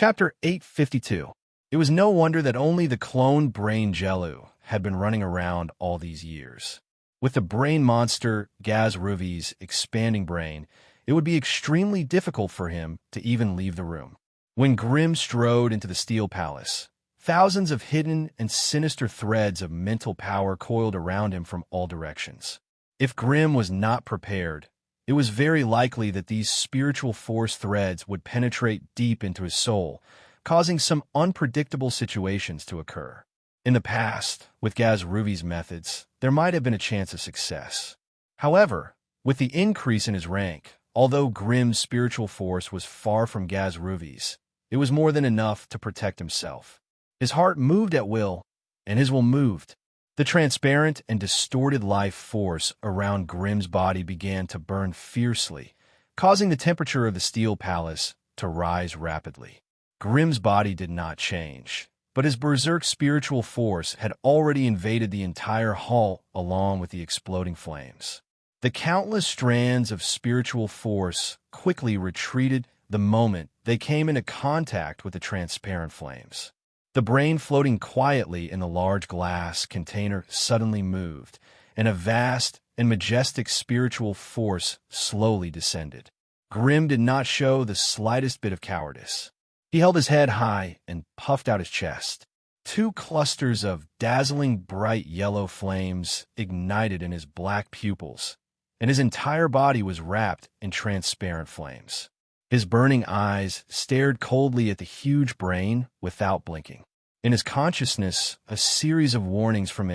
Chapter 852. It was no wonder that only the cloned brain Jellu had been running around all these years. With the brain monster Gaz Ruvy's expanding brain, it would be extremely difficult for him to even leave the room. When Grimm strode into the Steel Palace, thousands of hidden and sinister threads of mental power coiled around him from all directions. If Grimm was not prepared, it was very likely that these spiritual force threads would penetrate deep into his soul, causing some unpredictable situations to occur. In the past, with Gaz Ruvy's methods, there might have been a chance of success. However, with the increase in his rank, although Grimm's spiritual force was far from Gaz Ruvy's, it was more than enough to protect himself. His heart moved at will, and his will moved. The transparent and distorted life force around Grimm's body began to burn fiercely, causing the temperature of the Steel Palace to rise rapidly. Grimm's body did not change, but his berserk spiritual force had already invaded the entire hall along with the exploding flames. The countless strands of spiritual force quickly retreated the moment they came into contact with the transparent flames. The brain floating quietly in the large glass container suddenly moved, and a vast and majestic spiritual force slowly descended. Grimm did not show the slightest bit of cowardice. He held his head high and puffed out his chest. Two clusters of dazzling bright yellow flames ignited in his black pupils, and his entire body was wrapped in transparent flames. His burning eyes stared coldly at the huge brain without blinking. In his consciousness, a series of warnings from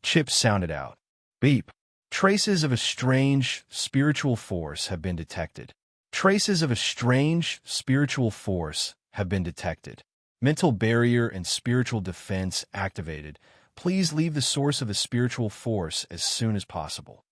chips sounded out. Beep. Traces of a strange spiritual force have been detected. Traces of a strange spiritual force have been detected. Mental barrier and spiritual defense activated. Please leave the source of the spiritual force as soon as possible.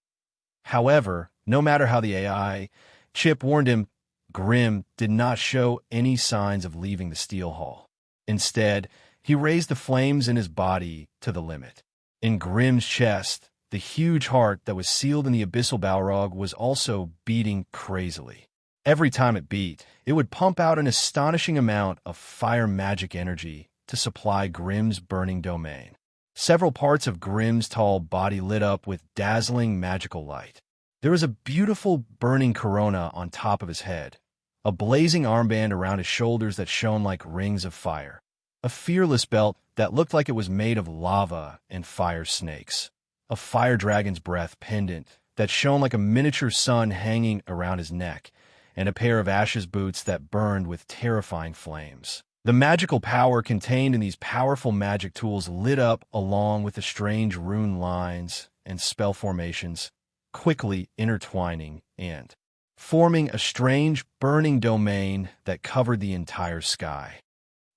However, no matter how the AI chip warned him, Grimm did not show any signs of leaving the steel hall. Instead, he raised the flames in his body to the limit. In Grimm's chest, the huge heart that was sealed in the abyssal Balrog was also beating crazily. Every time it beat, it would pump out an astonishing amount of fire magic energy to supply Grimm's burning domain. Several parts of Grimm's tall body lit up with dazzling magical light. There was a beautiful burning corona on top of his head, a blazing armband around his shoulders that shone like rings of fire, a fearless belt that looked like it was made of lava and fire snakes, a fire dragon's breath pendant that shone like a miniature sun hanging around his neck, and a pair of ashes boots that burned with terrifying flames. The magical power contained in these powerful magic tools lit up along with the strange rune lines and spell formations, quickly intertwining and forming a strange burning domain that covered the entire sky.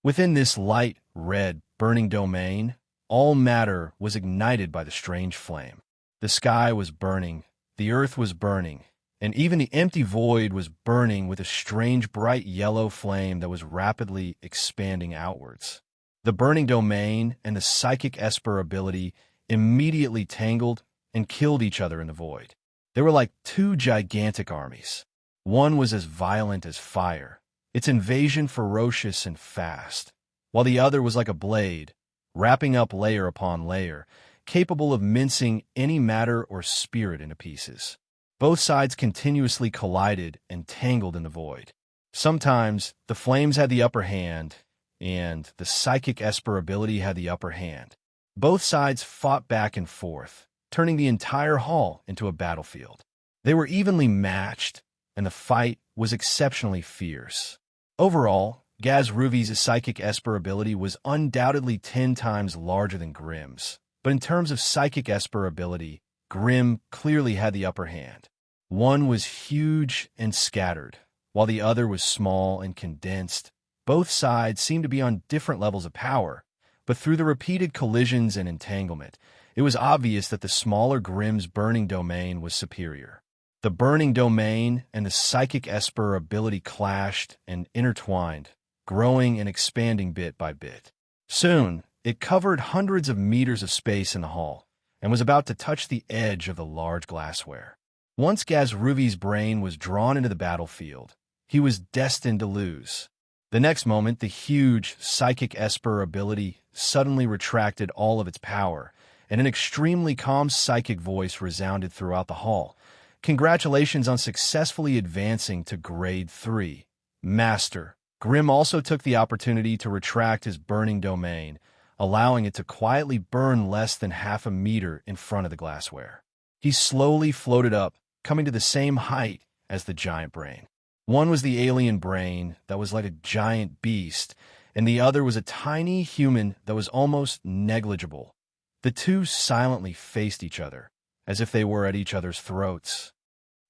Within this light red burning domain, all matter was ignited by the strange flame. The sky was burning, the earth was burning, and even the empty void was burning with a strange bright yellow flame that was rapidly expanding outwards. The burning domain and the psychic esper ability immediately tangled and killed each other in the void. They were like two gigantic armies. One was as violent as fire, its invasion ferocious and fast, while the other was like a blade, wrapping up layer upon layer, capable of mincing any matter or spirit into pieces. Both sides continuously collided and tangled in the void. Sometimes the flames had the upper hand, and the psychic esper ability had the upper hand. Both sides fought back and forth, turning the entire hall into a battlefield. They were evenly matched, and the fight was exceptionally fierce. Overall, Gaz Ruvy's psychic esper ability was undoubtedly 10 times larger than Grimm's, but in terms of psychic esper ability, Grimm clearly had the upper hand. One was huge and scattered, while the other was small and condensed. Both sides seemed to be on different levels of power, but through the repeated collisions and entanglement, it was obvious that the smaller Grimm's burning domain was superior. The burning domain and the psychic esper ability clashed and intertwined, growing and expanding bit by bit. Soon, it covered hundreds of meters of space in the hall, and was about to touch the edge of the large glassware. Once Gaz Ruvy's brain was drawn into the battlefield, he was destined to lose. The next moment, the huge psychic Esper ability suddenly retracted all of its power, and an extremely calm psychic voice resounded throughout the hall. Congratulations on successfully advancing to Grade 3. Master. Grimm also took the opportunity to retract his burning domain, allowing it to quietly burn less than half a meter in front of the glassware. He slowly floated up, coming to the same height as the giant brain. One was the alien brain that was like a giant beast, and the other was a tiny human that was almost negligible. The two silently faced each other, as if they were at each other's throats.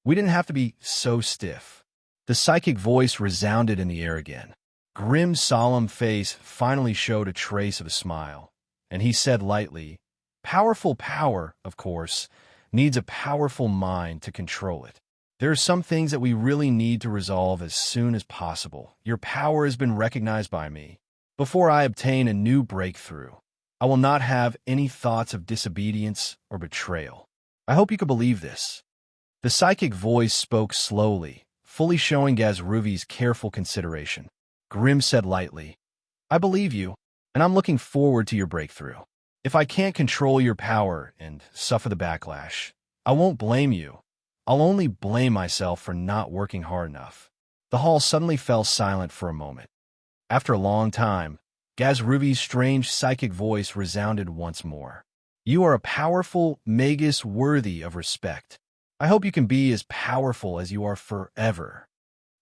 We didn't have to be so stiff. The psychic voice resounded in the air again. Grimm's solemn face finally showed a trace of a smile, and he said lightly, "Powerful power, of course, needs a powerful mind to control it. There are some things that we really need to resolve as soon as possible. Your power has been recognized by me. Before I obtain a new breakthrough, I will not have any thoughts of disobedience or betrayal. I hope you can believe this." The psychic voice spoke slowly, fully showing Gazruvi's careful consideration. Grimm said lightly, "I believe you, and I'm looking forward to your breakthrough. If I can't control your power and suffer the backlash, I won't blame you. I'll only blame myself for not working hard enough." The hall suddenly fell silent for a moment. After a long time, Gazruvi's strange psychic voice resounded once more. "You are a powerful magus worthy of respect. I hope you can be as powerful as you are forever."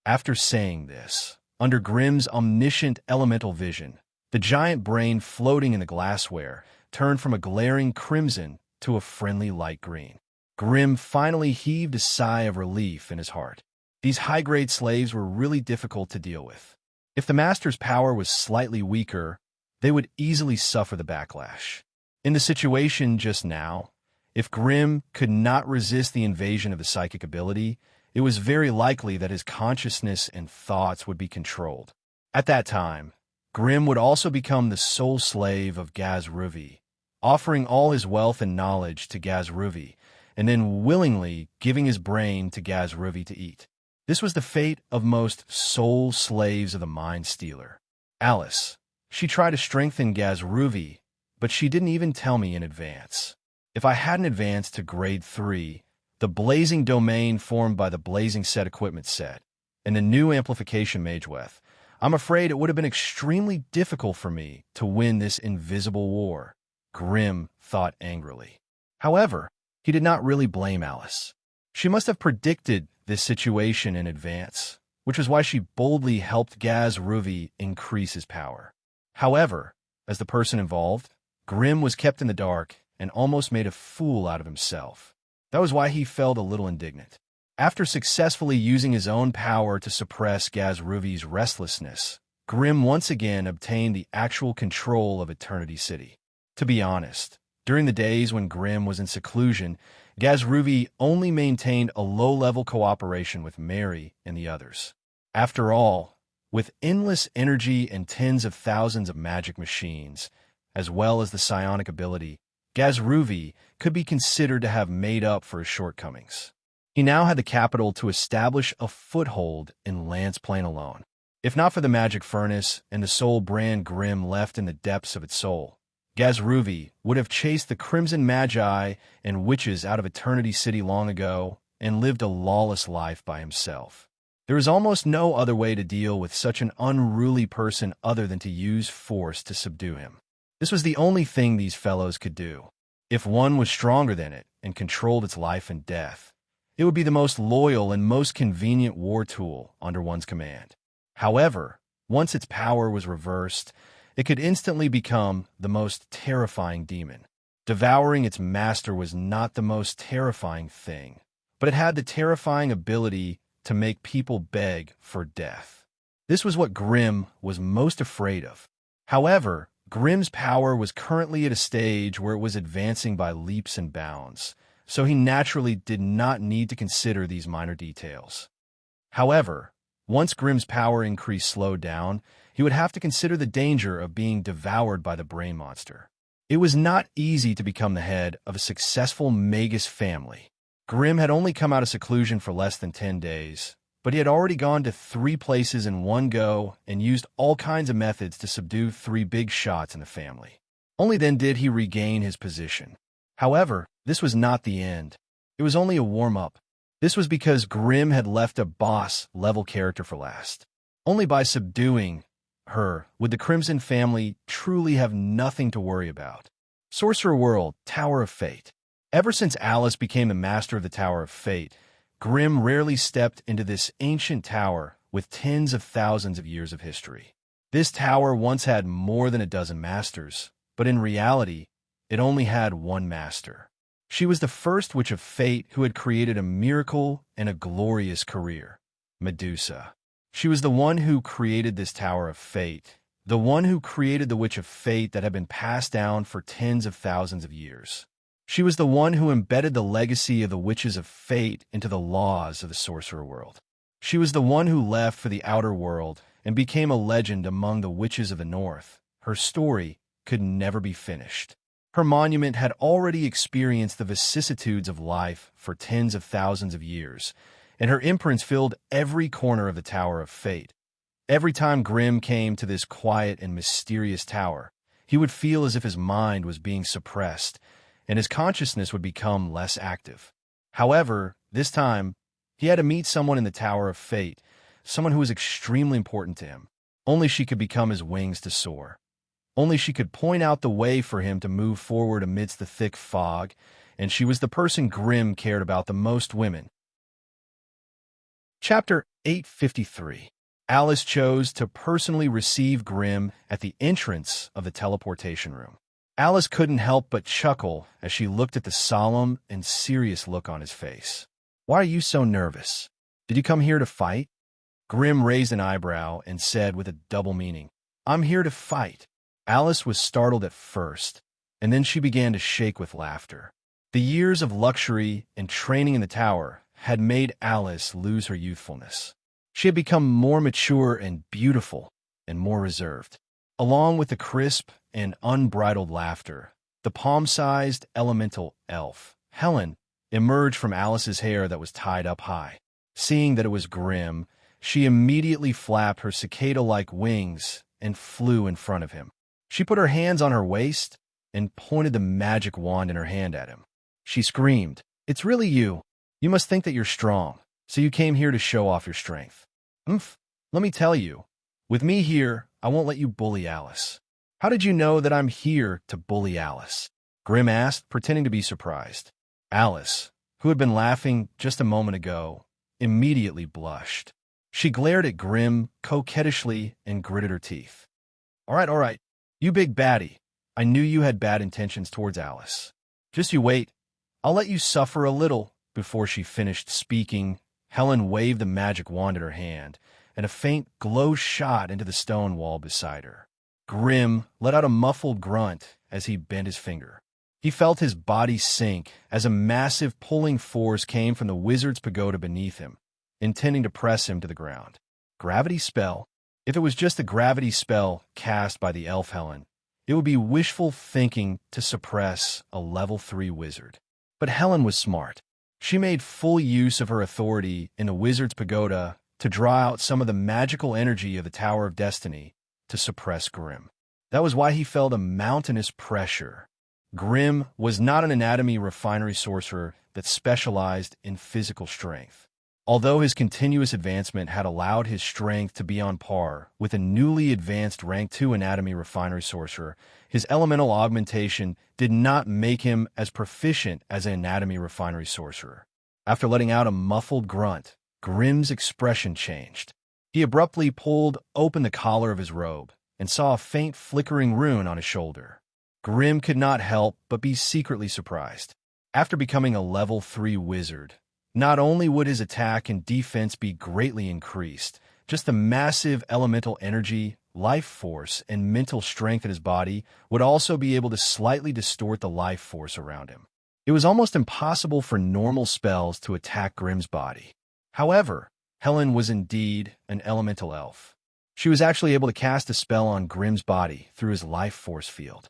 After saying this, under Grimm's omniscient elemental vision, the giant brain floating in the glassware turned from a glaring crimson to a friendly light green. Grimm finally heaved a sigh of relief in his heart. These high-grade slaves were really difficult to deal with. If the master's power was slightly weaker, they would easily suffer the backlash. In the situation just now, if Grimm could not resist the invasion of the psychic ability, it was very likely that his consciousness and thoughts would be controlled. At that time, Grimm would also become the sole slave of Gazruvi, offering all his wealth and knowledge to Gazruvi, and then willingly giving his brain to Gazruvi to eat. This was the fate of most soul slaves of the Mind Stealer. Alice. She tried to strengthen Gazruvi, but she didn't even tell me in advance. If I hadn't advanced to Grade 3, the blazing domain formed by the blazing set equipment set, and the new amplification Mageweth, I'm afraid it would have been extremely difficult for me to win this invisible war, Grimm thought angrily. However, he did not really blame Alice. She must have predicted this situation in advance, which was why she boldly helped Gazruvi increase his power. However, as the person involved, Grimm was kept in the dark and almost made a fool out of himself. That was why he felt a little indignant. After successfully using his own power to suppress Gazruvi's restlessness, Grimm once again obtained the actual control of Eternity City. To be honest, during the days when Grimm was in seclusion, Gazruvi only maintained a low-level cooperation with Mary and the others. After all, with endless energy and tens of thousands of magic machines, as well as the psionic ability, Gazruvi could be considered to have made up for his shortcomings. He now had the capital to establish a foothold in Lance Plain alone. If not for the magic furnace and the soul brand Grimm left in the depths of its soul, Gazruvi would have chased the Crimson Magi and witches out of Eternity City long ago and lived a lawless life by himself. There is almost no other way to deal with such an unruly person other than to use force to subdue him. This was the only thing these fellows could do. If one was stronger than it and controlled its life and death, it would be the most loyal and most convenient war tool under one's command. However, once its power was reversed, it could instantly become the most terrifying demon. Devouring its master was not the most terrifying thing, but it had the terrifying ability to make people beg for death. This was what Grimm was most afraid of. However, Grimm's power was currently at a stage where it was advancing by leaps and bounds, so he naturally did not need to consider these minor details. However, once Grimm's power increase slowed down, he would have to consider the danger of being devoured by the brain monster. It was not easy to become the head of a successful Magus family. Grimm had only come out of seclusion for less than 10 days, but he had already gone to 3 places in one go and used all kinds of methods to subdue 3 big shots in the family. Only then did he regain his position. However, this was not the end. It was only a warm-up. This was because Grimm had left a boss-level character for last. Only by subduing her would the Crimson family truly have nothing to worry about. Sorcerer World, Tower of Fate. Ever since Alice became the master of the Tower of Fate, Grimm rarely stepped into this ancient tower with tens of thousands of years of history. This tower once had more than a dozen masters, but in reality, it only had one master. She was the first Witch of Fate who had created a miracle and a glorious career, Medusa. She was the one who created this Tower of Fate, the one who created the Witch of Fate that had been passed down for tens of thousands of years. She was the one who embedded the legacy of the Witches of Fate into the laws of the Sorcerer World. She was the one who left for the outer world and became a legend among the witches of the North. Her story could never be finished. Her monument had already experienced the vicissitudes of life for tens of thousands of years, and her imprints filled every corner of the Tower of Fate. Every time Grimm came to this quiet and mysterious tower, he would feel as if his mind was being suppressed, and his consciousness would become less active. However, this time, he had to meet someone in the Tower of Fate, someone who was extremely important to him. Only she could become his wings to soar. Only she could point out the way for him to move forward amidst the thick fog, and she was the person Grimm cared about the most. Women. Chapter 853. Alice chose to personally receive Grimm at the entrance of the teleportation room. Alice couldn't help but chuckle as she looked at the solemn and serious look on his face. "Why are you so nervous? Did you come here to fight?" Grimm raised an eyebrow and said with a double meaning, "I'm here to fight." Alice was startled at first, and then she began to shake with laughter. The years of luxury and training in the tower had made Alice lose her youthfulness. She had become more mature and beautiful and more reserved. Along with the crisp and unbridled laughter, the palm-sized elemental elf, Helen, emerged from Alice's hair that was tied up high. Seeing that it was Grimm, she immediately flapped her cicada-like wings and flew in front of him. She put her hands on her waist and pointed the magic wand in her hand at him. She screamed, "It's really you. You must think that you're strong, so you came here to show off your strength. Let me tell you, with me here, I won't let you bully Alice." "How did you know that I'm here to bully Alice?" Grimm asked, pretending to be surprised. Alice, who had been laughing just a moment ago, immediately blushed. She glared at Grimm coquettishly and gritted her teeth. All right, you big baddie. I knew you had bad intentions towards Alice. Just you wait. I'll let you suffer a little." Before she finished speaking, Helen waved the magic wand in her hand, and a faint glow shot into the stone wall beside her. Grimm let out a muffled grunt as he bent his finger. He felt his body sink as a massive pulling force came from the wizard's pagoda beneath him, intending to press him to the ground. Gravity spell? If it was just a gravity spell cast by the elf Helen, it would be wishful thinking to suppress a level 3 wizard. But Helen was smart. She made full use of her authority in the wizard's pagoda to draw out some of the magical energy of the Tower of Destiny to suppress Grimm. That was why he felt a mountainous pressure. Grimm was not an anatomy refinery sorcerer that specialized in physical strength. Although his continuous advancement had allowed his strength to be on par with a newly advanced rank 2 anatomy refinery sorcerer, his elemental augmentation did not make him as proficient as an anatomy refinery sorcerer. After letting out a muffled grunt, Grimm's expression changed. He abruptly pulled open the collar of his robe and saw a faint flickering rune on his shoulder. Grimm could not help but be secretly surprised. After becoming a level 3 wizard, not only would his attack and defense be greatly increased, just the massive elemental energy, life force, and mental strength in his body would also be able to slightly distort the life force around him. It was almost impossible for normal spells to attack Grimm's body. However, Helen was indeed an elemental elf. She was actually able to cast a spell on Grimm's body through his life force field.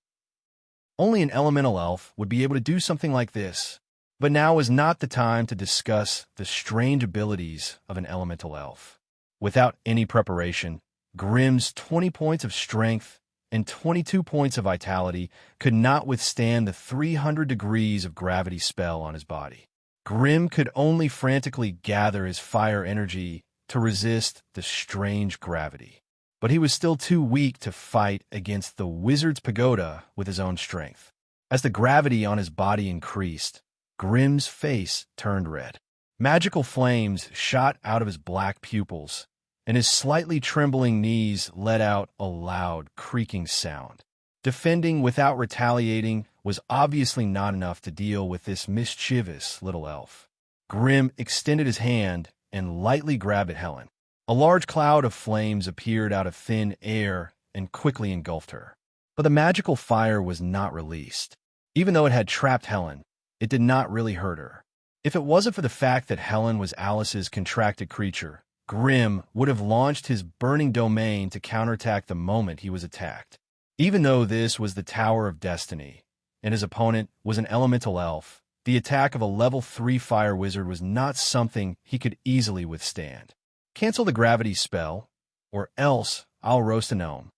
Only an elemental elf would be able to do something like this. But now was not the time to discuss the strange abilities of an elemental elf. Without any preparation, Grimm's 20 points of strength and 22 points of vitality could not withstand the 300 degrees of gravity spell on his body. Grimm could only frantically gather his fire energy to resist the strange gravity. But he was still too weak to fight against the wizard's pagoda with his own strength. As the gravity on his body increased, Grimm's face turned red. Magical flames shot out of his black pupils, and his slightly trembling knees let out a loud, creaking sound. Defending without retaliating was obviously not enough to deal with this mischievous little elf. Grimm extended his hand and lightly grabbed at Helen. A large cloud of flames appeared out of thin air and quickly engulfed her. But the magical fire was not released. Even though it had trapped Helen, it did not really hurt her. If it wasn't for the fact that Helen was Alice's contracted creature, Grimm would have launched his burning domain to counterattack the moment he was attacked. Even though this was the Tower of Destiny, and his opponent was an elemental elf, the attack of a level 3 fire wizard was not something he could easily withstand. Cancel the gravity spell, or else I'll roast a gnome.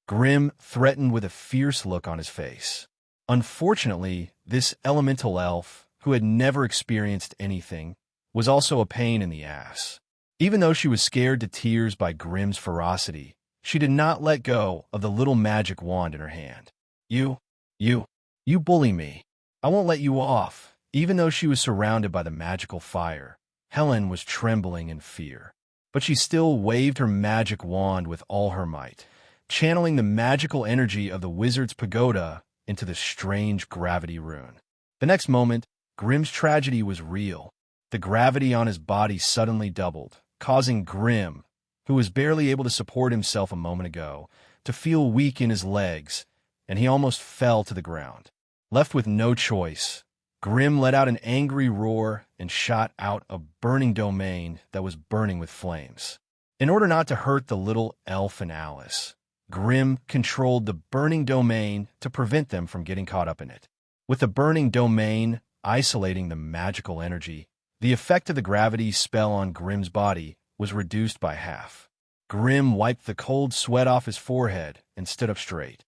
Grimm threatened with a fierce look on his face. Unfortunately, this elemental elf, who had never experienced anything, was also a pain in the ass. Even though she was scared to tears by Grimm's ferocity, she did not let go of the little magic wand in her hand. You bully me. I won't let you off. Even though she was surrounded by the magical fire, Helen was trembling in fear. But she still waved her magic wand with all her might, channeling the magical energy of the wizard's pagoda into the strange gravity rune. The next moment, Grimm's tragedy was real. The gravity on his body suddenly doubled, causing Grimm, who was barely able to support himself a moment ago, to feel weak in his legs, and he almost fell to the ground. Left with no choice, Grimm let out an angry roar and shot out a burning domain that was burning with flames. In order not to hurt the little elf and Alice, Grimm controlled the burning domain to prevent them from getting caught up in it. With the burning domain isolating the magical energy, the effect of the gravity spell on Grimm's body was reduced by half. Grimm wiped the cold sweat off his forehead and stood up straight.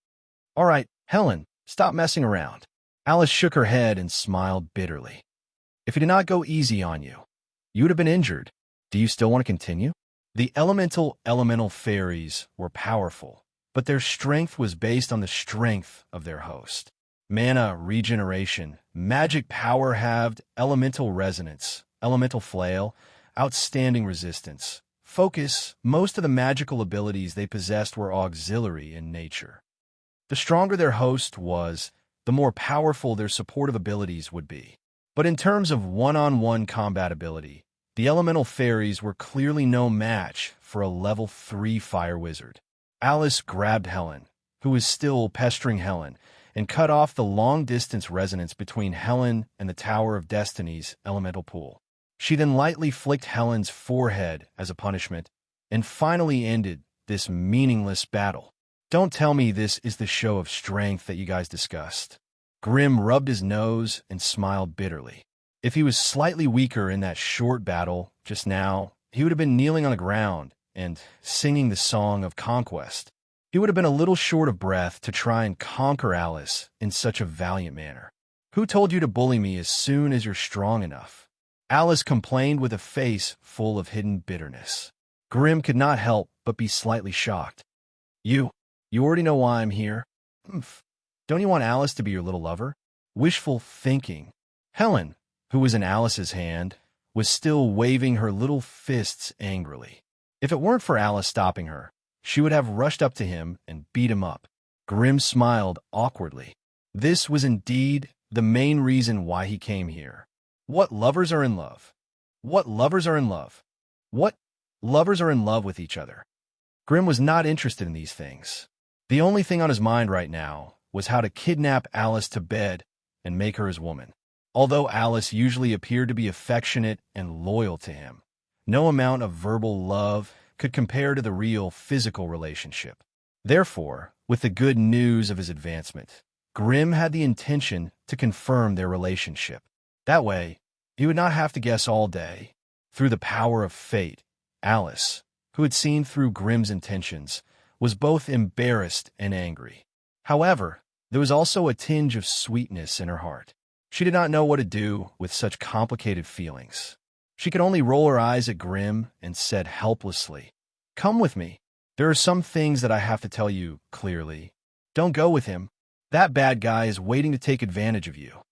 "All right, Helen, stop messing around." Alice shook her head and smiled bitterly. "If he did not go easy on you, you would have been injured. Do you still want to continue?" The elemental fairies were powerful, but their strength was based on the strength of their host. Mana regeneration, magic power halved, elemental resonance, elemental flail, outstanding resistance, focus. Most of the magical abilities they possessed were auxiliary in nature. The stronger their host was, the more powerful their supportive abilities would be. But in terms of one-on-one combat ability, the elemental fairies were clearly no match for a level 3 fire wizard. Alice grabbed Helen, who was still pestering Helen, and cut off the long-distance resonance between Helen and the Tower of Destiny's elemental pool. She then lightly flicked Helen's forehead as a punishment, and finally ended this meaningless battle. Don't tell me this is the show of strength that you guys discussed. Grimm rubbed his nose and smiled bitterly. If he was slightly weaker in that short battle just now, he would have been kneeling on the ground and singing the song of conquest. He would have been a little short of breath to try and conquer Alice in such a valiant manner. "Who told you to bully me as soon as you're strong enough?" Alice complained with a face full of hidden bitterness. Grimm could not help but be slightly shocked. You already know why I'm here? Humph. Don't you want Alice to be your little lover?" Wishful thinking. Helen, who was in Alice's hand, was still waving her little fists angrily. If it weren't for Alice stopping her, she would have rushed up to him and beat him up. Grimm smiled awkwardly. This was indeed the main reason why he came here. What lovers are in love? What lovers are in love? What lovers are in love with each other? Grimm was not interested in these things. The only thing on his mind right now was how to kidnap Alice to bed and make her his woman. Although Alice usually appeared to be affectionate and loyal to him, no amount of verbal love could compare to the real physical relationship. Therefore, with the good news of his advancement, Grimm had the intention to confirm their relationship. That way, he would not have to guess all day. Through the power of fate, Alice, who had seen through Grimm's intentions, was both embarrassed and angry. However, there was also a tinge of sweetness in her heart. She did not know what to do with such complicated feelings. She could only roll her eyes at Grimm and said helplessly, "Come with me. There are some things that I have to tell you clearly. Don't go with him. That bad guy is waiting to take advantage of you."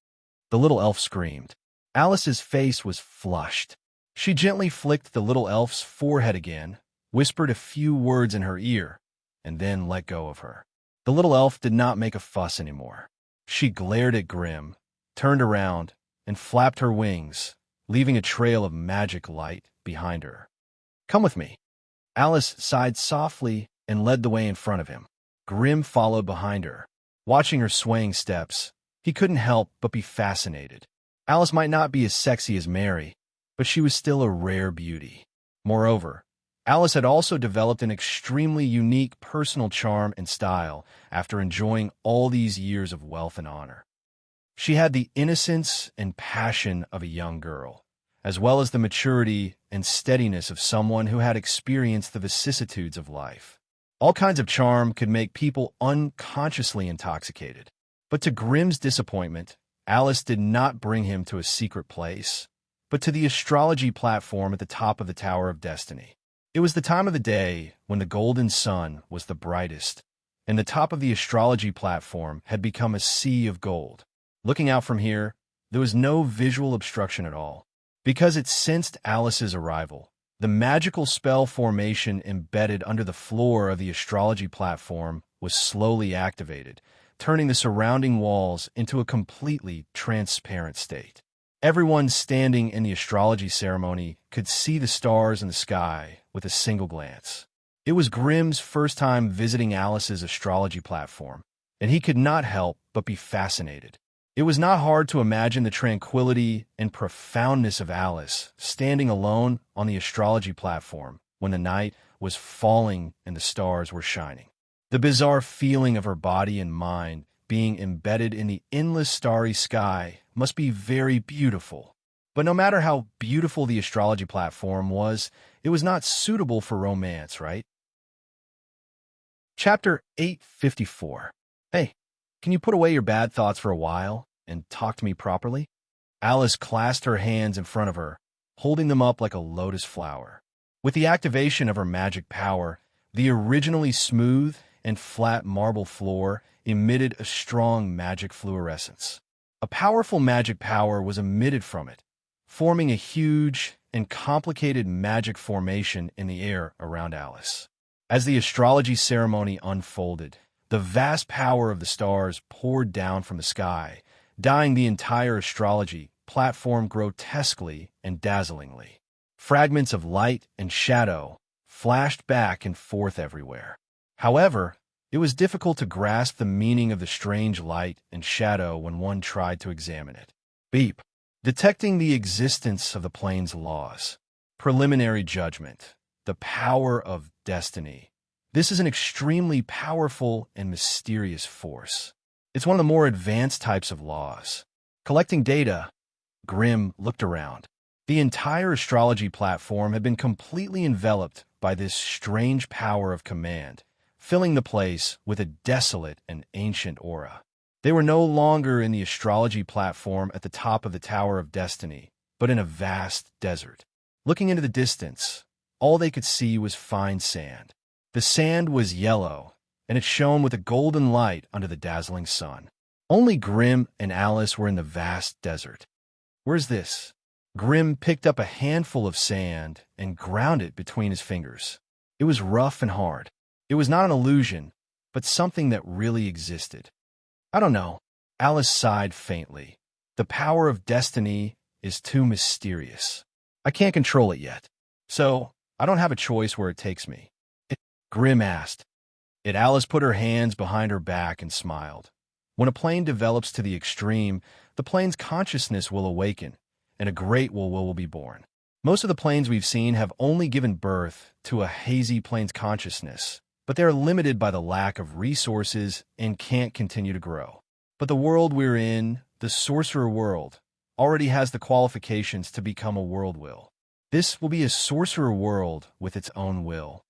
The little elf screamed. Alice's face was flushed. She gently flicked the little elf's forehead again, whispered a few words in her ear, and then let go of her. The little elf did not make a fuss anymore. She glared at Grimm, turned around, and flapped her wings, leaving a trail of magic light behind her. "Come with me." Alice sighed softly and led the way in front of him. Grimm followed behind her. Watching her swaying steps, he couldn't help but be fascinated. Alice might not be as sexy as Mary, but she was still a rare beauty. Moreover, Alice had also developed an extremely unique personal charm and style after enjoying all these years of wealth and honor. She had the innocence and passion of a young girl, as well as the maturity and steadiness of someone who had experienced the vicissitudes of life. All kinds of charm could make people unconsciously intoxicated. But to Grimm's disappointment, Alice did not bring him to a secret place, but to the astrology platform at the top of the Tower of Destiny. It was the time of the day when the golden sun was the brightest, and the top of the astrology platform had become a sea of gold. Looking out from here, there was no visual obstruction at all. Because it sensed Alice's arrival, the magical spell formation embedded under the floor of the astrology platform was slowly activated, turning the surrounding walls into a completely transparent state. Everyone standing in the astrology ceremony could see the stars in the sky with a single glance. It was Grimm's first time visiting Alice's astrology platform, and he could not help but be fascinated. It was not hard to imagine the tranquility and profoundness of Alice standing alone on the astrology platform when the night was falling and the stars were shining. The bizarre feeling of her body and mind being embedded in the endless starry sky must be very beautiful. But no matter how beautiful the astrology platform was, it was not suitable for romance, right? Chapter 854. Hey, can you put away your bad thoughts for a while and talk to me properly? Alice clasped her hands in front of her, holding them up like a lotus flower. With the activation of her magic power, the originally smooth and flat marble floor emitted a strong magic fluorescence. A powerful magic power was emitted from it, forming a huge and complicated magic formation in the air around Alice. As the astrology ceremony unfolded, the vast power of the stars poured down from the sky, dyeing the entire astrology platform grotesquely and dazzlingly. Fragments of light and shadow flashed back and forth everywhere. However, it was difficult to grasp the meaning of the strange light and shadow when one tried to examine it. Beep. Detecting the existence of the plane's laws. Preliminary judgment. The power of destiny. This is an extremely powerful and mysterious force. It's one of the more advanced types of laws. Collecting data, Grimm looked around. The entire astrology platform had been completely enveloped by this strange power of command, filling the place with a desolate and ancient aura. They were no longer in the astrology platform at the top of the Tower of Destiny, but in a vast desert. Looking into the distance, all they could see was fine sand. The sand was yellow, and it shone with a golden light under the dazzling sun. Only Grimm and Alice were in the vast desert. "Where's this?" Grimm picked up a handful of sand and ground it between his fingers. It was rough and hard. It was not an illusion, but something that really existed. "I don't know." Alice sighed faintly. "The power of destiny is too mysterious. I can't control it yet. So, I don't have a choice where it takes me." Grimm asked. Alice put her hands behind her back and smiled. When a plane develops to the extreme, the plane's consciousness will awaken, and a great will be born. Most of the planes we've seen have only given birth to a hazy plane's consciousness, but they are limited by the lack of resources and can't continue to grow. But the world we're in, the sorcerer world, already has the qualifications to become a world will. This will be a sorcerer world with its own will.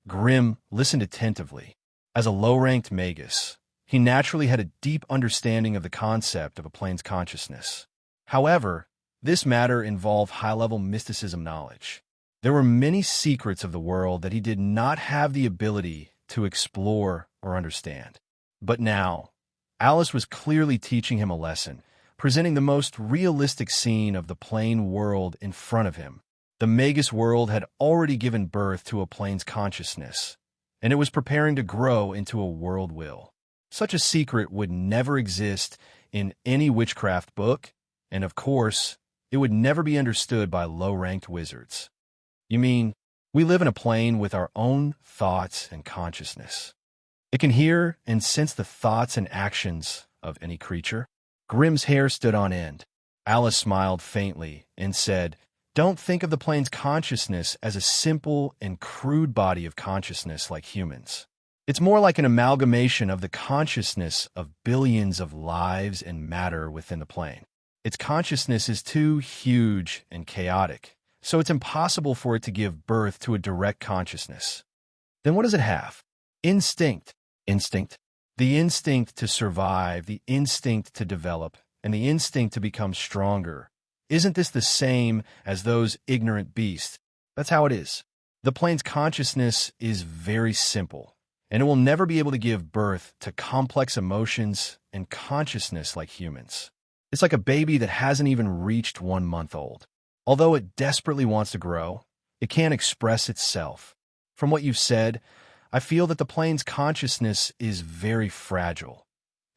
Grimm listened attentively. As a low-ranked magus, he naturally had a deep understanding of the concept of a plane's consciousness. However, this matter involved high-level mysticism knowledge. There were many secrets of the world that he did not have the ability to explore or understand. But now, Alice was clearly teaching him a lesson, presenting the most realistic scene of the plane world in front of him. The magus world had already given birth to a plane's consciousness, and it was preparing to grow into a world will. Such a secret would never exist in any witchcraft book, and of course, it would never be understood by low-ranked wizards. You mean, we live in a plane with our own thoughts and consciousness. It can hear and sense the thoughts and actions of any creature? Grimm's hair stood on end. Alice smiled faintly and said, "Don't think of the plane's consciousness as a simple and crude body of consciousness like humans. It's more like an amalgamation of the consciousness of billions of lives and matter within the plane. Its consciousness is too huge and chaotic, so it's impossible for it to give birth to a direct consciousness. Then what does it have? Instinct. Instinct. The instinct to survive, the instinct to develop, and the instinct to become stronger. Isn't this the same as those ignorant beasts? That's how it is. The plane's consciousness is very simple, and it will never be able to give birth to complex emotions and consciousness like humans. It's like a baby that hasn't even reached 1 month old. Although it desperately wants to grow, it can't express itself. From what you've said, I feel that the plane's consciousness is very fragile.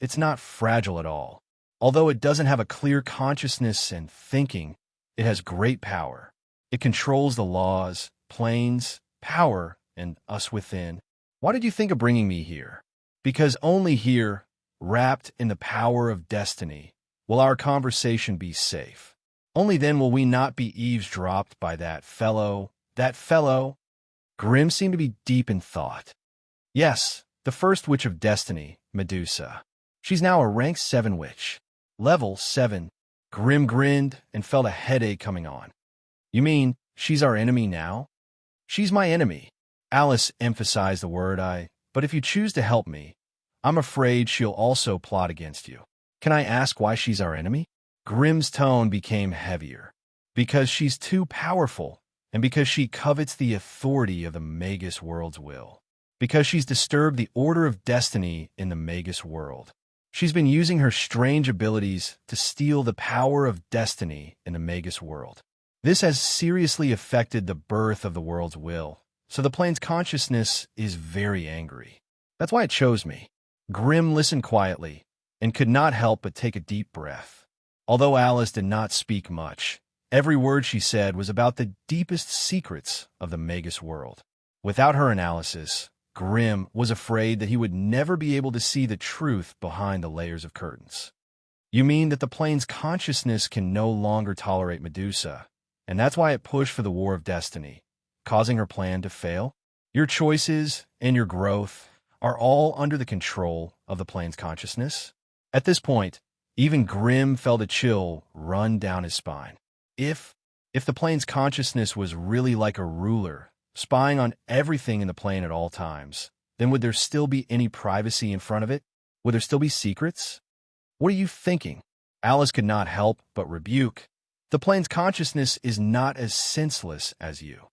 It's not fragile at all. Although it doesn't have a clear consciousness and thinking, it has great power. It controls the laws, planes, power, and us within. Why did you think of bringing me here? Because only here, wrapped in the power of destiny, will our conversation be safe. Only then will we not be eavesdropped by that fellow. Grimm seemed to be deep in thought. Yes, the first witch of destiny, Medusa. She's now a rank 7 witch. Level 7. Grimm grinned and felt a headache coming on. You mean, she's our enemy now? She's my enemy. Alice emphasized the word but if you choose to help me, I'm afraid she'll also plot against you. Can I ask why she's our enemy? Grimm's tone became heavier. Because she's too powerful, and because she covets the authority of the magus world's will. Because she's disturbed the order of destiny in the magus world. She's been using her strange abilities to steal the power of destiny in the magus world. This has seriously affected the birth of the world's will, so the plane's consciousness is very angry. That's why it chose me. Grimm listened quietly and could not help but take a deep breath. Although Alice did not speak much, every word she said was about the deepest secrets of the magus world. Without her analysis, Grimm was afraid that he would never be able to see the truth behind the layers of curtains. You mean that the plane's consciousness can no longer tolerate Medusa, and that's why it pushed for the War of Destiny, causing her plan to fail? Your choices and your growth are all under the control of the plane's consciousness? At this point, even Grimm felt a chill run down his spine. If the plane's consciousness was really like a ruler, spying on everything in the plane at all times, then would there still be any privacy in front of it? Would there still be secrets? What are you thinking? Alice could not help but rebuke. The plane's consciousness is not as senseless as you.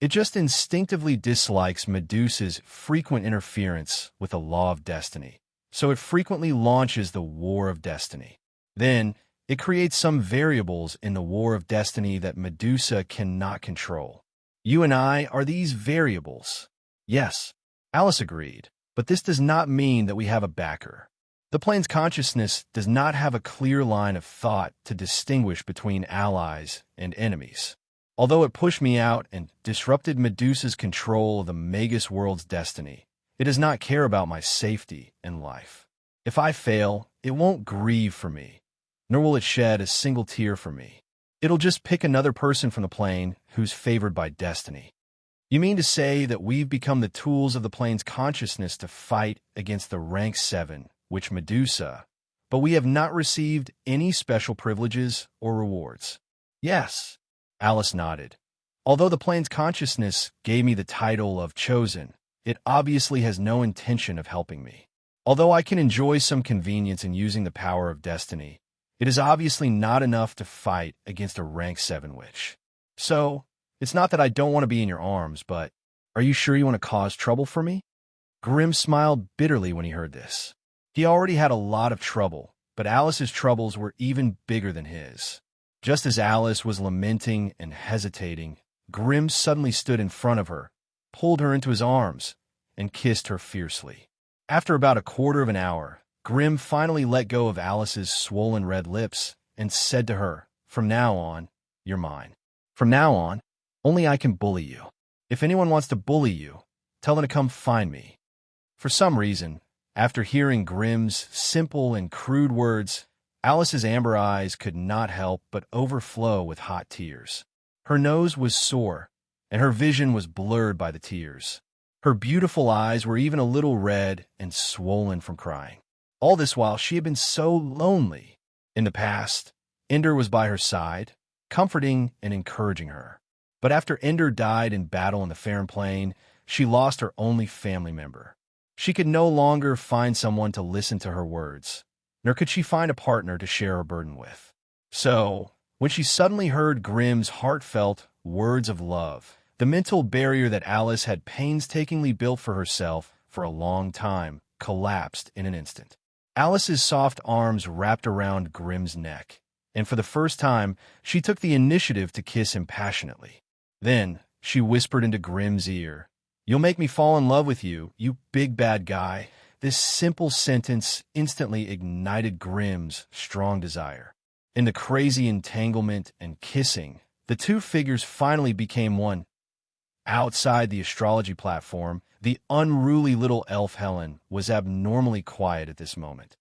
It just instinctively dislikes Medusa's frequent interference with the law of destiny, so it frequently launches the War of Destiny. Then, it creates some variables in the War of Destiny that Medusa cannot control. You and I are these variables. Yes, Alice agreed, but this does not mean that we have a backer. The plane's consciousness does not have a clear line of thought to distinguish between allies and enemies. Although it pushed me out and disrupted Medusa's control of the magus world's destiny, it does not care about my safety and life. If I fail, it won't grieve for me, nor will it shed a single tear for me. It'll just pick another person from the plane who's favored by destiny. You mean to say that we've become the tools of the plane's consciousness to fight against the rank 7, which Medusa, but we have not received any special privileges or rewards. Yes, Alice nodded. Although the plane's consciousness gave me the title of Chosen, it obviously has no intention of helping me. Although I can enjoy some convenience in using the power of destiny, it is obviously not enough to fight against a rank 7 witch. So, it's not that I don't want to be in your arms, but are you sure you want to cause trouble for me? Grimm smiled bitterly when he heard this. He already had a lot of trouble, but Alice's troubles were even bigger than his. Just as Alice was lamenting and hesitating, Grimm suddenly stood in front of her, pulled her into his arms, and kissed her fiercely. After about a quarter of an hour, Grimm finally let go of Alice's swollen red lips and said to her, "From now on, you're mine. From now on, only I can bully you. If anyone wants to bully you, tell them to come find me." For some reason, after hearing Grimm's simple and crude words, Alice's amber eyes could not help but overflow with hot tears. Her nose was sore, and her vision was blurred by the tears. Her beautiful eyes were even a little red and swollen from crying. All this while she had been so lonely. In the past, Ender was by her side, comforting and encouraging her. But after Ender died in battle in the Faron Plain, she lost her only family member. She could no longer find someone to listen to her words, nor could she find a partner to share her burden with. So, when she suddenly heard Grimm's heartfelt words of love, the mental barrier that Alice had painstakingly built for herself for a long time collapsed in an instant. Alice's soft arms wrapped around Grimm's neck, and for the first time, she took the initiative to kiss him passionately. Then, she whispered into Grimm's ear, "You'll make me fall in love with you, you big bad guy." This simple sentence instantly ignited Grimm's strong desire. In the crazy entanglement and kissing, the two figures finally became one. Outside the astrology platform, the unruly little elf Helen was abnormally quiet at this moment.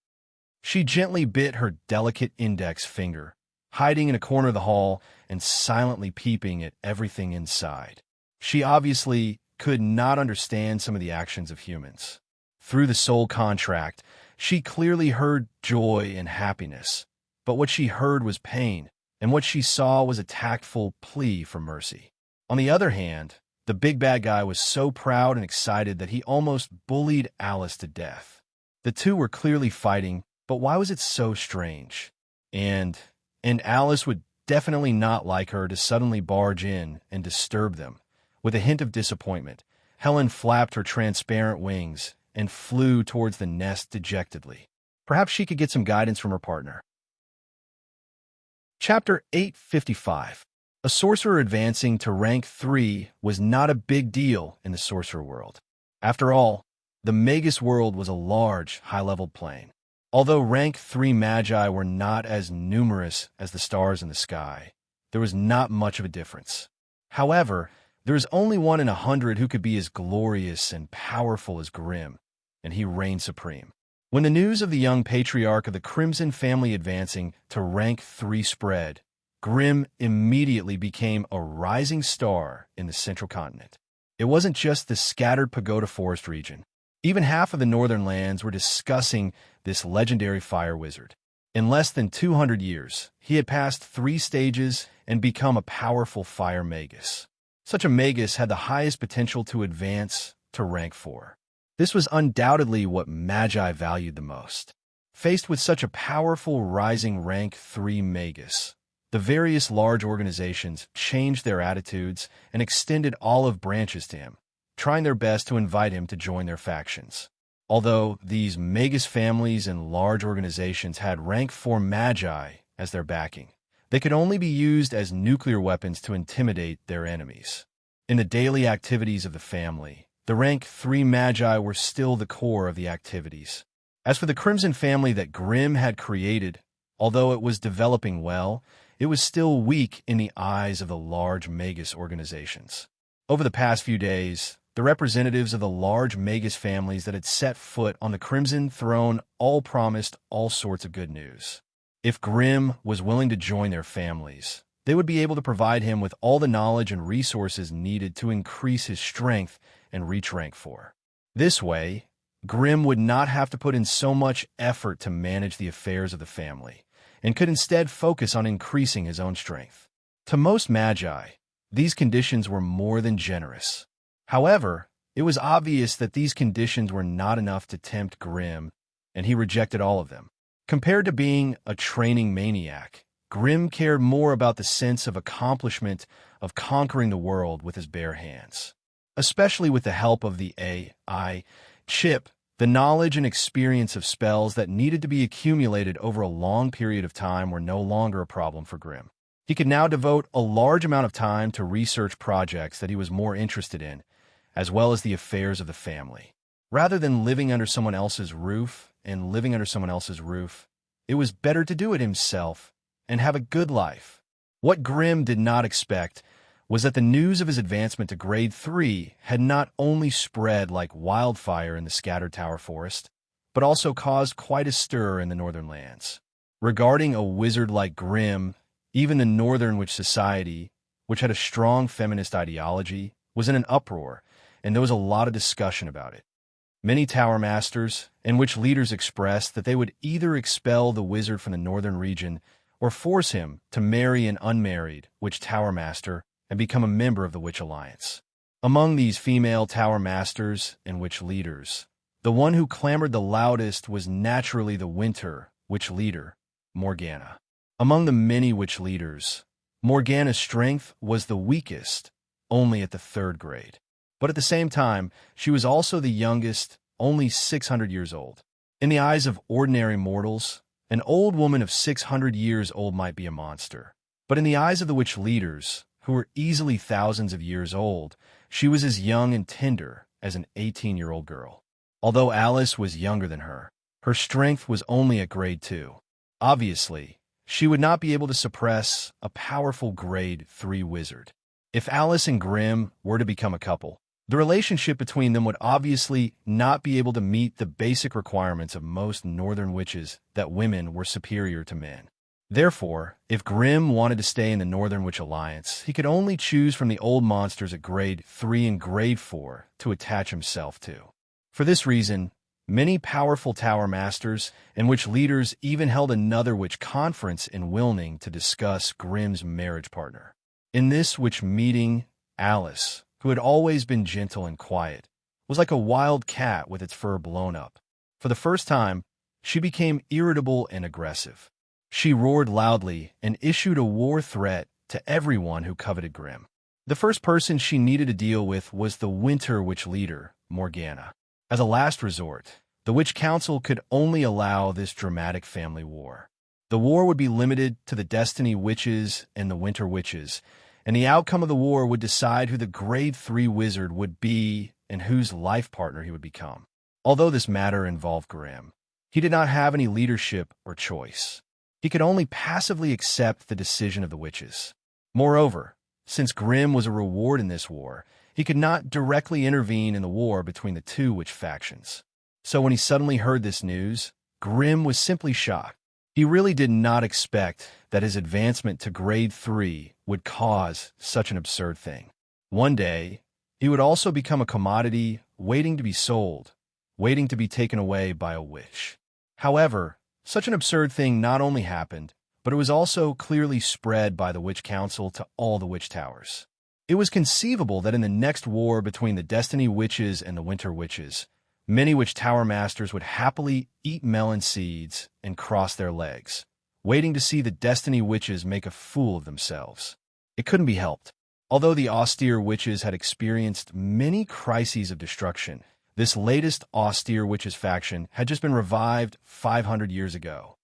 She gently bit her delicate index finger, hiding in a corner of the hall and silently peeping at everything inside. She obviously could not understand some of the actions of humans. Through the soul contract, she clearly heard joy and happiness, but what she heard was pain, and what she saw was a tactful plea for mercy. On the other hand, the big bad guy was so proud and excited that he almost bullied Alice to death. The two were clearly fighting, but why was it so strange? And Alice would definitely not like her to suddenly barge in and disturb them. With a hint of disappointment, Helen flapped her transparent wings and flew towards the nest dejectedly. Perhaps she could get some guidance from her partner. Chapter 855. A sorcerer advancing to rank 3 was not a big deal in the sorcerer world. After all, the Magus world was a large, high-leveled plane. Although rank 3 magi were not as numerous as the stars in the sky, there was not much of a difference. However, there is only one in 100 who could be as glorious and powerful as Grimm, and he reigned supreme. When the news of the young patriarch of the Crimson family advancing to rank 3 spread, Grimm immediately became a rising star in the central continent. It wasn't just the scattered Pagoda Forest region. Even half of the northern lands were discussing this legendary fire wizard. In less than 200 years, he had passed 3 stages and become a powerful fire magus. Such a magus had the highest potential to advance to rank 4. This was undoubtedly what Magi valued the most. Faced with such a powerful rising rank 3 magus, the various large organizations changed their attitudes and extended olive branches to him, trying their best to invite him to join their factions. Although these magus families and large organizations had rank 4 Magi as their backing, they could only be used as nuclear weapons to intimidate their enemies. In the daily activities of the family, the rank 3 Magi were still the core of the activities. As for the Crimson family that Grimm had created, although it was developing well, it was still weak in the eyes of the large Magus organizations. Over the past few days, the representatives of the large Magus families that had set foot on the Crimson throne all promised all sorts of good news. If Grimm was willing to join their families, they would be able to provide him with all the knowledge and resources needed to increase his strength and reach rank 4. This way, Grimm would not have to put in so much effort to manage the affairs of the family, and could instead focus on increasing his own strength. To most magi, these conditions were more than generous. However, it was obvious that these conditions were not enough to tempt Grimm, and he rejected all of them. Compared to being a training maniac, Grimm cared more about the sense of accomplishment of conquering the world with his bare hands. Especially with the help of the AI chip, the knowledge and experience of spells that needed to be accumulated over a long period of time were no longer a problem for Grimm. He could now devote a large amount of time to research projects that he was more interested in, as well as the affairs of the family. Rather than living under someone else's roof it was better to do it himself and have a good life. What Grimm did not expect was that the news of his advancement to Grade 3 had not only spread like wildfire in the scattered Tower Forest, but also caused quite a stir in the northern lands. Regarding a wizard like Grimm, even the Northern Witch Society, which had a strong feminist ideology, was in an uproar, and there was a lot of discussion about it. Many Tower Masters and Witch leaders expressed that they would either expel the wizard from the northern region or force him to marry an unmarried Witch Tower Master and become a member of the Witch Alliance. Among these female Tower Masters and Witch leaders, the one who clamored the loudest was naturally the Winter Witch leader, Morgana. Among the many Witch leaders, Morgana's strength was the weakest, only at the 3rd grade. But at the same time, she was also the youngest, only 600 years old. In the eyes of ordinary mortals, an old woman of 600 years old might be a monster. But in the eyes of the Witch leaders, who were easily thousands of years old, she was as young and tender as an 18-year-old girl. Although Alice was younger than her, her strength was only at Grade 2. Obviously, she would not be able to suppress a powerful Grade 3 wizard. If Alice and Grimm were to become a couple, the relationship between them would obviously not be able to meet the basic requirements of most northern witches that women were superior to men. Therefore, if Grimm wanted to stay in the Northern Witch Alliance, he could only choose from the old monsters at Grade 3 and Grade 4 to attach himself to. For this reason, many powerful Tower Masters and Witch leaders even held another Witch conference in Wilning to discuss Grimm's marriage partner. In this Witch meeting, Alice, who had always been gentle and quiet, was like a wild cat with its fur blown up. For the first time, she became irritable and aggressive. She roared loudly and issued a war threat to everyone who coveted Grimm. The first person she needed to deal with was the Winter Witch leader, Morgana. As a last resort, the Witch Council could only allow this dramatic family war. The war would be limited to the Destiny Witches and the Winter Witches, and the outcome of the war would decide who the Grade 3 wizard would be and whose life partner he would become. Although this matter involved Grimm, he did not have any leadership or choice. He could only passively accept the decision of the witches. Moreover, since Grimm was a reward in this war, he could not directly intervene in the war between the two witch factions. So when he suddenly heard this news, Grimm was simply shocked. He really did not expect that his advancement to Grade 3 would cause such an absurd thing. One day, he would also become a commodity waiting to be sold, waiting to be taken away by a witch. However, such an absurd thing not only happened, but it was also clearly spread by the Witch Council to all the Witch Towers. It was conceivable that in the next war between the Destiny Witches and the Winter Witches, many Witch Tower Masters would happily eat melon seeds and cross their legs, waiting to see the Destiny Witches make a fool of themselves. It couldn't be helped. Although the austere witches had experienced many crises of destruction, this latest austere witches faction had just been revived 500 years ago.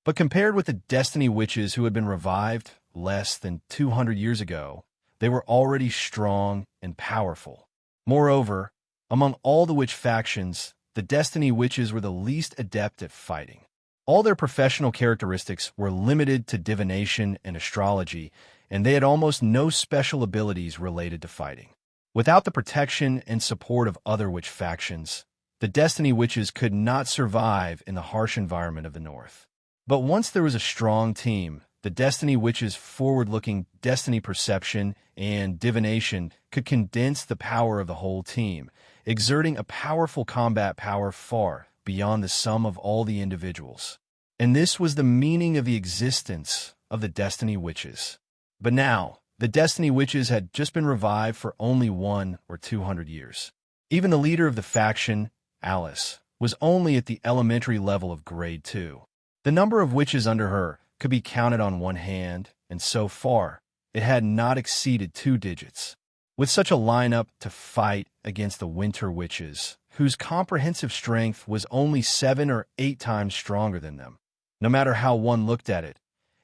But compared with the Destiny Witches who had been revived less than 200 years ago, they were already strong and powerful. Moreover, among all the witch factions, the Destiny Witches were the least adept at fighting. All their professional characteristics were limited to divination and astrology, and they had almost no special abilities related to fighting. Without the protection and support of other witch factions, the Destiny Witches could not survive in the harsh environment of the North. But once there was a strong team, the Destiny Witches' forward-looking destiny perception and divination could condense the power of the whole team, exerting a powerful combat power far beyond the sum of all the individuals. And this was the meaning of the existence of the Destiny Witches. But now, the Destiny Witches had just been revived for only 100 or 200 years. Even the leader of the faction, Alice, was only at the elementary level of Grade 2. The number of witches under her could be counted on one hand, and so far, it had not exceeded 2 digits. With such a lineup to fight against the Winter Witches, whose comprehensive strength was only 7 or 8 times stronger than them. No matter how one looked at it,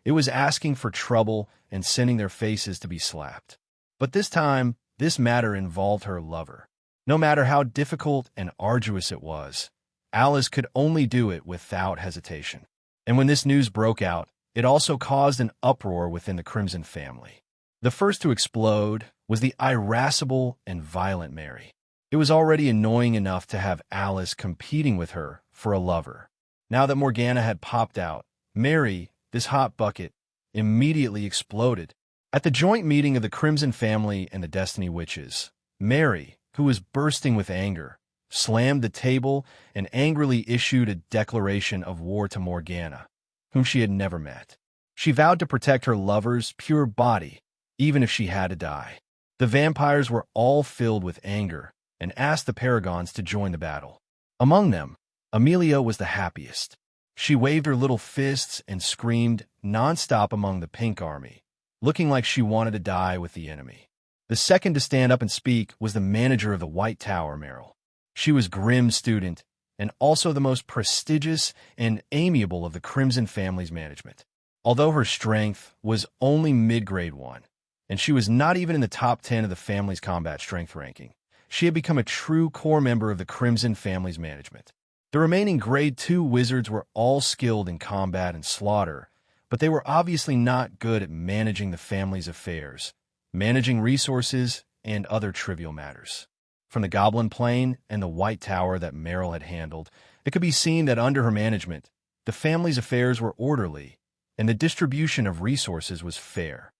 it was asking for trouble and sending their faces to be slapped. But this time, this matter involved her lover. No matter how difficult and arduous it was, Alice could only do it without hesitation. And when this news broke out, it also caused an uproar within the Crimson family. The first to explode was the irascible and violent Mary. It was already annoying enough to have Alice competing with her for a lover. Now that Morgana had popped out, Mary, this hot bucket, immediately exploded. At the joint meeting of the Crimson family and the Destiny Witches, Mary, who was bursting with anger, slammed the table and angrily issued a declaration of war to Morgana, whom she had never met. She vowed to protect her lover's pure body, even if she had to die. The vampires were all filled with anger and asked the Paragons to join the battle. Among them, Amelia was the happiest. She waved her little fists and screamed nonstop among the Pink Army, looking like she wanted to die with the enemy. The second to stand up and speak was the manager of the White Tower, Meryl. She was Grimm's student and also the most prestigious and amiable of the Crimson family's management. Although her strength was only mid-grade 1, and she was not even in the top 10 of the family's combat strength ranking, she had become a true core member of the Crimson family's management. The remaining Grade 2 wizards were all skilled in combat and slaughter, but they were obviously not good at managing the family's affairs, managing resources, and other trivial matters. From the Goblin Plane and the White Tower that Meryl had handled, it could be seen that under her management, the family's affairs were orderly, and the distribution of resources was fair.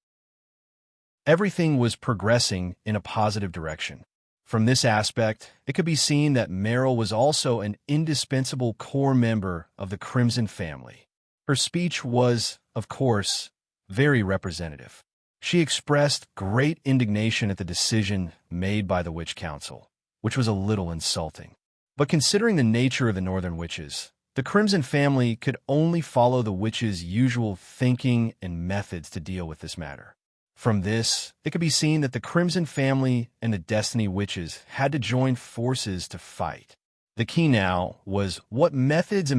Everything was progressing in a positive direction. From this aspect, it could be seen that Meryl was also an indispensable core member of the Crimson family. Her speech was, of course, very representative. She expressed great indignation at the decision made by the Witch Council, which was a little insulting. But considering the nature of the Northern Witches, the Crimson family could only follow the witches' usual thinking and methods to deal with this matter. From this, it could be seen that the Crimson family and the Destiny Witches had to join forces to fight. The key now was what methods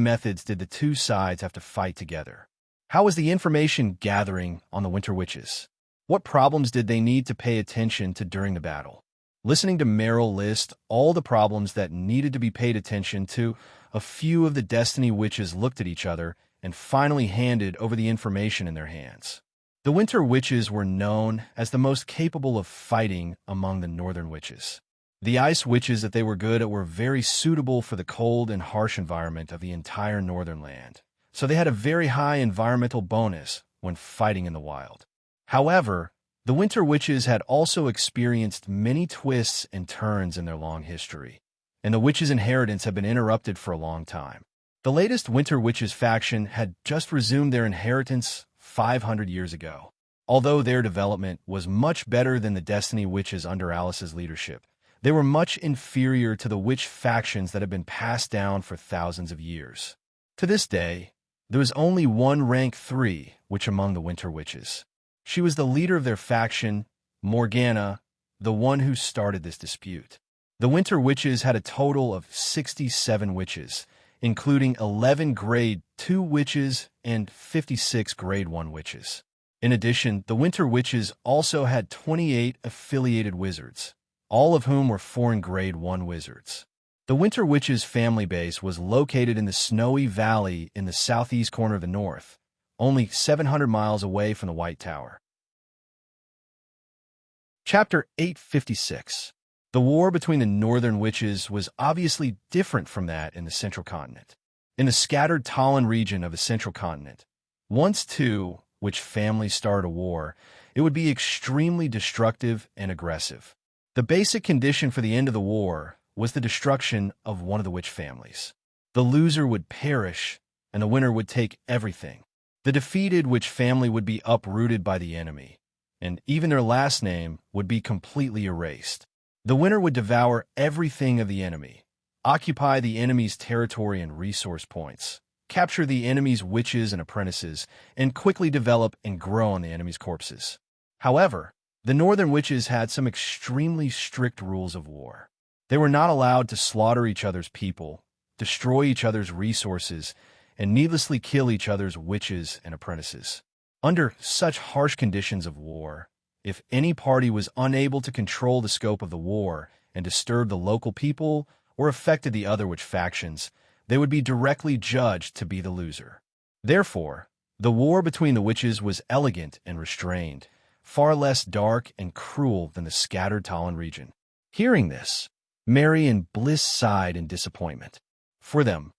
did the two sides have to fight together? How was the information gathering on the Winter Witches? What problems did they need to pay attention to during the battle? Listening to Meryl list all the problems that needed to be paid attention to, a few of the Destiny Witches looked at each other and finally handed over the information in their hands. The Winter Witches were known as the most capable of fighting among the Northern Witches. The Ice Witches that they were good at were very suitable for the cold and harsh environment of the entire Northern land, so they had a very high environmental bonus when fighting in the wild. However, the Winter Witches had also experienced many twists and turns in their long history, and the Witches' inheritance had been interrupted for a long time. The latest Winter Witches faction had just resumed their inheritance 500 years ago. Although their development was much better than the Destiny Witches under Alice's leadership, they were much inferior to the witch factions that had been passed down for thousands of years. To this day, there was only one rank 3 witch among the Winter Witches. She was the leader of their faction, Morgana, the one who started this dispute. The Winter Witches had a total of 67 witches, including 11 Grade 2 witches and 56 Grade 1 witches. In addition, the Winter Witches also had 28 affiliated wizards, all of whom were foreign Grade 1 wizards. The Winter Witches' family base was located in the Snowy Valley in the southeast corner of the north, only 700 miles away from the White Tower. Chapter 856. The war between the Northern Witches was obviously different from that in the Central Continent. In the scattered Talon region of the Central Continent, once two witch families started a war, it would be extremely destructive and aggressive. The basic condition for the end of the war was the destruction of one of the witch families. The loser would perish, and the winner would take everything. The defeated witch family would be uprooted by the enemy, and even their last name would be completely erased. The winner would devour everything of the enemy, occupy the enemy's territory and resource points, capture the enemy's witches and apprentices, and quickly develop and grow on the enemy's corpses. However, the northern witches had some extremely strict rules of war. They were not allowed to slaughter each other's people, destroy each other's resources, and needlessly kill each other's witches and apprentices. Under such harsh conditions of war, if any party was unable to control the scope of the war and disturbed the local people or affected the other witch factions, they would be directly judged to be the loser. Therefore, the war between the witches was elegant and restrained, far less dark and cruel than the scattered Talon region. Hearing this, Mary and Bliss sighed in disappointment. For them,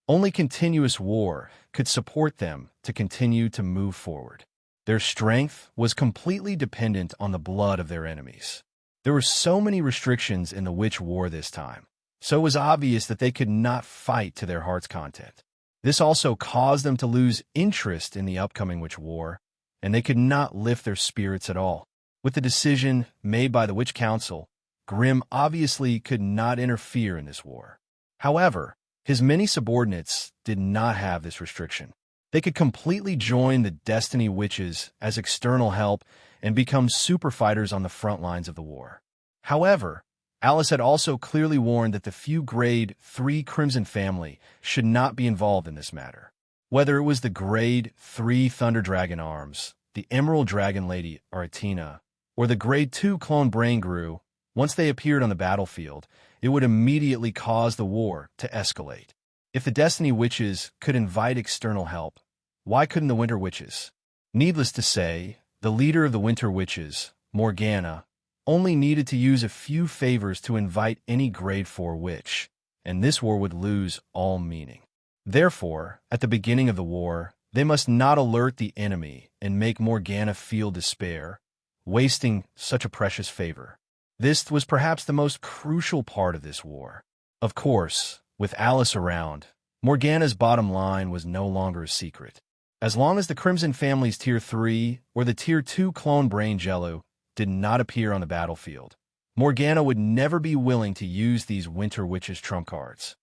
only continuous war could support them to continue to move forward. Their strength was completely dependent on the blood of their enemies. There were so many restrictions in the witch war this time, so it was obvious that they could not fight to their heart's content. This also caused them to lose interest in the upcoming witch war, and they could not lift their spirits at all. With the decision made by the Witch Council, Grimm obviously could not interfere in this war. However, his many subordinates did not have this restriction. They could completely join the Destiny Witches as external help and become super fighters on the front lines of the war. However, Alice had also clearly warned that the few Grade 3 Crimson family should not be involved in this matter. Whether it was the Grade 3 Thunder Dragon Arms, the Emerald Dragon Lady Aratina, or the Grade 2 Clone Brain Grew, once they appeared on the battlefield, it would immediately cause the war to escalate. If the Destiny Witches could invite external help, why couldn't the Winter Witches? Needless to say, the leader of the Winter Witches, Morgana, only needed to use a few favors to invite any Grade 4 witch, and this war would lose all meaning. Therefore, at the beginning of the war, they must not alert the enemy and make Morgana feel despair, wasting such a precious favor. This was perhaps the most crucial part of this war. Of course, with Alice around, Morgana's bottom line was no longer a secret. As long as the Crimson family's Tier 3 or the Tier 2 Clone Brain Jello did not appear on the battlefield, Morgana would never be willing to use these Winter Witches' trump cards.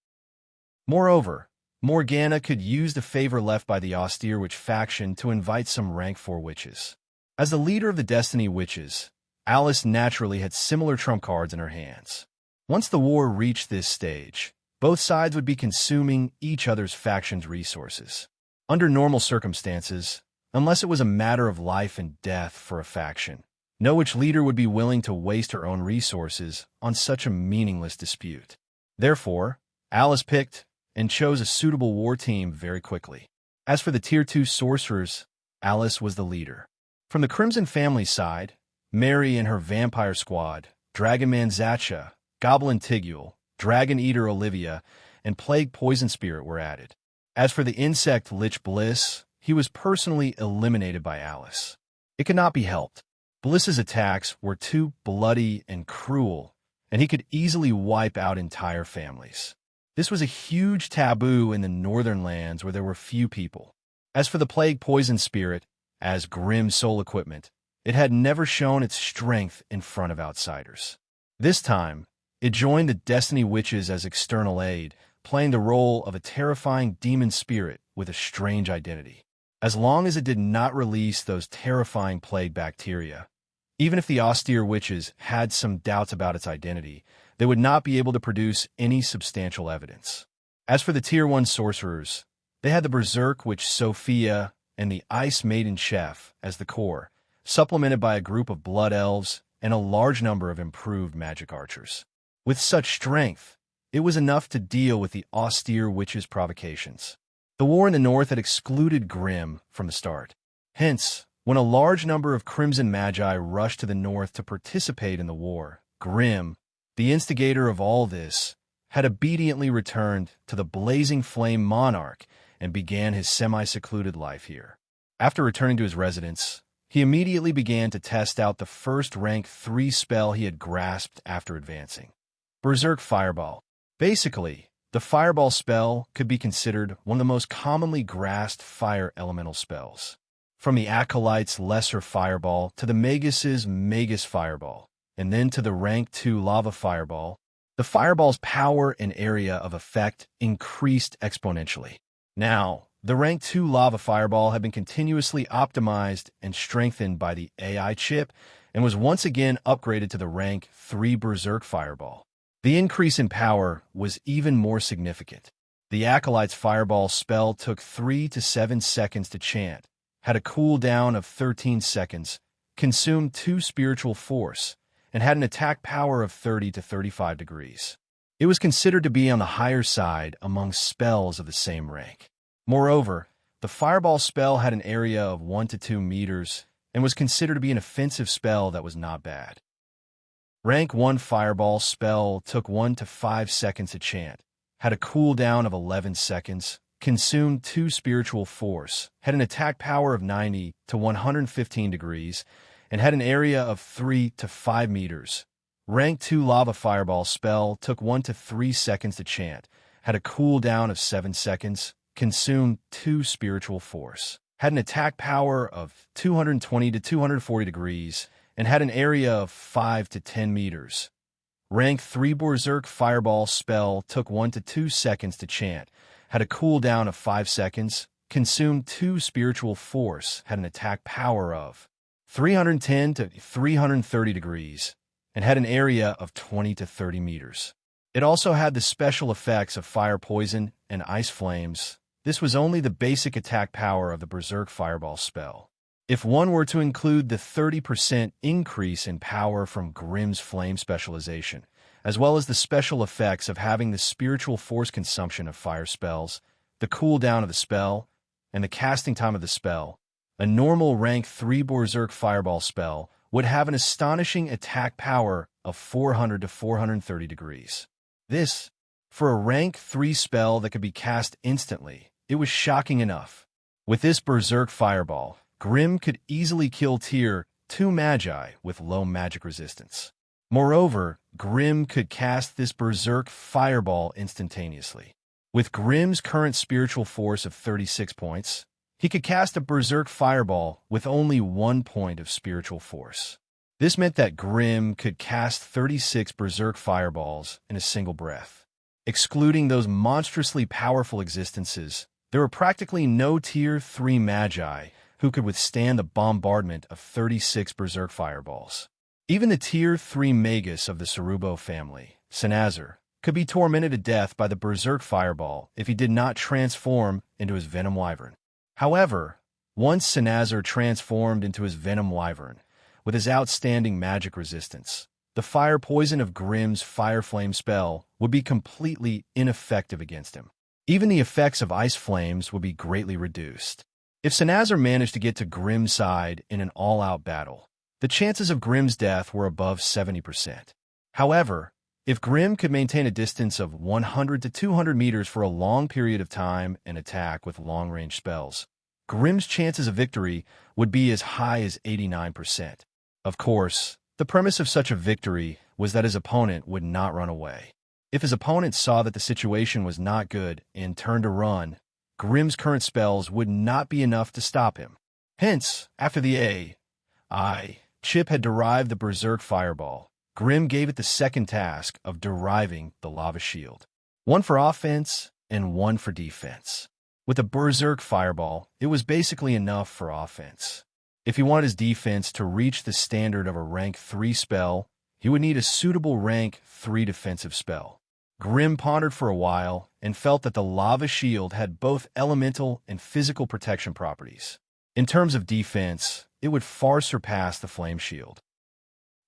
Moreover, Morgana could use the favor left by the Austere Witch faction to invite some Rank 4 witches. As the leader of the Destiny Witches, Alice naturally had similar trump cards in her hands. Once the war reached this stage, both sides would be consuming each other's faction's resources. Under normal circumstances, unless it was a matter of life and death for a faction, no witch leader would be willing to waste her own resources on such a meaningless dispute. Therefore, Alice picked and chose a suitable war team very quickly. As for the Tier 2 sorcerers, Alice was the leader. From the Crimson family side, Mary and her vampire squad, Dragonman Zacha, Goblin Tigul, Dragon Eater Olivia, and Plague Poison Spirit were added. As for the insect Lich Bliss, he was personally eliminated by Alice. It could not be helped. Bliss's attacks were too bloody and cruel, and he could easily wipe out entire families. This was a huge taboo in the northern lands where there were few people. As for the Plague Poison Spirit, as Grimm soul equipment, it had never shown its strength in front of outsiders. This time, it joined the Destiny Witches as external aid, playing the role of a terrifying demon spirit with a strange identity. As long as it did not release those terrifying plague bacteria, even if the Austere Witches had some doubts about its identity, they would not be able to produce any substantial evidence. As for the Tier 1 sorcerers, they had the Berserk Witch Sophia and the Ice Maiden Chef as the core, supplemented by a group of Blood Elves and a large number of improved magic archers. With such strength, it was enough to deal with the Austere Witches' provocations. The war in the north had excluded Grimm from the start. Hence, when a large number of Crimson Magi rushed to the north to participate in the war, Grimm, the instigator of all this, had obediently returned to the Blazing Flame Monarch and began his semi-secluded life here. After returning to his residence, he immediately began to test out the first rank 3 spell he had grasped after advancing. Berserk Fireball. Basically, the Fireball spell could be considered one of the most commonly grasped fire elemental spells. From the Acolyte's Lesser Fireball to the Magus's Magus Fireball, and then to the Rank 2 Lava Fireball, the Fireball's power and area of effect increased exponentially. Now, the Rank 2 Lava Fireball had been continuously optimized and strengthened by the AI chip and was once again upgraded to the Rank 3 Berserk Fireball. The increase in power was even more significant. The Acolyte's Fireball spell took 3 to 7 seconds to chant, had a cooldown of 13 seconds, consumed 2 spiritual force, and had an attack power of 30 to 35 degrees. It was considered to be on the higher side among spells of the same rank. Moreover, the Fireball spell had an area of 1 to 2 meters and was considered to be an offensive spell that was not bad. Rank 1 Fireball spell took 1 to 5 seconds to chant, had a cooldown of 11 seconds, consumed 2 spiritual force, had an attack power of 90 to 115 degrees, and had an area of 3 to 5 meters. Rank 2 Lava Fireball spell took 1 to 3 seconds to chant, had a cooldown of 7 seconds, consumed 2 spiritual force, had an attack power of 220 to 240 degrees, and had an area of 5 to 10 meters. Rank 3 Berserk Fireball spell took 1 to 2 seconds to chant, had a cooldown of 5 seconds, consumed 2 spiritual force, had an attack power of 310 to 330 degrees, and had an area of 20 to 30 meters. It also had the special effects of fire poison and ice flames. This was only the basic attack power of the Berserk Fireball spell. If one were to include the 30% increase in power from Grimm's Flame specialization, as well as the special effects of having the spiritual force consumption of fire spells, the cooldown of the spell, and the casting time of the spell, a normal Rank 3 Berserk Fireball spell would have an astonishing attack power of 400 to 430 degrees. This, for a Rank 3 spell that could be cast instantly, it was shocking enough. With this Berserk Fireball, Grimm could easily kill Tier 2 Magi with low magic resistance. Moreover, Grimm could cast this Berserk Fireball instantaneously. With Grimm's current spiritual force of 36 points, he could cast a Berserk Fireball with only 1 point of spiritual force. This meant that Grimm could cast 36 Berserk Fireballs in a single breath. Excluding those monstrously powerful existences, there were practically no Tier 3 Magi who could withstand the bombardment of 36 Berserk Fireballs. Even the Tier 3 Magus of the Cerubo family, Sinazar, could be tormented to death by the Berserk Fireball if he did not transform into his Venom Wyvern. However, once Sinazar transformed into his Venom Wyvern, with his outstanding magic resistance, the fire poison of Grimm's Fire Flame spell would be completely ineffective against him. Even the effects of ice flames would be greatly reduced. If Sinazar managed to get to Grimm's side in an all-out battle, the chances of Grimm's death were above 70%. However, if Grimm could maintain a distance of 100 to 200 meters for a long period of time and attack with long-range spells, Grimm's chances of victory would be as high as 89%. Of course, the premise of such a victory was that his opponent would not run away. If his opponent saw that the situation was not good and turned to run, Grimm's current spells would not be enough to stop him. Hence, after the AI chip had derived the Berserk Fireball, Grimm gave it the second task of deriving the Lava Shield. One for offense and one for defense. With the Berserk Fireball, it was basically enough for offense. If he wanted his defense to reach the standard of a Rank 3 spell, he would need a suitable Rank 3 defensive spell. Grimm pondered for a while and felt that the Lava Shield had both elemental and physical protection properties. In terms of defense, it would far surpass the Flame Shield.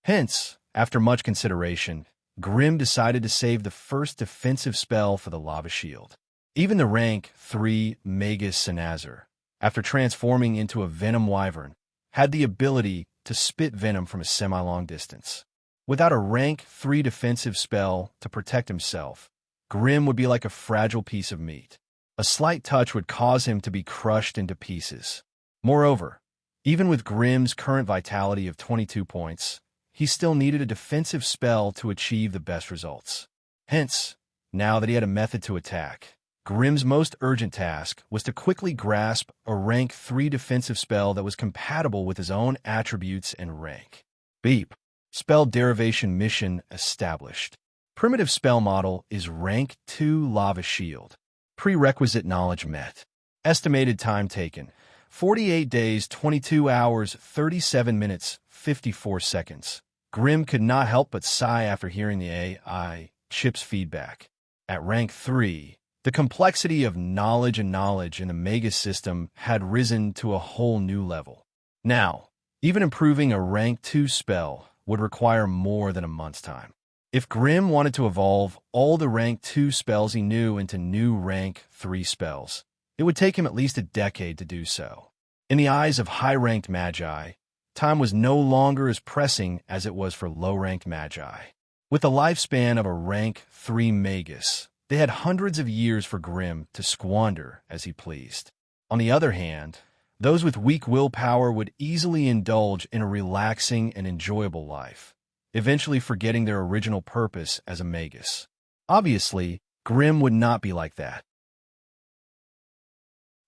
Hence, after much consideration, Grimm decided to save the first defensive spell for the Lava Shield. Even the Rank 3 Magus Sinazar, after transforming into a Venom Wyvern, had the ability to spit venom from a semi-long distance. Without a Rank 3 defensive spell to protect himself, Grimm would be like a fragile piece of meat. A slight touch would cause him to be crushed into pieces. Moreover, even with Grimm's current vitality of 22 points, he still needed a defensive spell to achieve the best results. Hence, now that he had a method to attack, Grimm's most urgent task was to quickly grasp a rank 3 defensive spell that was compatible with his own attributes and rank. Beep. Spell derivation mission established. Primitive spell model is rank 2 Lava Shield. Prerequisite knowledge met. Estimated time taken: 48 days, 22 hours, 37 minutes, 54 seconds. Grimm could not help but sigh after hearing the AI chip's feedback. At rank 3, the complexity of knowledge in the Magus system had risen to a whole new level. Now, even improving a rank 2 spell would require more than a month's time. If Grimm wanted to evolve all the rank 2 spells he knew into new rank 3 spells, it would take him at least a decade to do so. In the eyes of high-ranked magi, time was no longer as pressing as it was for low-ranked magi. With the lifespan of a rank 3 magus, they had hundreds of years for Grimm to squander as he pleased. On the other hand, those with weak willpower would easily indulge in a relaxing and enjoyable life, eventually forgetting their original purpose as a magus. Obviously, Grimm would not be like that.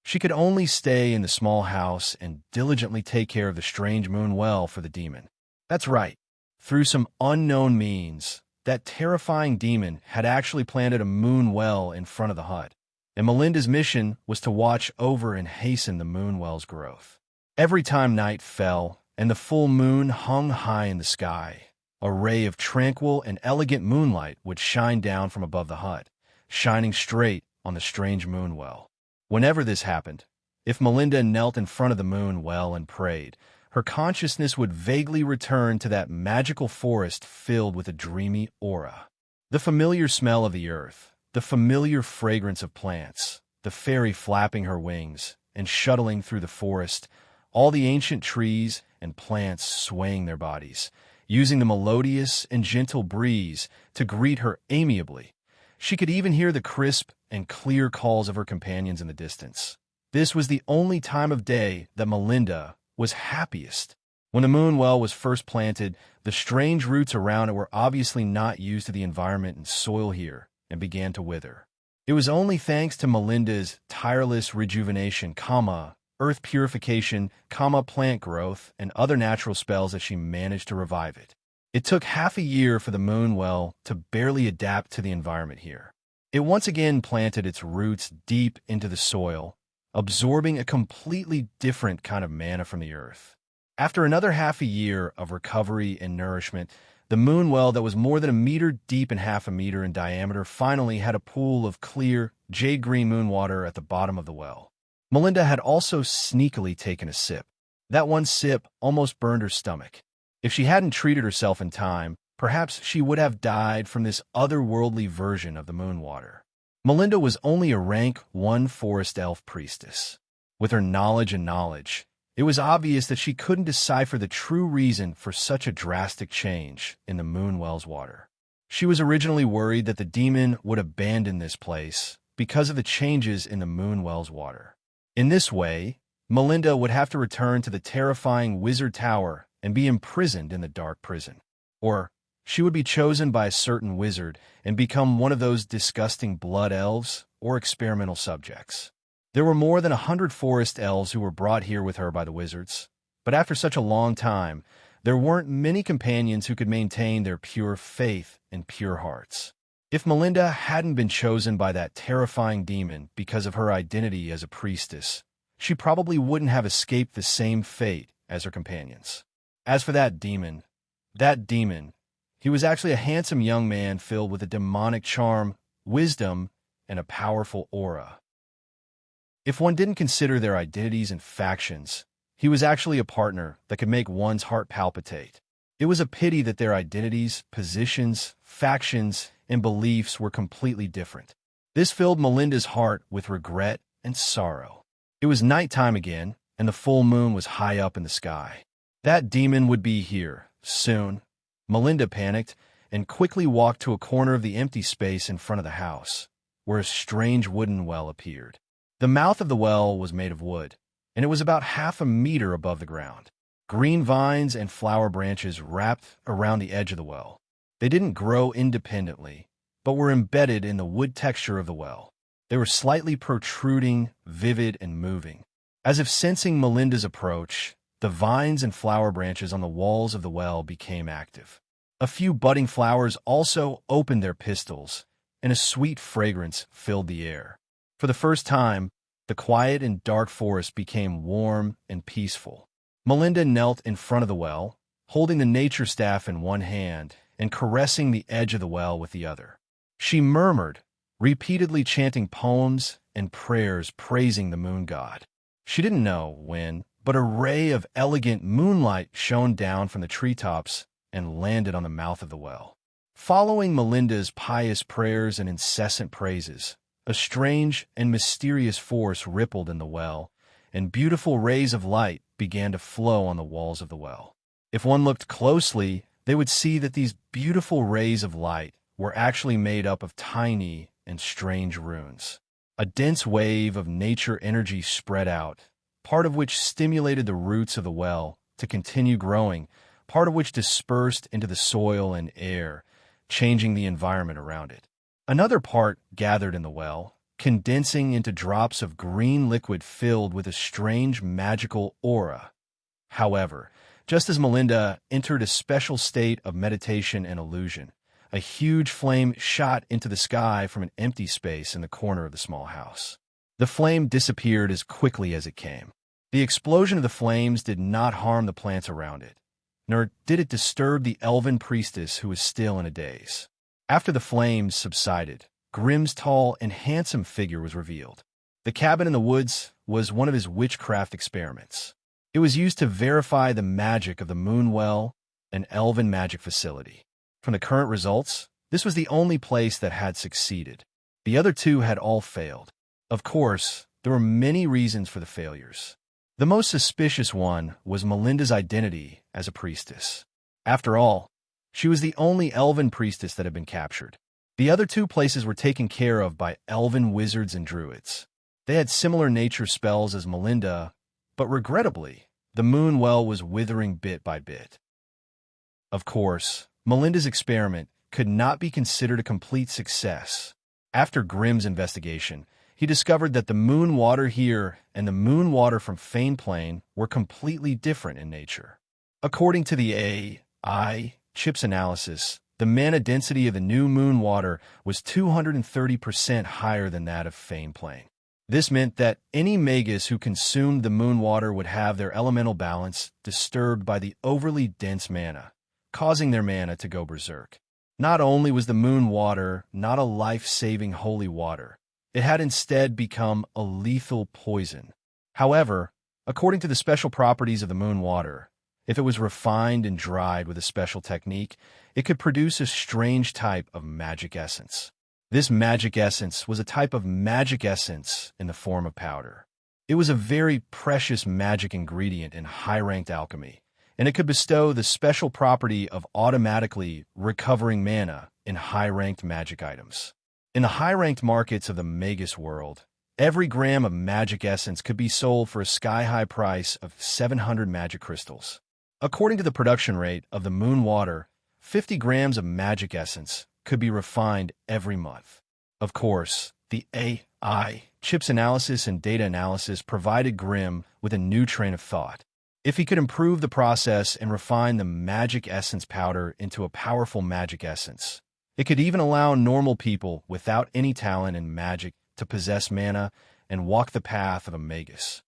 She could only stay in the small house and diligently take care of the strange moon well for the demon. That's right. Through some unknown means, that terrifying demon had actually planted a moon well in front of the hut, and Melinda's mission was to watch over and hasten the moon well's growth. Every time night fell and the full moon hung high in the sky, a ray of tranquil and elegant moonlight would shine down from above the hut, shining straight on the strange moon well. Whenever this happened, if Melinda knelt in front of the moon well and prayed, her consciousness would vaguely return to that magical forest filled with a dreamy aura. The familiar smell of the earth, the familiar fragrance of plants, the fairy flapping her wings and shuttling through the forest, all the ancient trees and plants swaying their bodies, using the melodious and gentle breeze to greet her amiably. She could even hear the crisp and clear calls of her companions in the distance. This was the only time of day that Melinda was happiest. When the moon well was first planted, the strange roots around it were obviously not used to the environment and soil here and began to wither. It was only thanks to Melinda's tireless rejuvenation, earth purification, plant growth, and other natural spells that she managed to revive it. It took half a year for the moon well to barely adapt to the environment here. It once again planted its roots deep into the soil, absorbing a completely different kind of mana from the earth. After another half a year of recovery and nourishment, the moon well that was more than a meter deep and half a meter in diameter finally had a pool of clear, jade-green moon water at the bottom of the well. Melinda had also sneakily taken a sip. That one sip almost burned her stomach. If she hadn't treated herself in time, perhaps she would have died from this otherworldly version of the moon water. Melinda was only a rank 1 forest elf priestess. With her knowledge, it was obvious that she couldn't decipher the true reason for such a drastic change in the moon well's water. She was originally worried that the demon would abandon this place because of the changes in the moon well's water. In this way, Melinda would have to return to the terrifying wizard tower and be imprisoned in the dark prison. Or she would be chosen by a certain wizard and become one of those disgusting blood elves or experimental subjects. There were more than 100 forest elves who were brought here with her by the wizards, but after such a long time, there weren't many companions who could maintain their pure faith and pure hearts. If Melinda hadn't been chosen by that terrifying demon because of her identity as a priestess, she probably wouldn't have escaped the same fate as her companions. As for that demon, he was actually a handsome young man filled with a demonic charm, wisdom, and a powerful aura. If one didn't consider their identities and factions, he was actually a partner that could make one's heart palpitate. It was a pity that their identities, positions, factions, and beliefs were completely different. This filled Melinda's heart with regret and sorrow. It was nighttime again, and the full moon was high up in the sky. That demon would be here, soon. Melinda panicked and quickly walked to a corner of the empty space in front of the house, where a strange wooden well appeared. The mouth of the well was made of wood, and it was about half a meter above the ground. Green vines and flower branches wrapped around the edge of the well. They didn't grow independently, but were embedded in the wood texture of the well. They were slightly protruding, vivid, and moving. As if sensing Melinda's approach, the vines and flower branches on the walls of the well became active. A few budding flowers also opened their pistils, and a sweet fragrance filled the air. For the first time, the quiet and dark forest became warm and peaceful. Melinda knelt in front of the well, holding the nature staff in one hand and caressing the edge of the well with the other. She murmured, repeatedly chanting poems and prayers praising the moon god. She didn't know when, but a ray of elegant moonlight shone down from the treetops and landed on the mouth of the well. Following Melinda's pious prayers and incessant praises, a strange and mysterious force rippled in the well, and beautiful rays of light began to flow on the walls of the well. If one looked closely, they would see that these beautiful rays of light were actually made up of tiny and strange runes. A dense wave of nature energy spread out, part of which stimulated the roots of the well to continue growing, part of which dispersed into the soil and air, changing the environment around it. Another part gathered in the well, condensing into drops of green liquid filled with a strange magical aura. However, just as Melinda entered a special state of meditation and illusion, a huge flame shot into the sky from an empty space in the corner of the small house. The flame disappeared as quickly as it came. The explosion of the flames did not harm the plants around it, nor did it disturb the elven priestess who was still in a daze. After the flames subsided, Grimm's tall and handsome figure was revealed. The cabin in the woods was one of his witchcraft experiments. It was used to verify the magic of the Moonwell, an elven magic facility. From the current results, this was the only place that had succeeded. The other two had all failed. Of course, there were many reasons for the failures. The most suspicious one was Melinda's identity as a priestess. After all, she was the only elven priestess that had been captured. The other two places were taken care of by elven wizards and druids. They had similar nature spells as Melinda, but regrettably, the Moonwell was withering bit by bit. Of course, Melinda's experiment could not be considered a complete success. After Grimm's investigation, he discovered that the moon water here and the moon water from Fane Plain were completely different in nature. According to the AI chips analysis, the mana density of the new moon water was 230% higher than that of Fane Plain. This meant that any magus who consumed the moon water would have their elemental balance disturbed by the overly dense mana, causing their mana to go berserk. Not only was the moon water not a life-saving holy water, it had instead become a lethal poison. However, according to the special properties of the moon water, if it was refined and dried with a special technique, it could produce a strange type of magic essence. This magic essence was a type of magic essence in the form of powder. It was a very precious magic ingredient in high-ranked alchemy, and it could bestow the special property of automatically recovering mana in high-ranked magic items. In the high-ranked markets of the Magus world, every gram of magic essence could be sold for a sky-high price of 700 magic crystals. According to the production rate of the moon water, 50 grams of magic essence could be refined every month. Of course, the AI chips analysis and data analysis provided Grimm with a new train of thought. If he could improve the process and refine the magic essence powder into a powerful magic essence, it could even allow normal people without any talent in magic to possess mana and walk the path of a magus.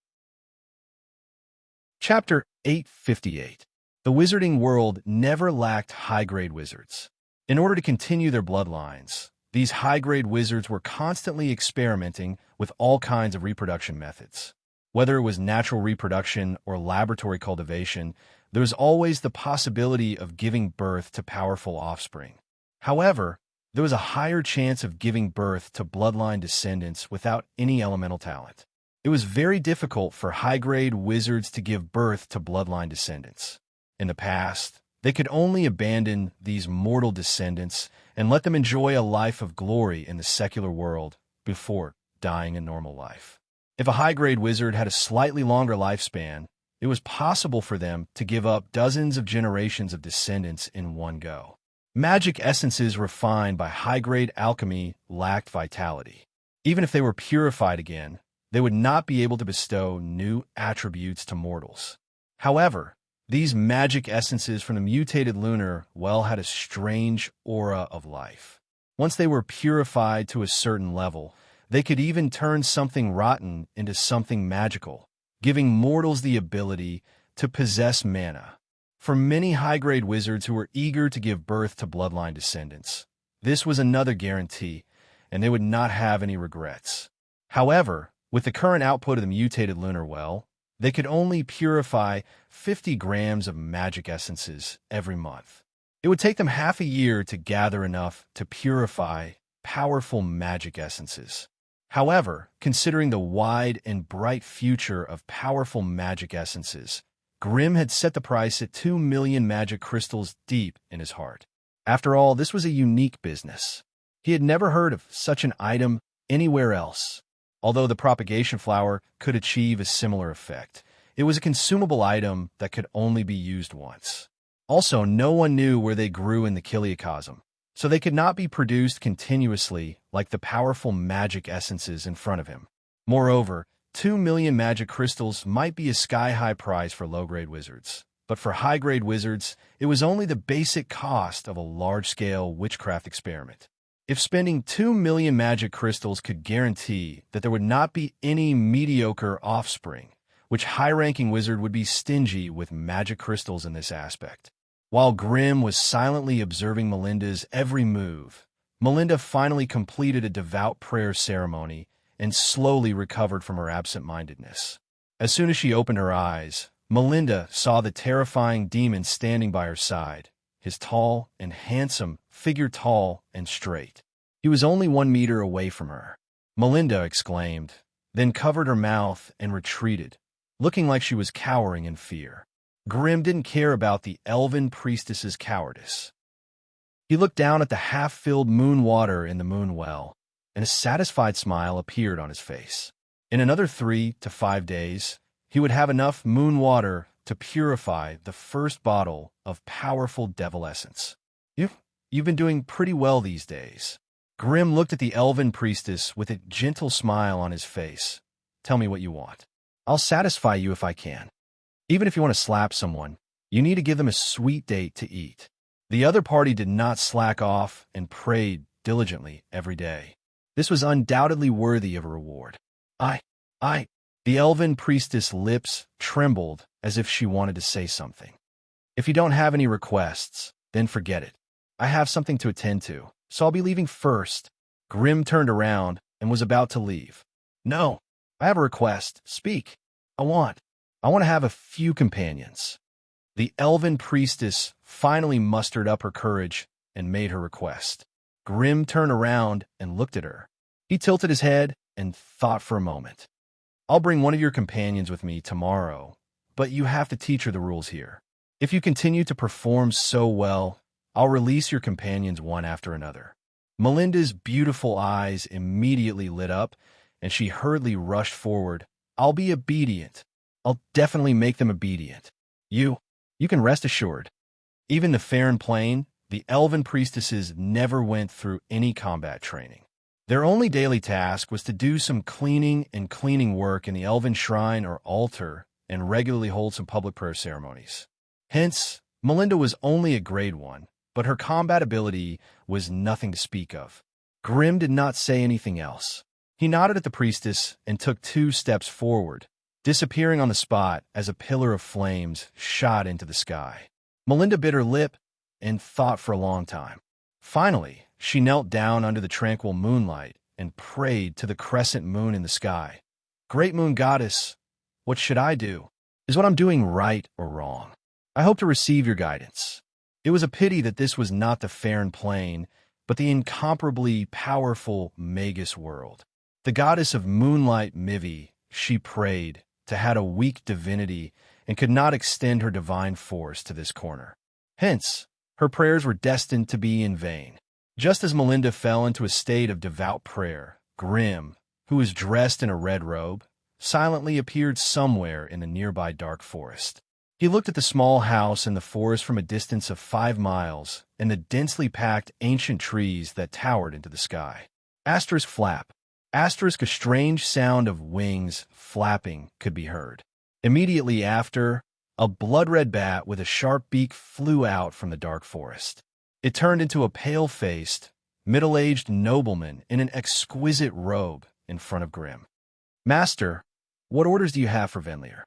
Chapter 858. The wizarding world never lacked high-grade wizards. In order to continue their bloodlines, these high-grade wizards were constantly experimenting with all kinds of reproduction methods. Whether it was natural reproduction or laboratory cultivation, there was always the possibility of giving birth to powerful offspring. However, there was a higher chance of giving birth to bloodline descendants without any elemental talent. It was very difficult for high-grade wizards to give birth to bloodline descendants. In the past, they could only abandon these mortal descendants and let them enjoy a life of glory in the secular world before dying a normal life. If a high-grade wizard had a slightly longer lifespan, it was possible for them to give up dozens of generations of descendants in one go. Magic essences refined by high-grade alchemy lacked vitality. Even if they were purified again, they would not be able to bestow new attributes to mortals. However, these magic essences from the mutated lunar well had a strange aura of life. Once they were purified to a certain level, they could even turn something rotten into something magical, giving mortals the ability to possess mana. For many high-grade wizards who were eager to give birth to bloodline descendants, this was another guarantee, and they would not have any regrets. However, with the current output of the mutated lunar well, they could only purify 50 grams of magic essences every month. It would take them half a year to gather enough to purify powerful magic essences. However, considering the wide and bright future of powerful magic essences, Grimm had set the price at 2 million magic crystals deep in his heart. After all, this was a unique business. He had never heard of such an item anywhere else. Although the propagation flower could achieve a similar effect, it was a consumable item that could only be used once. Also, no one knew where they grew in the Kiliacosm, so they could not be produced continuously like the powerful magic essences in front of him. Moreover, 2 million magic crystals might be a sky-high price for low-grade wizards, but for high-grade wizards, it was only the basic cost of a large-scale witchcraft experiment. If spending 2 million magic crystals could guarantee that there would not be any mediocre offspring, which high-ranking wizard would be stingy with magic crystals in this aspect? While Grimm was silently observing Melinda's every move, Melinda finally completed a devout prayer ceremony and slowly recovered from her absent-mindedness. As soon as she opened her eyes, Melinda saw the terrifying demon standing by her side, his tall and handsome figure tall and straight. He was only 1 meter away from her. Melinda exclaimed, then covered her mouth and retreated, looking like she was cowering in fear. Grimm didn't care about the elven priestess's cowardice. He looked down at the half-filled moon water in the moon well, and a satisfied smile appeared on his face. In another 3 to 5 days, he would have enough moon water to purify the first bottle of powerful devil essence. You've been doing pretty well these days. Grimm looked at the elven priestess with a gentle smile on his face. Tell me what you want. I'll satisfy you if I can. Even if you want to slap someone, you need to give them a sweet date to eat. The other party did not slack off and prayed diligently every day. This was undoubtedly worthy of a reward. The elven priestess' lips trembled as if she wanted to say something. If you don't have any requests, then forget it. I have something to attend to, so I'll be leaving first. Grimm turned around and was about to leave. No, I have a request. Speak. I want to have a few companions. The elven priestess finally mustered up her courage and made her request. Grimm turned around and looked at her. He tilted his head and thought for a moment. I'll bring one of your companions with me tomorrow, but you have to teach her the rules here. If you continue to perform so well, I'll release your companions one after another. Melinda's beautiful eyes immediately lit up, and she hurriedly rushed forward. I'll be obedient. I'll definitely make them obedient. You can rest assured. Even the fair and plain, the elven priestesses never went through any combat training. Their only daily task was to do some cleaning and cleaning work in the elven shrine or altar and regularly hold some public prayer ceremonies. Hence, Melinda was only a grade 1, but her combat ability was nothing to speak of. Grimm did not say anything else. He nodded at the priestess and took 2 steps forward, disappearing on the spot as a pillar of flames shot into the sky. Melinda bit her lip and thought for a long time. Finally, she knelt down under the tranquil moonlight and prayed to the crescent moon in the sky. Great moon goddess, what should I do? Is what I'm doing right or wrong? I hope to receive your guidance. It was a pity that this was not the fair and plain, but the incomparably powerful Magus world. The goddess of moonlight Mivi, she prayed, to had a weak divinity and could not extend her divine force to this corner. Hence, her prayers were destined to be in vain. Just as Melinda fell into a state of devout prayer, Grimm, who was dressed in a red robe, silently appeared somewhere in the nearby dark forest. He looked at the small house in the forest from a distance of 5 miles and the densely packed ancient trees that towered into the sky. Asterisk flap. Asterisk, a strange sound of wings flapping could be heard. Immediately after, a blood-red bat with a sharp beak flew out from the dark forest. It turned into a pale-faced, middle-aged nobleman in an exquisite robe in front of Grimm. "Master, what orders do you have for Venlier?"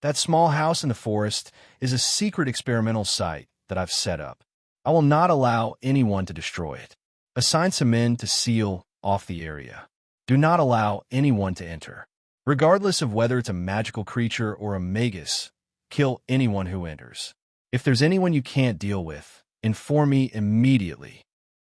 "That small house in the forest is a secret experimental site that I've set up. I will not allow anyone to destroy it. Assign some men to seal off the area. Do not allow anyone to enter. Regardless of whether it's a magical creature or a magus, kill anyone who enters. If there's anyone you can't deal with, inform me immediately."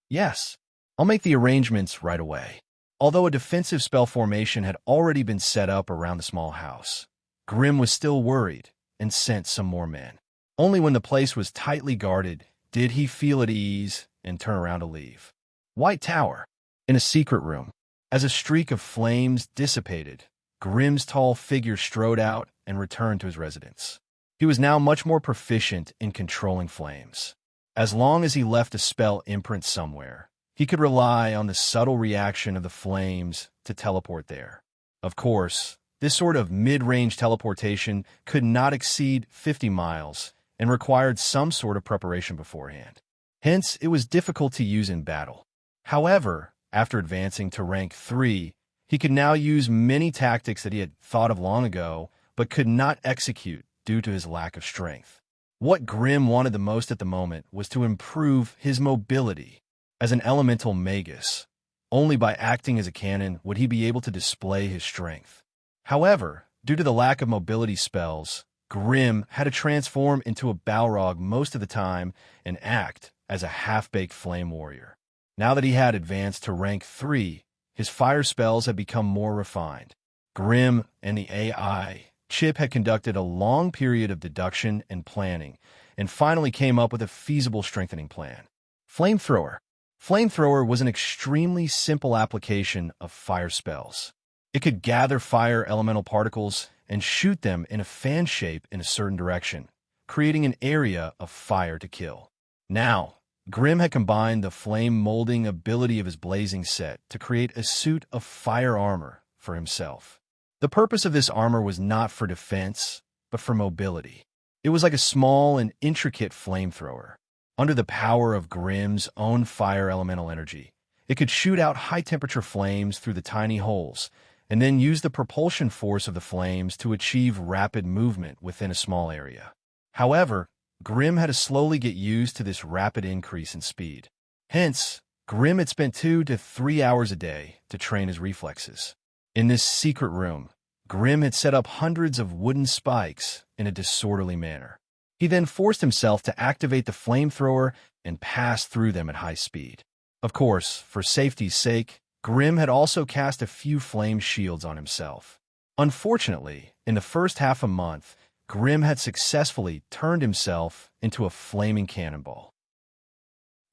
"Yes, I'll make the arrangements right away." Although a defensive spell formation had already been set up around the small house, Grimm was still worried and sent some more men. Only when the place was tightly guarded did he feel at ease and turn around to leave. White Tower. In a secret room. As a streak of flames dissipated, Grimm's tall figure strode out and returned to his residence. He was now much more proficient in controlling flames. As long as he left a spell imprint somewhere, he could rely on the subtle reaction of the flames to teleport there. Of course, this sort of mid-range teleportation could not exceed 50 miles and required some sort of preparation beforehand. Hence, it was difficult to use in battle. However, after advancing to rank 3, he could now use many tactics that he had thought of long ago, but could not execute due to his lack of strength. What Grimm wanted the most at the moment was to improve his mobility. As an elemental magus, only by acting as a cannon would he be able to display his strength. However, due to the lack of mobility spells, Grimm had to transform into a Balrog most of the time and act as a half-baked flame warrior. Now that he had advanced to rank 3, his fire spells had become more refined. Grimm and the AI chip had conducted a long period of deduction and planning, and finally came up with a feasible strengthening plan. Flamethrower. Flamethrower was an extremely simple application of fire spells. It could gather fire elemental particles and shoot them in a fan shape in a certain direction, creating an area of fire to kill. Now, Grimm had combined the flame molding ability of his blazing set to create a suit of fire armor for himself. The purpose of this armor was not for defense, but for mobility. It was like a small and intricate flamethrower. Under the power of Grimm's own fire elemental energy, it could shoot out high-temperature flames through the tiny holes, and then use the propulsion force of the flames to achieve rapid movement within a small area. However, Grimm had to slowly get used to this rapid increase in speed. Hence, Grimm had spent 2 to 3 hours a day to train his reflexes. In this secret room, Grimm had set up hundreds of wooden spikes in a disorderly manner. He then forced himself to activate the flamethrower and pass through them at high speed. Of course, for safety's sake, Grimm had also cast a few flame shields on himself. Unfortunately, in the first half a month, Grimm had successfully turned himself into a flaming cannonball.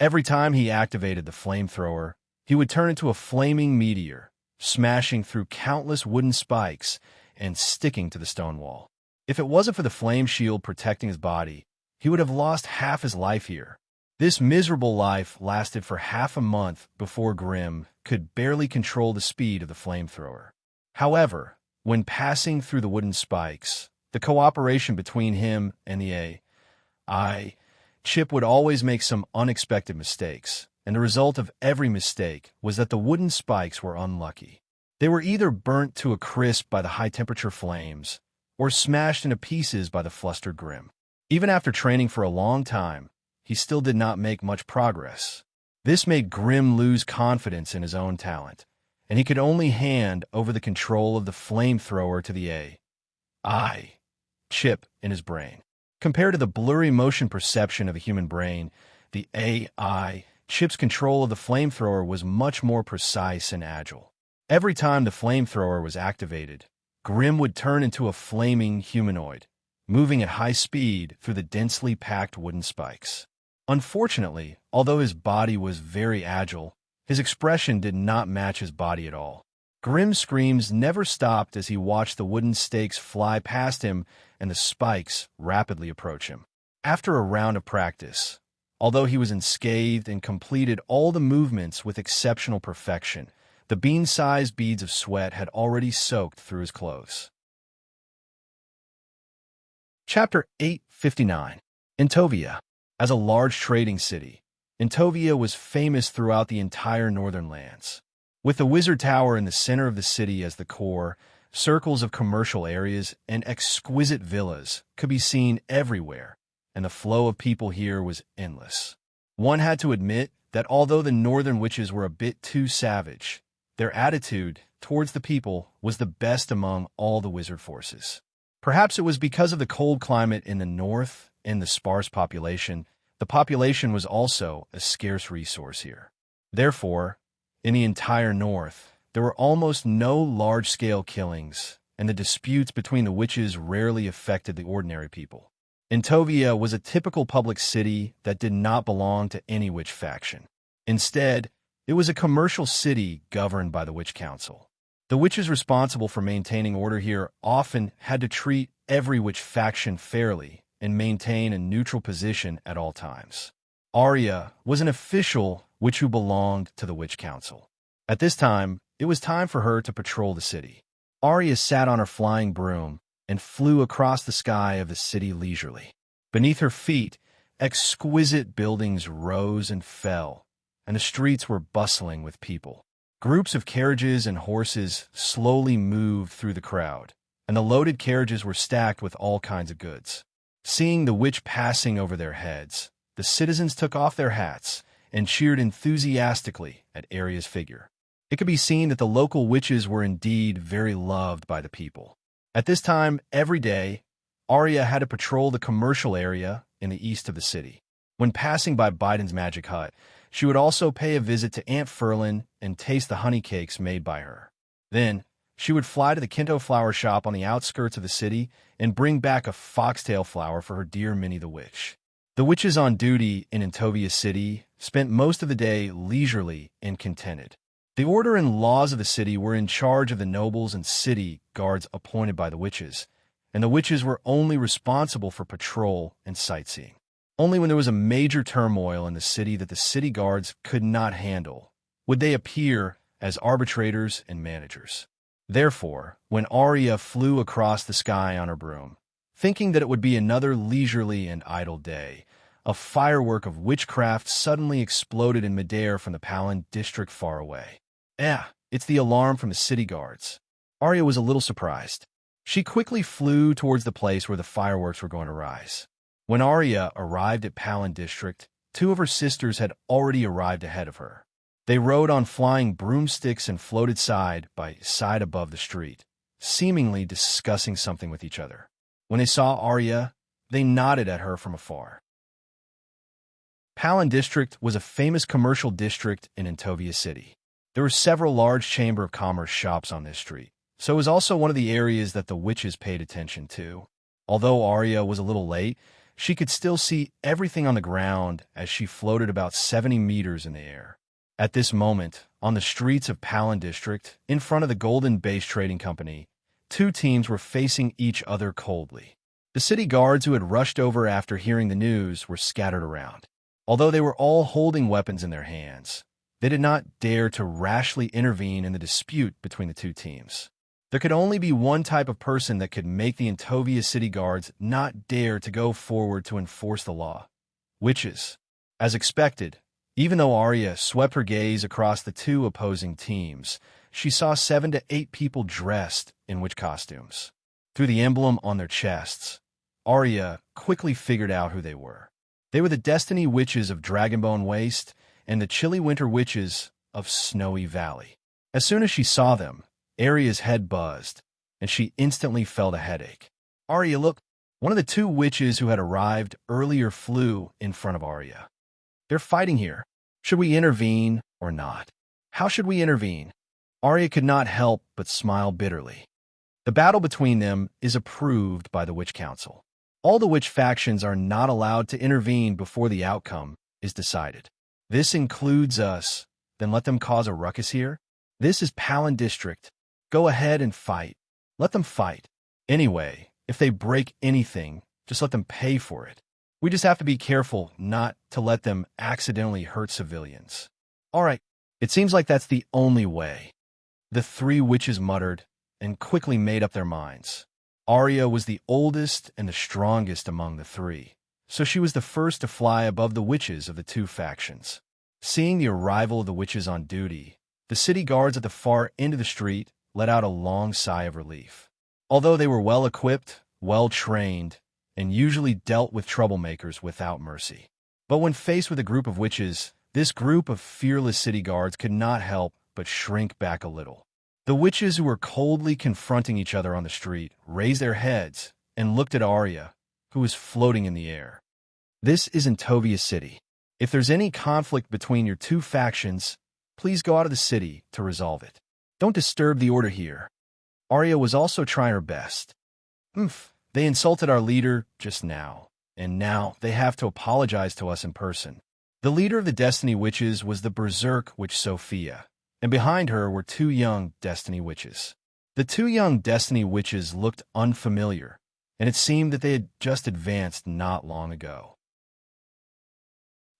Every time he activated the flamethrower, he would turn into a flaming meteor, smashing through countless wooden spikes and sticking to the stone wall. If it wasn't for the flame shield protecting his body, he would have lost half his life here. This miserable life lasted for half a month before Grimm could barely control the speed of the flamethrower. However, when passing through the wooden spikes, the cooperation between him and the AI chip would always make some unexpected mistakes, and the result of every mistake was that the wooden spikes were unlucky. They were either burnt to a crisp by the high-temperature flames, or smashed into pieces by the flustered Grimm. Even after training for a long time, he still did not make much progress. This made Grimm lose confidence in his own talent, and he could only hand over the control of the flamethrower to the AI chip in his brain. Compared to the blurry motion perception of a human brain, the AI chip's control of the flamethrower was much more precise and agile. Every time the flamethrower was activated, Grimm would turn into a flaming humanoid, moving at high speed through the densely packed wooden spikes. Unfortunately, although his body was very agile, his expression did not match his body at all. Grim screams never stopped as he watched the wooden stakes fly past him and the spikes rapidly approach him. After a round of practice, although he was unscathed and completed all the movements with exceptional perfection, the bean-sized beads of sweat had already soaked through his clothes. Chapter 859. Entovia. As a large trading city, Entovia was famous throughout the entire northern lands. With the Wizard Tower in the center of the city as the core, circles of commercial areas and exquisite villas could be seen everywhere, and the flow of people here was endless. One had to admit that although the northern witches were a bit too savage, their attitude towards the people was the best among all the wizard forces. Perhaps it was because of the cold climate in the north and the sparse population. The population was also a scarce resource here. Therefore, in the entire north, there were almost no large-scale killings, and the disputes between the witches rarely affected the ordinary people. Entovia was a typical public city that did not belong to any witch faction. Instead, it was a commercial city governed by the Witch Council. The witches responsible for maintaining order here often had to treat every witch faction fairly and maintain a neutral position at all times. Arya was an official witch who belonged to the Witch Council. At this time, it was time for her to patrol the city. Arya sat on her flying broom and flew across the sky of the city leisurely. Beneath her feet, exquisite buildings rose and fell, and the streets were bustling with people. Groups of carriages and horses slowly moved through the crowd, and the loaded carriages were stacked with all kinds of goods. Seeing the witch passing over their heads, the citizens took off their hats and cheered enthusiastically at Arya's figure. It could be seen that the local witches were indeed very loved by the people. At this time, every day, Arya had to patrol the commercial area in the east of the city. When passing by Biden's magic hut, she would also pay a visit to Aunt Ferlin and taste the honey cakes made by her. Then, she would fly to the Kinto flower shop on the outskirts of the city and bring back a foxtail flower for her dear Minnie the Witch. The witches on duty in Entovia City spent most of the day leisurely and contented. The order and laws of the city were in charge of the nobles and city guards appointed by the witches, and the witches were only responsible for patrol and sightseeing. Only when there was a major turmoil in the city that the city guards could not handle would they appear as arbitrators and managers. Therefore, when Arya flew across the sky on her broom, thinking that it would be another leisurely and idle day, a firework of witchcraft suddenly exploded in midair from the Palin district far away. It's the alarm from the city guards. Arya was a little surprised. She quickly flew towards the place where the fireworks were going to rise. When Arya arrived at Palin district, two of her sisters had already arrived ahead of her. They rode on flying broomsticks and floated side by side above the street, seemingly discussing something with each other. When they saw Arya, they nodded at her from afar. Palin district was a famous commercial district in Entovia City. There were several large Chamber of Commerce shops on this street, so it was also one of the areas that the witches paid attention to. Although Arya was a little late, she could still see everything on the ground as she floated about 70 meters in the air. At this moment, on the streets of Palin District, in front of the Golden Base Trading Company, two teams were facing each other coldly. The city guards who had rushed over after hearing the news were scattered around. Although they were all holding weapons in their hands, they did not dare to rashly intervene in the dispute between the two teams. There could only be one type of person that could make the Entovia city guards not dare to go forward to enforce the law: witches. As expected, even though Arya swept her gaze across the two opposing teams, she saw 7 to 8 people dressed in witch costumes. Through the emblem on their chests, Arya quickly figured out who they were. They were the Destiny Witches of Dragonbone Waste and the Chilly Winter Witches of Snowy Valley. As soon as she saw them, Arya's head buzzed, and she instantly felt a headache. Arya, look! One of the two witches who had arrived earlier flew in front of Arya. They're fighting here. Should we intervene or not? How should we intervene? Arya could not help but smile bitterly. The battle between them is approved by the Witch Council. All the witch factions are not allowed to intervene before the outcome is decided. This includes us. Then let them cause a ruckus here? This is Palin District, Go ahead and fight. Let them fight. Anyway, if they break anything, just let them pay for it. We just have to be careful not to let them accidentally hurt civilians. All right, it seems like that's the only way. The three witches muttered and quickly made up their minds. Arya was the oldest and the strongest among the three, so she was the first to fly above the witches of the two factions. Seeing the arrival of the witches on duty, the city guards at the far end of the street let out a long sigh of relief. Although they were well-equipped, well-trained, and usually dealt with troublemakers without mercy. But when faced with a group of witches, this group of fearless city guards could not help but shrink back a little. The witches who were coldly confronting each other on the street raised their heads and looked at Arya, who was floating in the air. This isn't Tovia City. If there's any conflict between your two factions, please go out of the city to resolve it. Don't disturb the order here. Arya was also trying her best. They insulted our leader just now, and now they have to apologize to us in person. The leader of the Destiny Witches was the Berserk Witch Sophia, and behind her were two young Destiny Witches. The two young Destiny Witches looked unfamiliar, and it seemed that they had just advanced not long ago.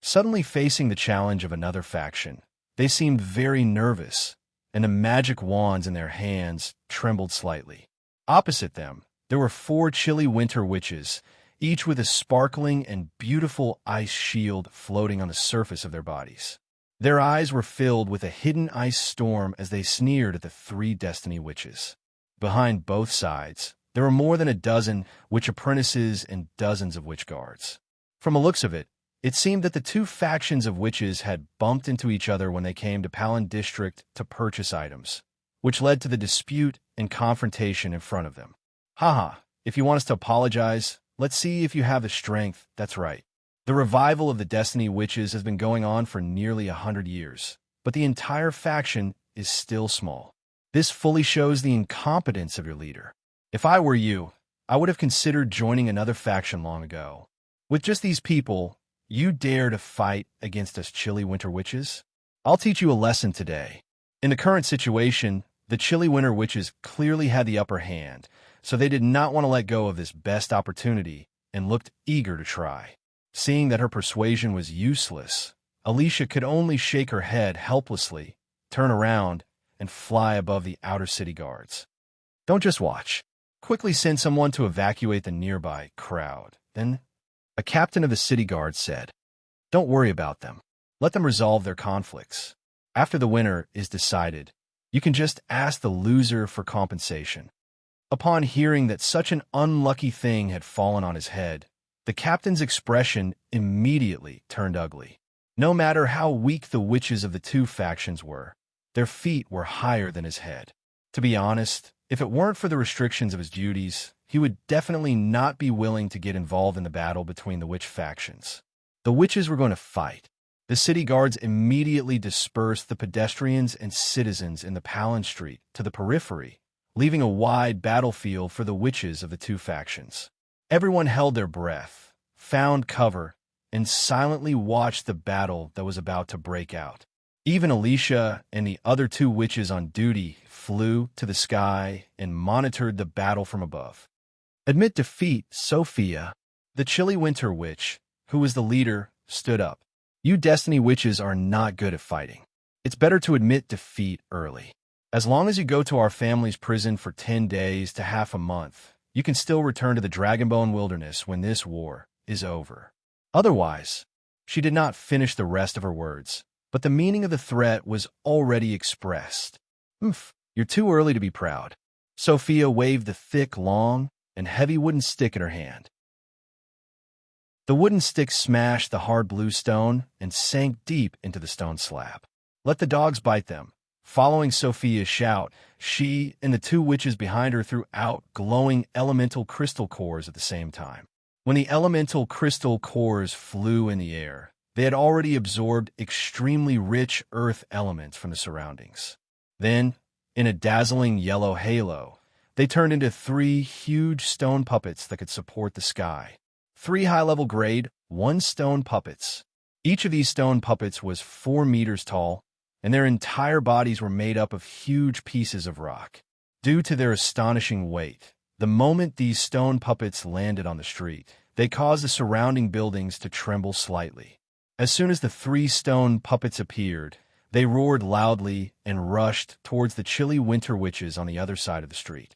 Suddenly facing the challenge of another faction, they seemed very nervous, and the magic wands in their hands trembled slightly. Opposite them, there were four chilly winter witches, each with a sparkling and beautiful ice shield floating on the surface of their bodies. Their eyes were filled with a hidden ice storm as they sneered at the three Destiny Witches. Behind both sides, there were more than a dozen witch apprentices and dozens of witch guards. From the looks of it, it seemed that the two factions of witches had bumped into each other when they came to Palin District to purchase items, which led to the dispute and confrontation in front of them. Haha, if you want us to apologize, let's see if you have the strength. That's right. The revival of the Destiny Witches has been going on for nearly 100 years, but the entire faction is still small. This fully shows the incompetence of your leader. If I were you, I would have considered joining another faction long ago. With just these people, you dare to fight against us chilly winter witches? I'll teach you a lesson today. In the current situation, the chilly winter witches clearly had the upper hand, so they did not want to let go of this best opportunity and looked eager to try. Seeing that her persuasion was useless, Alicia could only shake her head helplessly, turn around, and fly above the outer city guards. Don't just watch. Quickly send someone to evacuate the nearby crowd. Then, a captain of the city guards said, "Don't worry about them. Let them resolve their conflicts. After the winner is decided, you can just ask the loser for compensation." Upon hearing that such an unlucky thing had fallen on his head, the captain's expression immediately turned ugly. No matter how weak the witches of the two factions were, their feet were higher than his head. To be honest, if it weren't for the restrictions of his duties, he would definitely not be willing to get involved in the battle between the witch factions. The witches were going to fight. The city guards immediately dispersed the pedestrians and citizens in the Palin Street to the periphery, leaving a wide battlefield for the witches of the two factions. Everyone held their breath, found cover, and silently watched the battle that was about to break out. Even Alicia and the other two witches on duty flew to the sky and monitored the battle from above. Admit defeat, Sophia. The chilly winter witch, who was the leader, stood up. You Destiny Witches are not good at fighting. It's better to admit defeat early. As long as you go to our family's prison for 10 days to half a month, you can still return to the Dragonbone Wilderness when this war is over. Otherwise, she did not finish the rest of her words, but the meaning of the threat was already expressed. You're too early to be proud. Sophia waved the thick, long, and heavy wooden stick in her hand. The wooden stick smashed the hard blue stone and sank deep into the stone slab. Let the dogs bite them. Following Sophia's shout, she and the two witches behind her threw out glowing elemental crystal cores at the same time. When the elemental crystal cores flew in the air, they had already absorbed extremely rich earth elements from the surroundings. Then, in a dazzling yellow halo, they turned into 3 huge stone puppets that could support the sky. 3 high-level grade, 1 stone puppets. Each of these stone puppets was 4 meters tall, and their entire bodies were made up of huge pieces of rock. due to their astonishing weight. The moment these stone puppets landed on the street, they caused the surrounding buildings to tremble slightly. As soon as the 3 stone puppets appeared, they roared loudly and rushed towards the chilly winter witches on the other side of the street.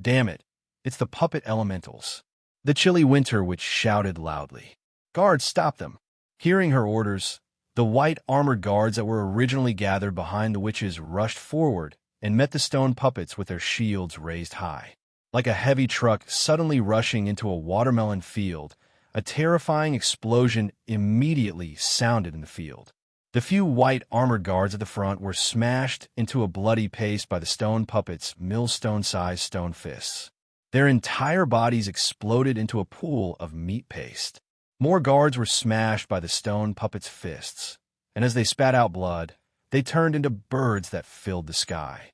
"Damn it, it's the puppet elementals!" The chilly winter witch shouted loudly. "Guards, stop them!" Hearing her orders, the white armored guards that were originally gathered behind the witches rushed forward and met the stone puppets with their shields raised high. Like a heavy truck suddenly rushing into a watermelon field, a terrifying explosion immediately sounded in the field. The few white armored guards at the front were smashed into a bloody paste by the stone puppets' millstone-sized stone fists. Their entire bodies exploded into a pool of meat paste. More guards were smashed by the stone puppets' fists, and as they spat out blood, they turned into birds that filled the sky.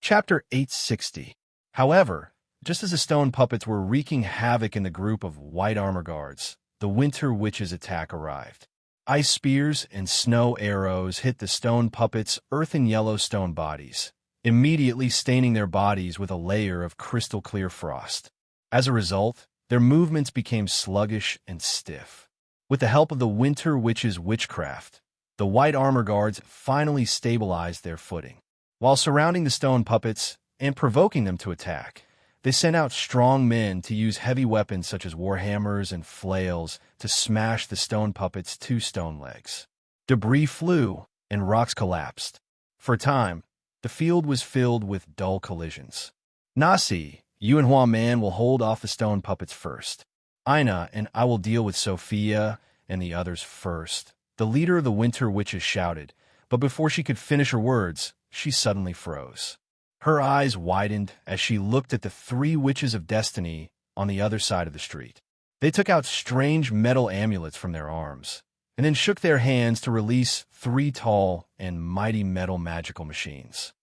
Chapter 860. However, just as the stone puppets were wreaking havoc in the group of white armor guards, the winter witches' attack arrived. Ice spears and snow arrows hit the stone puppets' earth and yellow stone bodies, immediately staining their bodies with a layer of crystal-clear frost. As a result, their movements became sluggish and stiff. With the help of the winter witches' witchcraft, the white armor guards finally stabilized their footing. While surrounding the stone puppets and provoking them to attack, they sent out strong men to use heavy weapons such as warhammers and flails to smash the stone puppets' 2 stone legs. Debris flew and rocks collapsed. For a time, the field was filled with dull collisions. "Nasi, you and Hua Man will hold off the stone puppets first. Aina and I will deal with Sophia and the others first," the leader of the winter witches shouted, but before she could finish her words, she suddenly froze. Her eyes widened as she looked at the 3 witches of destiny on the other side of the street. They took out strange metal amulets from their arms, and then shook their hands to release 3 tall and mighty metal magical machines.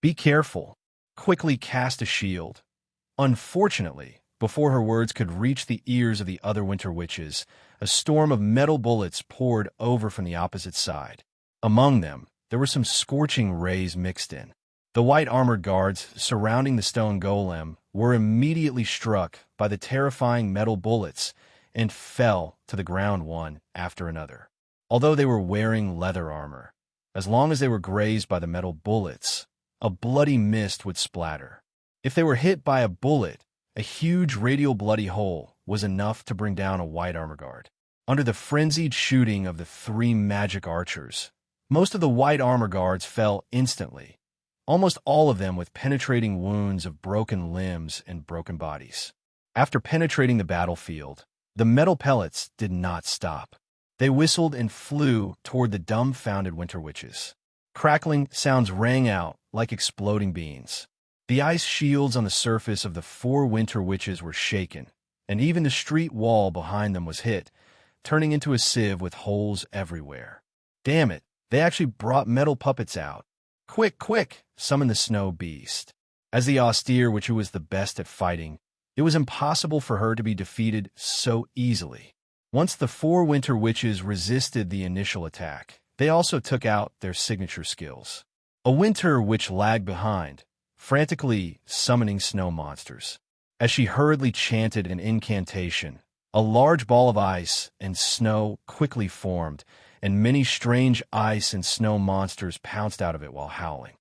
"Be careful. Quickly cast a shield." Unfortunately, before her words could reach the ears of the other winter witches, a storm of metal bullets poured over from the opposite side. Among them, there were some scorching rays mixed in. The white armored guards surrounding the stone golem were immediately struck by the terrifying metal bullets and fell to the ground one after another. Although they were wearing leather armor, as long as they were grazed by the metal bullets, a bloody mist would splatter. If they were hit by a bullet, a huge radial bloody hole was enough to bring down a white armor guard. Under the frenzied shooting of the 3 magic archers, most of the white armor guards fell instantly, almost all of them with penetrating wounds of broken limbs and broken bodies. After penetrating the battlefield, the metal pellets did not stop. They whistled and flew toward the dumbfounded winter witches. Crackling sounds rang out like exploding beans. The ice shields on the surface of the 4 winter witches were shaken, and even the street wall behind them was hit, turning into a sieve with holes everywhere. "Damn it, they actually brought metal puppets out. Quick, quick!" summoned the snow beast. As the austere witch who was the best at fighting, it was impossible for her to be defeated so easily. Once the 4 winter witches resisted the initial attack, they also took out their signature skills. A winter witch lagged behind, frantically summoning snow monsters. As she hurriedly chanted an incantation, a large ball of ice and snow quickly formed, and many strange ice and snow monsters pounced out of it while howling.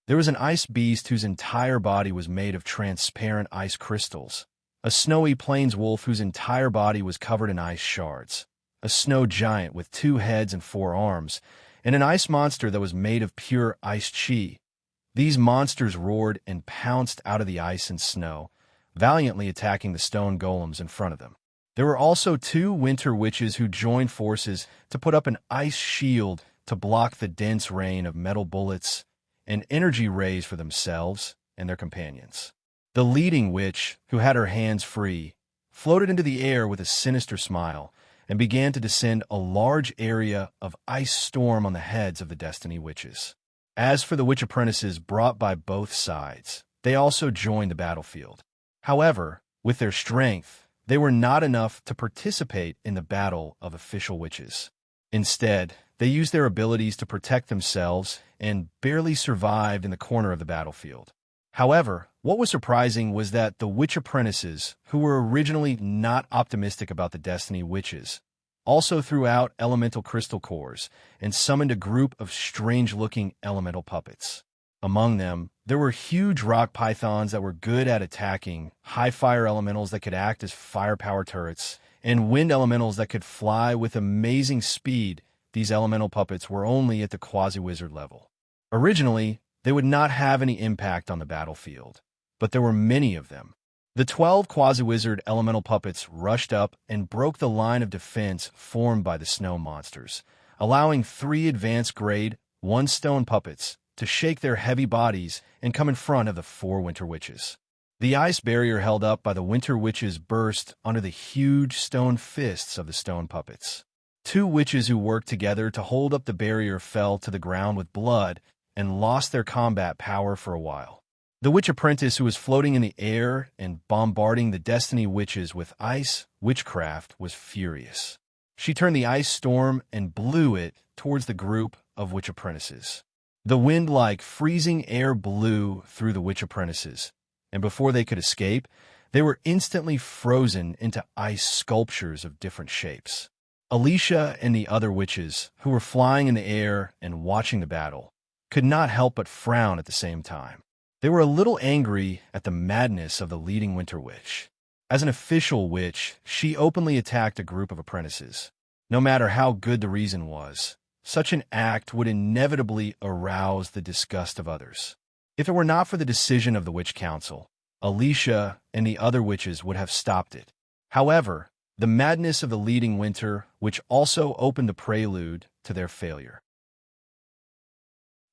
There was an ice beast whose entire body was made of transparent ice crystals, a snowy plains wolf whose entire body was covered in ice shards, a snow giant with 2 heads and 4 arms, and an ice monster that was made of pure ice chi. These monsters roared and pounced out of the ice and snow, valiantly attacking the stone golems in front of them. There were also 2 winter witches who joined forces to put up an ice shield to block the dense rain of metal bullets and energy rays for themselves and their companions. The leading witch, who had her hands free, floated into the air with a sinister smile and began to descend a large area of ice storm on the heads of the Destiny witches. As for the witch apprentices brought by both sides, they also joined the battlefield. However, with their strength, they were not enough to participate in the battle of official witches. Instead, They used their abilities to protect themselves and barely survived in the corner of the battlefield. However, what was surprising was that the witch apprentices, who were originally not optimistic about the Destiny Witches, also threw out elemental crystal cores and summoned a group of strange-looking elemental puppets. Among them, there were huge rock pythons that were good at attacking, high fire elementals that could act as firepower turrets, and wind elementals that could fly with amazing speed. These elemental puppets were only at the quasi-wizard level. Originally, they would not have any impact on the battlefield, but there were many of them. The 12 quasi-wizard elemental puppets rushed up and broke the line of defense formed by the snow monsters, allowing 3 advanced grade, 1 stone puppets to shake their heavy bodies and come in front of the 4 winter witches. The ice barrier held up by the winter witches burst under the huge stone fists of the stone puppets. 2 witches who worked together to hold up the barrier fell to the ground with blood and lost their combat power for a while. The witch apprentice who was floating in the air and bombarding the Destiny Witches with ice witchcraft was furious. She turned the ice storm and blew it towards the group of witch apprentices. The wind like freezing air blew through the witch apprentices, and before they could escape, they were instantly frozen into ice sculptures of different shapes. Alicia and the other witches, who were flying in the air and watching the battle, could not help but frown at the same time. They were a little angry at the madness of the leading winter witch. As an official witch, she openly attacked a group of apprentices. No matter how good the reason was, such an act would inevitably arouse the disgust of others. If it were not for the decision of the Witch Council, Alicia and the other witches would have stopped it. However, the madness of the leading winter, which also opened the prelude to their failure.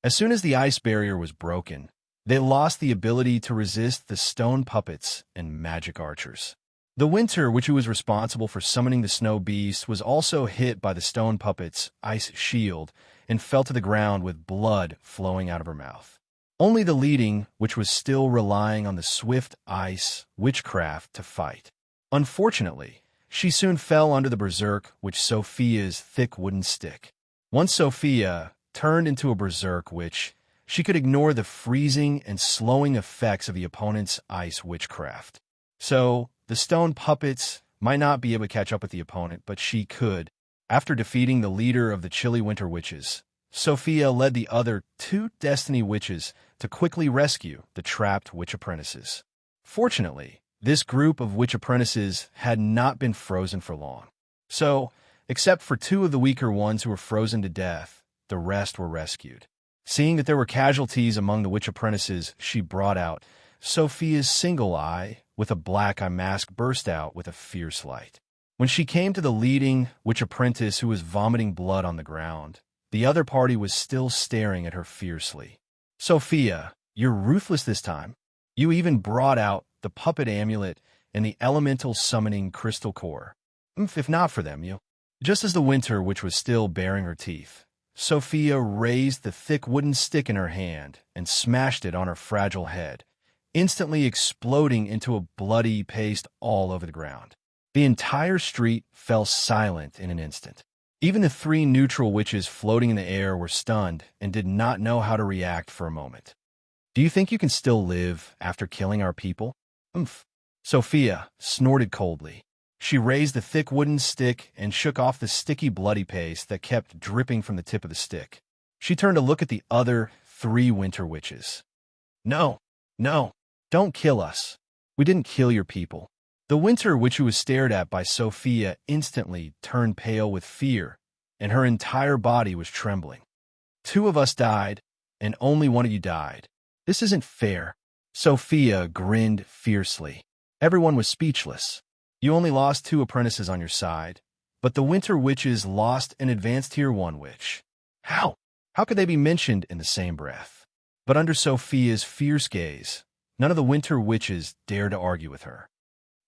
As soon as the ice barrier was broken, they lost the ability to resist the stone puppets and magic archers. The winter, which was responsible for summoning the snow beast, was also hit by the stone puppet's ice shield and fell to the ground with blood flowing out of her mouth. Only the leading, which was still relying on the swift ice witchcraft to fight. Unfortunately, she soon fell under the berserk which Sophia's thick wooden stick. Once Sophia turned into a berserk witch, she could ignore the freezing and slowing effects of the opponent's ice witchcraft. So, the stone puppets might not be able to catch up with the opponent, but she could. After defeating the leader of the chilly winter witches, Sophia led the other 2 Destiny Witches to quickly rescue the trapped witch apprentices. Fortunately, this group of witch apprentices had not been frozen for long. So, except for 2 of the weaker ones who were frozen to death, the rest were rescued. Seeing that there were casualties among the witch apprentices, she brought out Sophia's single eye with a black eye mask burst out with a fierce light. When she came to the leading witch apprentice who was vomiting blood on the ground, the other party was still staring at her fiercely. Sophia, you're ruthless this time. You even brought out the puppet amulet and the elemental summoning crystal core. If not for them, you. Just as the winter witch was still baring her teeth, Sophia raised the thick wooden stick in her hand and smashed it on her fragile head, instantly exploding into a bloody paste all over the ground. The entire street fell silent in an instant. Even the 3 neutral witches floating in the air were stunned and did not know how to react for a moment. Do you think you can still live after killing our people? Sophia snorted coldly. She raised the thick wooden stick and shook off the sticky bloody paste that kept dripping from the tip of the stick. She turned to look at the other 3 winter witches. No, don't kill us. We didn't kill your people. The winter witch who was stared at by Sophia instantly turned pale with fear, and her entire body was trembling. 2 of us died, and only one of you died. This isn't fair. Sophia grinned fiercely. Everyone was speechless. You only lost 2 apprentices on your side, but the winter witches lost an advanced tier 1 witch. How? How could they be mentioned in the same breath? But under Sophia's fierce gaze, none of the winter witches dared to argue with her.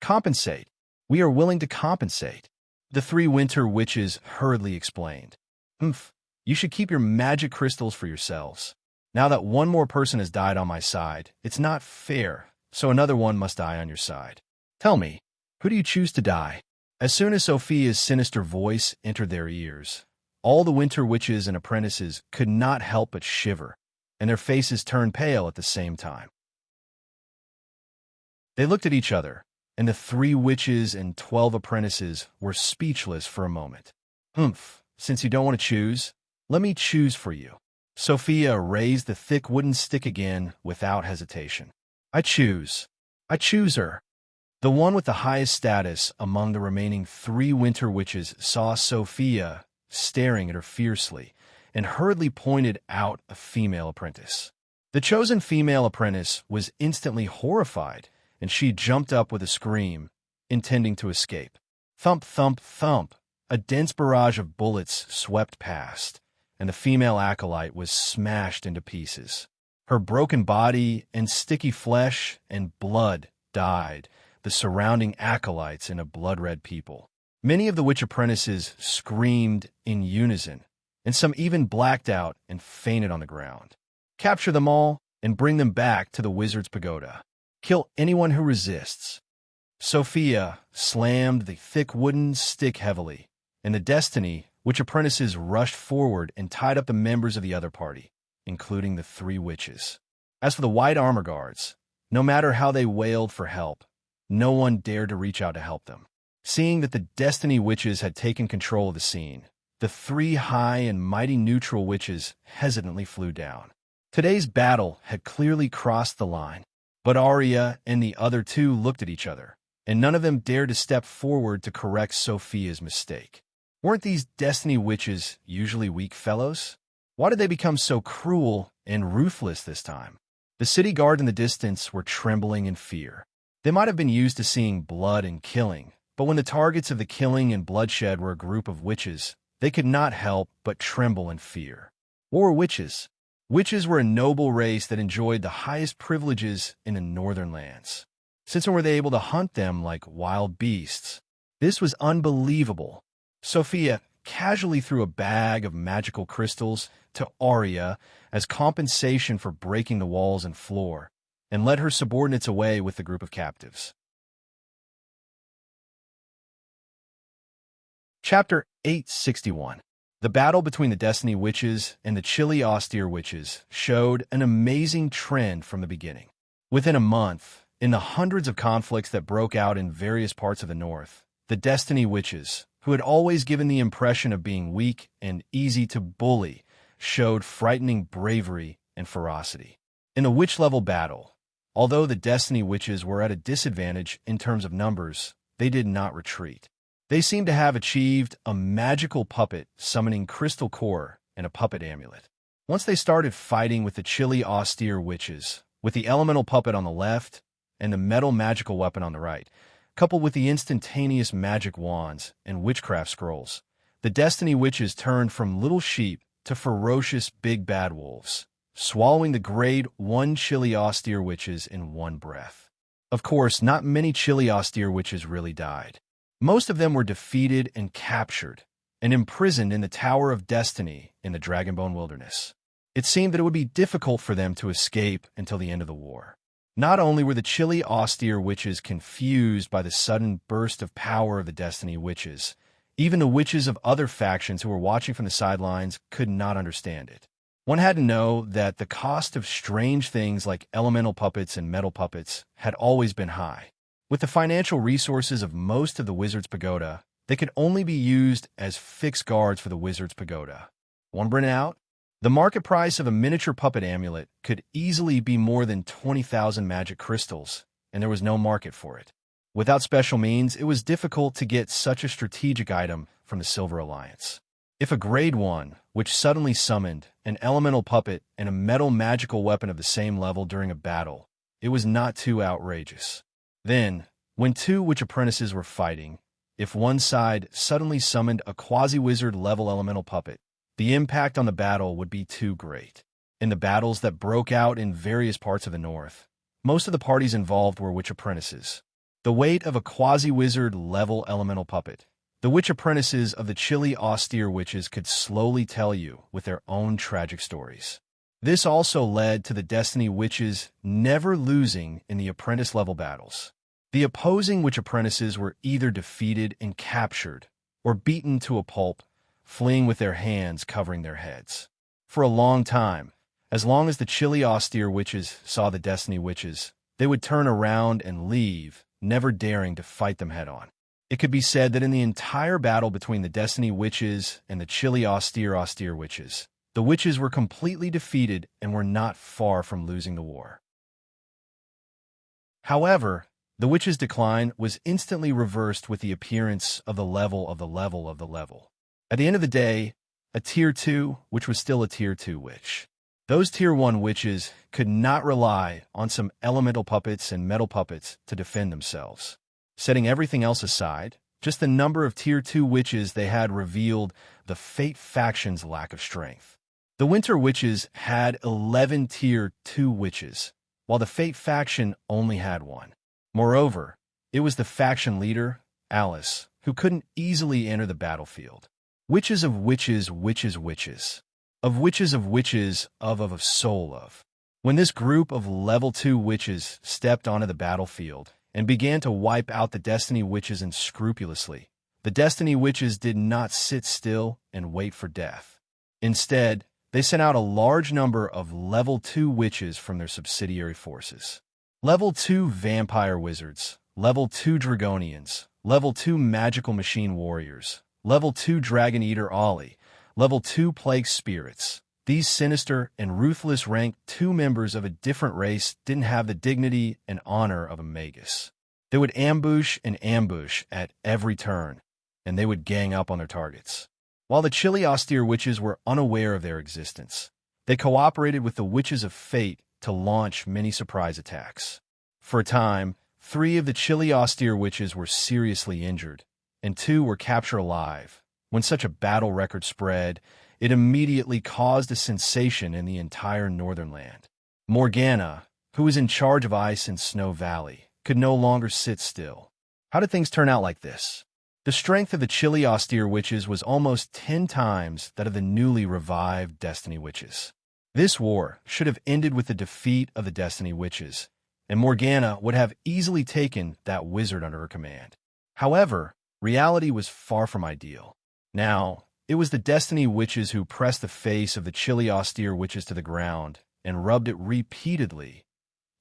Compensate. We are willing to compensate, the 3 winter witches hurriedly explained. You should keep your magic crystals for yourselves. Now that one more person has died on my side, it's not fair, so another one must die on your side. Tell me, who do you choose to die? As soon as Sophia's sinister voice entered their ears, All the winter witches and apprentices could not help but shiver, and their faces turned pale at the same time. They looked at each other, and the 3 witches and 12 apprentices were speechless for a moment. Since you don't want to choose, let me choose for you. Sophia raised the thick wooden stick again without hesitation. I choose her. The one with the highest status among the remaining 3 winter witches saw Sophia staring at her fiercely and hurriedly pointed out a female apprentice. The chosen female apprentice was instantly horrified, and she jumped up with a scream, intending to escape. Thump, thump, thump. A dense barrage of bullets swept past, and the female acolyte was smashed into pieces. Her broken body and sticky flesh and blood dyed the surrounding acolytes in a blood-red people. Many of the witch apprentices screamed in unison, and some even blacked out and fainted on the ground. Capture them all and bring them back to the wizard's pagoda. Kill anyone who resists. Sophia slammed the thick wooden stick heavily, and the Destiny witch apprentices rushed forward and tied up the members of the other party, including the 3 witches. As for the white armor guards, no matter how they wailed for help, no one dared to reach out to help them. Seeing that the Destiny witches had taken control of the scene, the 3 high and mighty neutral witches hesitantly flew down. Today's battle had clearly crossed the line, but Arya and the other 2 looked at each other, and none of them dared to step forward to correct Sophia's mistake. Weren't these Destiny witches usually weak fellows? Why did they become so cruel and ruthless this time? The city guard in the distance were trembling in fear. They might have been used to seeing blood and killing, but when the targets of the killing and bloodshed were a group of witches, they could not help but tremble in fear. What were witches? Witches were a noble race that enjoyed the highest privileges in the northern lands. Since when were they able to hunt them like wild beasts? This was unbelievable. Sophia casually threw a bag of magical crystals to Arya as compensation for breaking the walls and floor, and led her subordinates away with the group of captives. Chapter 861. The battle between the Destiny witches and the chilly austere witches showed an amazing trend from the beginning. Within a month, in the hundreds of conflicts that broke out in various parts of the north, the Destiny witches, who had always given the impression of being weak and easy to bully, showed frightening bravery and ferocity. In the witch-level battle, although the Destiny witches were at a disadvantage in terms of numbers, they did not retreat. They seemed to have achieved a magical puppet summoning crystal core and a puppet amulet. Once they started fighting with the chilly austere witches, with the elemental puppet on the left and the metal magical weapon on the right, coupled with the instantaneous magic wands and witchcraft scrolls, the Destiny witches turned from little sheep to ferocious big bad wolves, swallowing the grade 1 chilly austere witches in one breath. Of course, not many chilly austere witches really died. Most of them were defeated and captured, and imprisoned in the Tower of Destiny in the Dragonbone Wilderness. It seemed that it would be difficult for them to escape until the end of the war. Not only were the chilly austere witches confused by the sudden burst of power of the Destiny witches, even the witches of other factions who were watching from the sidelines could not understand it. One had to know that the cost of strange things like elemental puppets and metal puppets had always been high. With the financial resources of most of the Wizard's Pagoda, they could only be used as fixed guards for the Wizard's Pagoda. Want to bring it out? The market price of a miniature puppet amulet could easily be more than 20,000 magic crystals, and there was no market for it. Without special means, it was difficult to get such a strategic item from the Silver Alliance. If a Grade 1, which suddenly summoned an elemental puppet and a metal magical weapon of the same level during a battle, it was not too outrageous. Then, when 2 witch apprentices were fighting, if one side suddenly summoned a quasi-wizard level elemental puppet, the impact on the battle would be too great. In the battles that broke out in various parts of the north, most of the parties involved were witch apprentices. The weight of a quasi-wizard level elemental puppet, the witch apprentices of the chilly austere witches could slowly tell you with their own tragic stories. This also led to the Destiny witches never losing in the apprentice-level battles. The opposing witch apprentices were either defeated and captured or beaten to a pulp fleeing with their hands covering their heads. For a long time, as long as the chilly austere witches saw the Destiny witches, they would turn around and leave, never daring to fight them head-on. It could be said that in the entire battle between the Destiny witches and the chilly austere witches, the witches were completely defeated and were not far from losing the war. However, the witches' decline was instantly reversed with the appearance of the level of the level of the level. At the end of the day, a Tier 2, which was still a Tier 2 witch. Those Tier 1 witches could not rely on some elemental puppets and metal puppets to defend themselves. Setting everything else aside, just the number of Tier 2 witches they had revealed the Fate faction's lack of strength. The Winter Witches had 11 Tier 2 witches, while the Fate faction only had 1. Moreover, it was the faction leader, Alice, who couldn't easily enter the battlefield. Witches of witches, witches, witches. Of witches of witches, of soul of. When this group of level 2 witches stepped onto the battlefield and began to wipe out the Destiny witches unscrupulously, the Destiny witches did not sit still and wait for death. Instead, they sent out a large number of level 2 witches from their subsidiary forces. Level 2 vampire wizards, level 2 dragonians, level 2 magical machine warriors, level 2 dragon eater Ollie, level 2 plague spirits. These sinister and ruthless rank 2 members of a different race didn't have the dignity and honor of a magus. They would ambush and ambush at every turn, and they would gang up on their targets. While the chilly austere witches were unaware of their existence, they cooperated with the witches of fate to launch many surprise attacks. For a time, 3 of the chilly austere witches were seriously injured, and 2 were captured alive. When such a battle record spread, it immediately caused a sensation in the entire northern land. Morgana, who was in charge of Ice and Snow Valley, could no longer sit still. How did things turn out like this? The strength of the chilly austere witches was almost 10 times that of the newly revived Destiny witches. This war should have ended with the defeat of the Destiny witches, and Morgana would have easily taken that wizard under her command. However, reality was far from ideal. Now, it was the Destiny witches who pressed the face of the chilly austere witches to the ground and rubbed it repeatedly.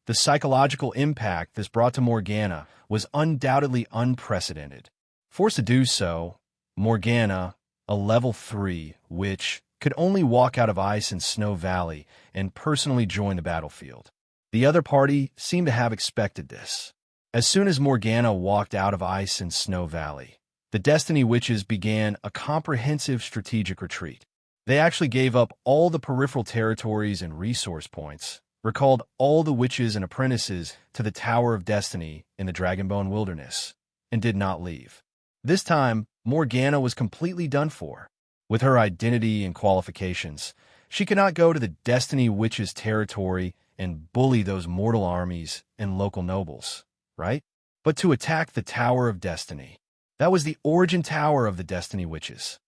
The psychological impact this brought to Morgana was undoubtedly unprecedented. Forced to do so, Morgana, a level 3 witch, could only walk out of Ice and Snow Valley and personally join the battlefield. The other party seemed to have expected this. As soon as Morgana walked out of Ice and Snow Valley, the Destiny witches began a comprehensive strategic retreat. They actually gave up all the peripheral territories and resource points, recalled all the witches and apprentices to the Tower of Destiny in the Dragonbone Wilderness, and did not leave. This time, Morgana was completely done for. With her identity and qualifications, she could not go to the Destiny witches' territory and bully those mortal armies and local nobles, right? But to attack the Tower of Destiny. That was the origin tower of the Destiny witches.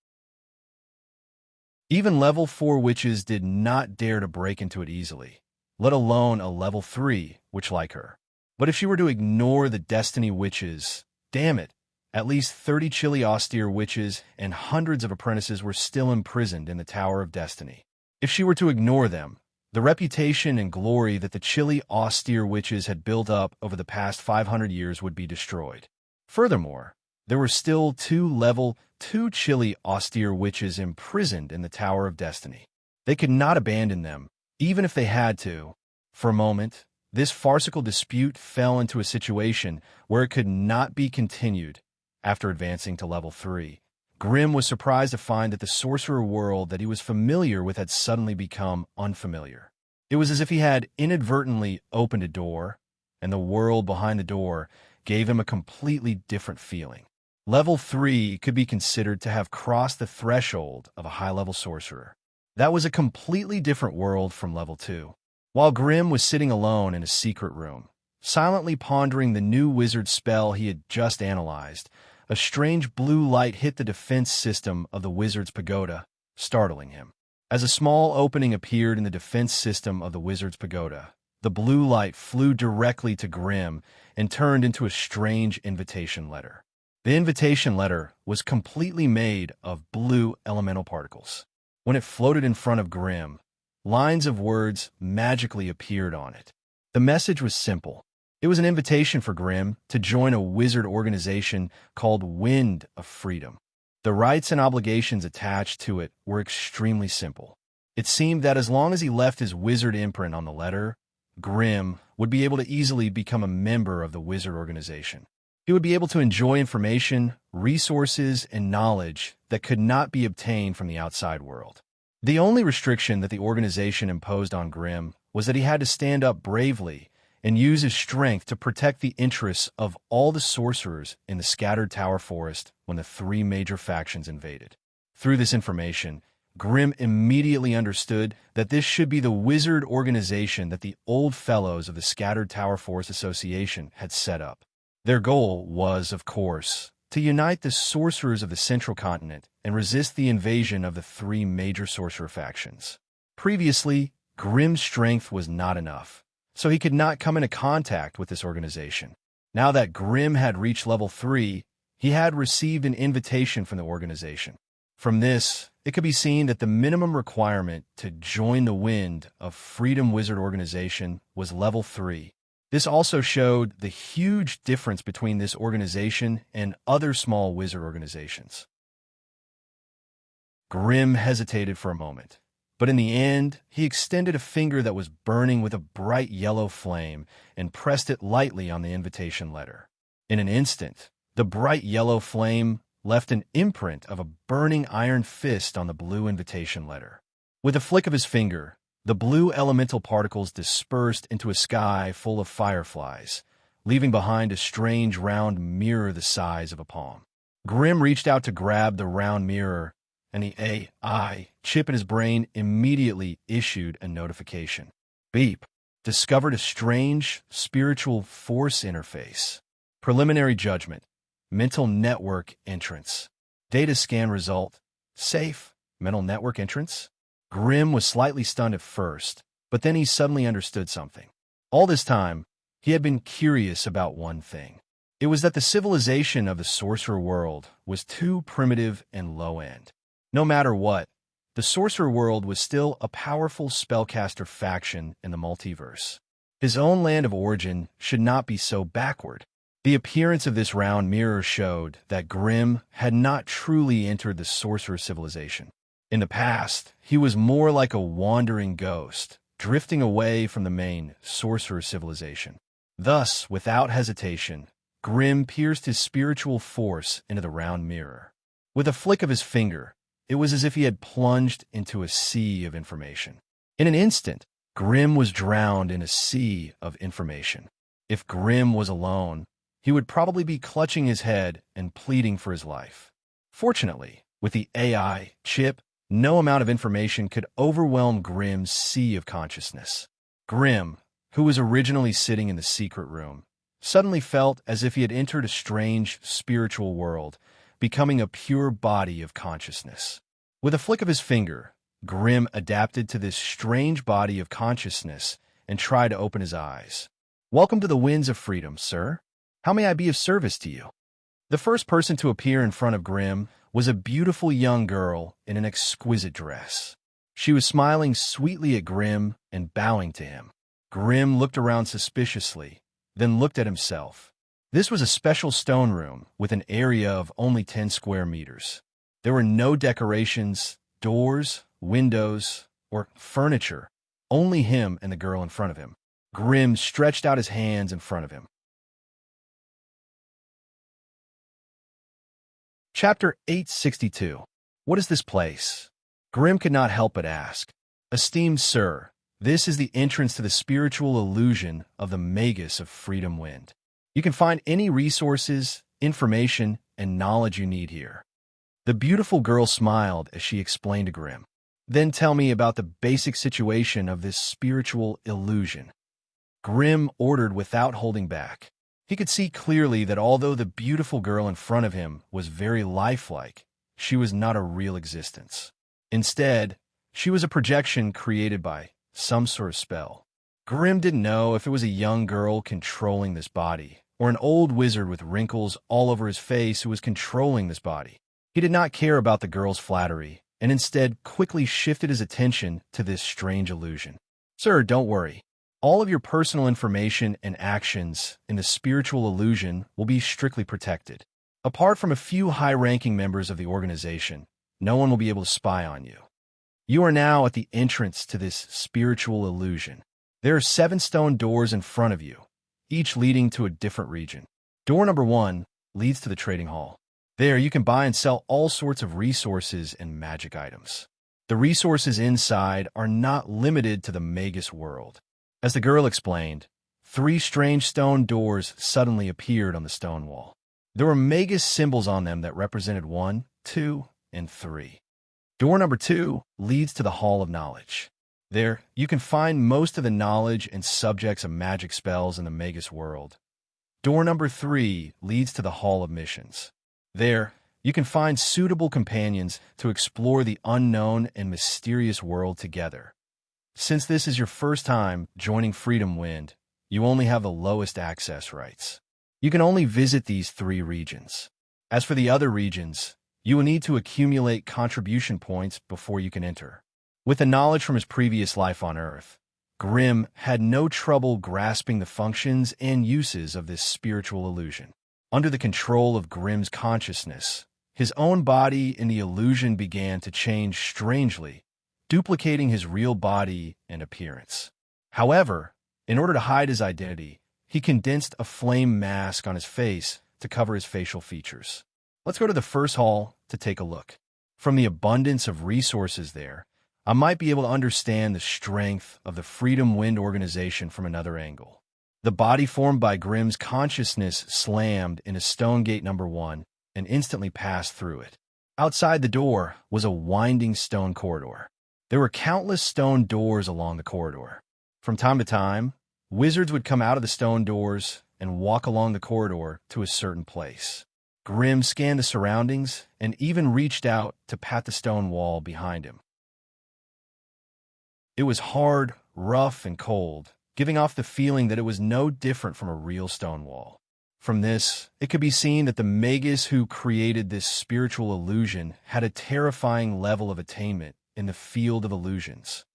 Even level 4 witches did not dare to break into it easily, let alone a level 3 witch like her. But if she were to ignore the Destiny witches, damn it, at least 30 chilly austere witches and hundreds of apprentices were still imprisoned in the Tower of Destiny. If she were to ignore them, the reputation and glory that the chilly austere witches had built up over the past 500 years would be destroyed. Furthermore, there were still 2 level 2 chilly austere witches imprisoned in the Tower of Destiny. They could not abandon them, even if they had to. For a moment, this farcical dispute fell into a situation where it could not be continued. After advancing to level 3, Grimm was surprised to find that the sorcerer world that he was familiar with had suddenly become unfamiliar. It was as if he had inadvertently opened a door, and the world behind the door gave him a completely different feeling. Level 3 could be considered to have crossed the threshold of a high-level sorcerer. That was a completely different world from level 2. While Grimm was sitting alone in a secret room, silently pondering the new wizard spell he had just analyzed, a strange blue light hit the defense system of the wizard's pagoda, startling him. As a small opening appeared in the defense system of the wizard's pagoda, the blue light flew directly to Grimm and turned into a strange invitation letter. The invitation letter was completely made of blue elemental particles. When it floated in front of Grimm, lines of words magically appeared on it. The message was simple. It was an invitation for Grimm to join a wizard organization called Wind of Freedom. The rights and obligations attached to it were extremely simple. It seemed that as long as he left his wizard imprint on the letter, Grimm would be able to easily become a member of the wizard organization. He would be able to enjoy information, resources, and knowledge that could not be obtained from the outside world. The only restriction that the organization imposed on Grimm was that he had to stand up bravely and use his strength to protect the interests of all the sorcerers in the scattered Tower Forest when the three major factions invaded. Through this information, Grimm immediately understood that this should be the wizard organization that the old fellows of the Scattered Tower Forest Association had set up. Their goal was, of course, to unite the sorcerers of the Central Continent and resist the invasion of the three major sorcerer factions. Previously, Grimm's strength was not enough, so he could not come into contact with this organization. Now that Grimm had reached level 3, he had received an invitation from the organization. From this, it could be seen that the minimum requirement to join the Wind of Freedom Wizard organization was level 3. This also showed the huge difference between this organization and other small wizard organizations. Grimm hesitated for a moment, but in the end, he extended a finger that was burning with a bright yellow flame and pressed it lightly on the invitation letter. In an instant, the bright yellow flame left an imprint of a burning iron fist on the blue invitation letter. With a flick of his finger, the blue elemental particles dispersed into a sky full of fireflies, leaving behind a strange round mirror the size of a palm. Grimm reached out to grab the round mirror, and the AI chip in his brain immediately issued a notification. Beep. Discovered a strange spiritual force interface. Preliminary judgment. Mental network entrance. Data scan result. Safe. Mental network entrance? Grimm was slightly stunned at first, but then he suddenly understood something. All this time, he had been curious about one thing. It was that the civilization of the sorcerer world was too primitive and low-end. No matter what, the sorcerer world was still a powerful spellcaster faction in the multiverse. His own land of origin should not be so backward. The appearance of this round mirror showed that Grimm had not truly entered the sorcerer civilization. In the past, he was more like a wandering ghost, drifting away from the main sorcerer civilization. Thus, without hesitation, Grimm pierced his spiritual force into the round mirror. With a flick of his finger, it was as if he had plunged into a sea of information. In an instant, Grimm was drowned in a sea of information. If Grimm was alone, he would probably be clutching his head and pleading for his life. Fortunately, with the AI chip, no amount of information could overwhelm Grimm's sea of consciousness. Grimm, who was originally sitting in the secret room, suddenly felt as if he had entered a strange spiritual world, becoming a pure body of consciousness. With a flick of his finger, Grimm adapted to this strange body of consciousness and tried to open his eyes. "Welcome to the Winds of Freedom, sir. How may I be of service to you?" The first person to appear in front of Grimm was a beautiful young girl in an exquisite dress. She was smiling sweetly at Grimm and bowing to him. Grimm looked around suspiciously, then looked at himself. This was a special stone room with an area of only 10 square meters. There were no decorations, doors, windows, or furniture, only him and the girl in front of him. Grimm stretched out his hands in front of him. Chapter 862. What is this place? Grimm could not help but ask. "Esteemed sir, this is the entrance to the spiritual illusion of the Magus of Freedom Wind. You can find any resources, information, and knowledge you need here." The beautiful girl smiled as she explained to Grimm. "Then tell me about the basic situation of this spiritual illusion." Grimm ordered without holding back. He could see clearly that although the beautiful girl in front of him was very lifelike, she was not a real existence. Instead, she was a projection created by some sort of spell. Grimm didn't know if it was a young girl controlling this body, or an old wizard with wrinkles all over his face who was controlling this body. He did not care about the girl's flattery, and instead quickly shifted his attention to this strange illusion. Sir, don't worry. All of your personal information and actions in the spiritual illusion will be strictly protected. Apart from a few high-ranking members of the organization, no one will be able to spy on you. You are now at the entrance to this spiritual illusion. There are 7 stone doors in front of you, each leading to a different region. Door number 1 leads to the trading hall. There, you can buy and sell all sorts of resources and magic items. The resources inside are not limited to the Magus world. As the girl explained, 3 strange stone doors suddenly appeared on the stone wall. There were Magus symbols on them that represented 1, 2, and 3. Door number 2 leads to the Hall of Knowledge. There, you can find most of the knowledge and subjects of magic spells in the Magus world. Door number 3 leads to the Hall of Missions. There, you can find suitable companions to explore the unknown and mysterious world together. Since this is your first time joining Freedom Wind, you only have the lowest access rights. You can only visit these 3 regions. As for the other regions, you will need to accumulate contribution points before you can enter. With the knowledge from his previous life on Earth, Grimm had no trouble grasping the functions and uses of this spiritual illusion. Under the control of Grimm's consciousness, his own body in the illusion began to change strangely, duplicating his real body and appearance. However, in order to hide his identity, he condensed a flame mask on his face to cover his facial features. Let's go to the first hall to take a look. From the abundance of resources there, I might be able to understand the strength of the Freedom Wind organization from another angle. The body formed by Grimm's consciousness slammed into stone gate number 1 and instantly passed through it. Outside the door was a winding stone corridor. There were countless stone doors along the corridor. From time to time, wizards would come out of the stone doors and walk along the corridor to a certain place. Grimm scanned the surroundings and even reached out to pat the stone wall behind him. It was hard, rough, and cold, giving off the feeling that it was no different from a real stone wall. From this, it could be seen that the Magus who created this spiritual illusion had a terrifying level of attainment in the field of illusions.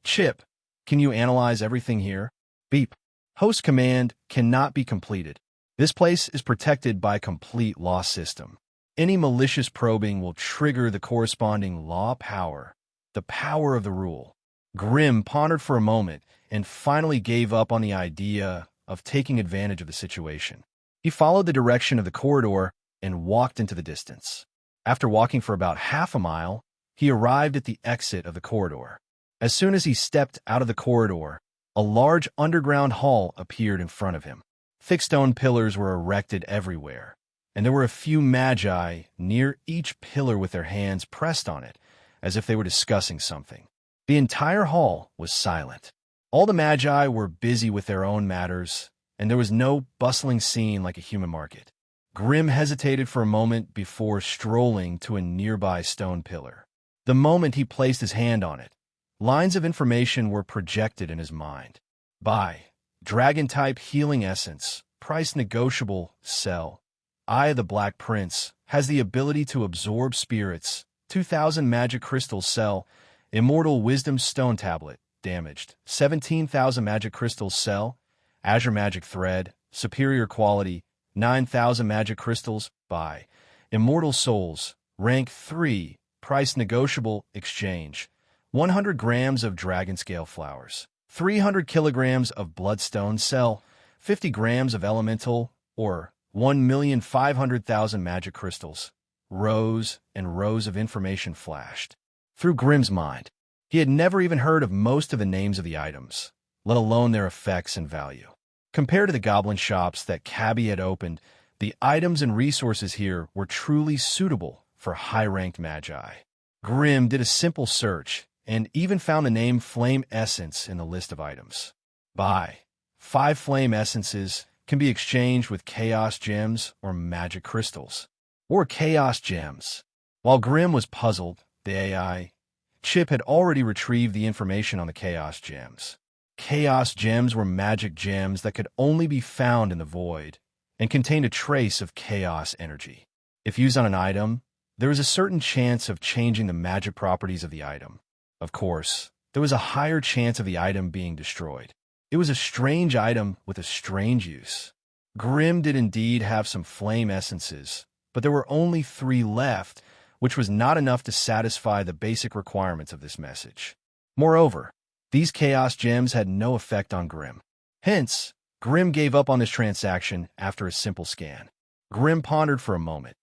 Chip, can you analyze everything here? Beep. Host command cannot be completed. This place is protected by a complete law system. Any malicious probing will trigger the corresponding law power, the power of the rule. Grimm pondered for a moment and finally gave up on the idea of taking advantage of the situation. He followed the direction of the corridor and walked into the distance. After walking for about half a mile, he arrived at the exit of the corridor. As soon as he stepped out of the corridor, a large underground hall appeared in front of him. Thick stone pillars were erected everywhere, and there were a few magi near each pillar with their hands pressed on it, as if they were discussing something. The entire hall was silent. All the magi were busy with their own matters, and there was no bustling scene like a human market. Grimm hesitated for a moment before strolling to a nearby stone pillar. The moment he placed his hand on it, lines of information were projected in his mind. Buy. Dragon-type healing essence. Price negotiable. Sell. Eye of the Black Prince. Has the ability to absorb spirits. 2,000 magic crystals. Sell. Immortal Wisdom Stone Tablet. Damaged. 17,000 magic crystals. Sell. Azure Magic Thread. Superior quality. 9,000 magic crystals. Buy. Immortal Souls. Rank 3. Price negotiable. Exchange. 100 grams of dragon scale flowers. 300 kilograms of bloodstone. Sell. 50 grams of elemental or 1,500,000 magic crystals. Rows and rows of information flashed through Grimm's mind. He had never even heard of most of the names of the items, let alone their effects and value. Compared to the goblin shops that Cabby had opened, the items and resources here were truly suitable for high-ranked magi. Grimm did a simple search and even found the name Flame Essence in the list of items. Buy. 5 flame essences can be exchanged with chaos gems or magic crystals, or chaos gems. While Grimm was puzzled, the AI Chip had already retrieved the information on the chaos gems. Chaos gems were magic gems that could only be found in the void and contained a trace of chaos energy. If used on an item, there was a certain chance of changing the magic properties of the item. Of course, there was a higher chance of the item being destroyed. It was a strange item with a strange use. Grimm did indeed have some flame essences, but there were only 3 left, which was not enough to satisfy the basic requirements of this message. Moreover, these chaos gems had no effect on Grimm. Hence, Grimm gave up on this transaction after a simple scan. Grimm pondered for a moment.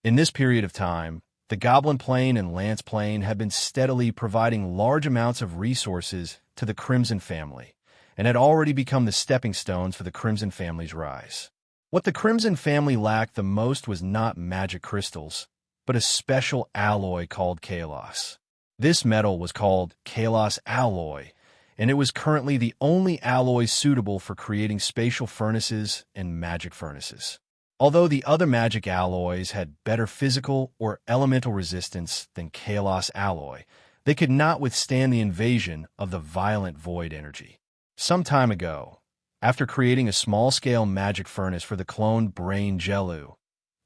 In this period of time, the Goblin Plane and Lance Plane had been steadily providing large amounts of resources to the Crimson family, and had already become the stepping stones for the Crimson family's rise. What the Crimson family lacked the most was not magic crystals, but a special alloy called Kalos. This metal was called Kalos alloy, and it was currently the only alloy suitable for creating spatial furnaces and magic furnaces. Although the other magic alloys had better physical or elemental resistance than Kalos alloy, they could not withstand the invasion of the violent void energy. Some time ago, after creating a small-scale magic furnace for the cloned Brain Jellu,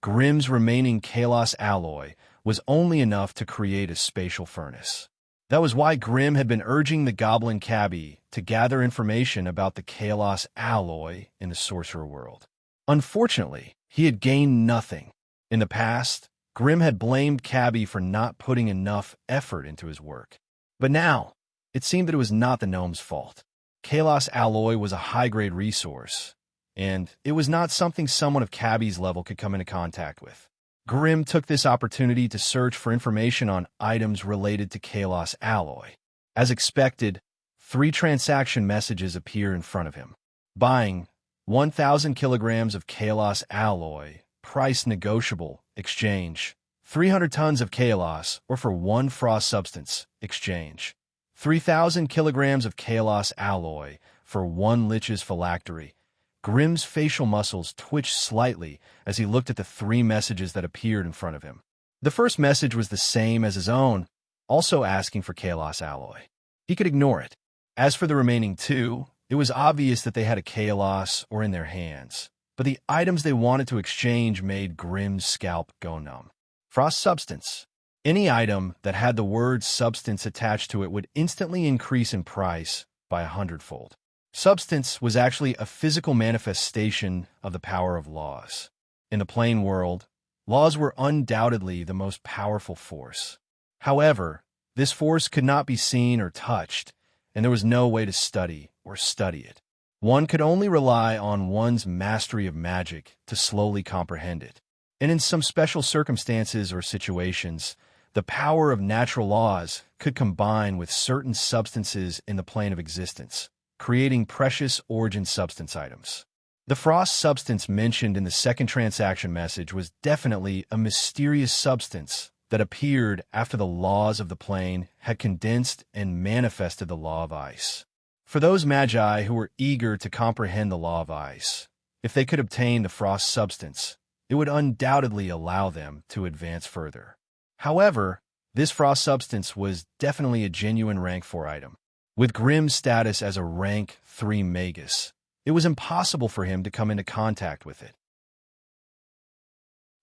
Grimm's remaining Kalos alloy was only enough to create a spatial furnace. That was why Grimm had been urging the Goblin Cabbie to gather information about the Kalos alloy in the sorcerer world. Unfortunately, he had gained nothing. In the past, Grimm had blamed Cabbie for not putting enough effort into his work. But now, it seemed that it was not the gnome's fault. Kalos alloy was a high-grade resource, and it was not something someone of Cabbie's level could come into contact with. Grimm took this opportunity to search for information on items related to Kalos alloy. As expected, 3 transaction messages appeared in front of him. Buying 1,000 kilograms of Kalos alloy, price negotiable, exchange. 300 tons of Kalos, or for 1 frost substance, exchange. 3,000 kilograms of Kalos alloy for 1 lich's phylactery. Grimm's facial muscles twitched slightly as he looked at the 3 messages that appeared in front of him. The first message was the same as his own, also asking for Kalos alloy. He could ignore it. As for the remaining 2, it was obvious that they had a Kalos or in their hands, but the items they wanted to exchange made Grimm's scalp go numb. Frost substance. Any item that had the word substance attached to it would instantly increase in price by 100-fold. Substance was actually a physical manifestation of the power of laws. In the plane world, laws were undoubtedly the most powerful force. However, this force could not be seen or touched, and there was no way to study it. One could only rely on one's mastery of magic to slowly comprehend it. And in some special circumstances or situations, the power of natural laws could combine with certain substances in the plane of existence, creating precious origin substance items. The frost substance mentioned in the second transaction message was definitely a mysterious substance that appeared after the laws of the plane had condensed and manifested the law of ice. For those magi who were eager to comprehend the law of ice, if they could obtain the frost substance, it would undoubtedly allow them to advance further. However, this frost substance was definitely a genuine rank 4 item. With Grimm's status as a rank 3 magus, it was impossible for him to come into contact with it.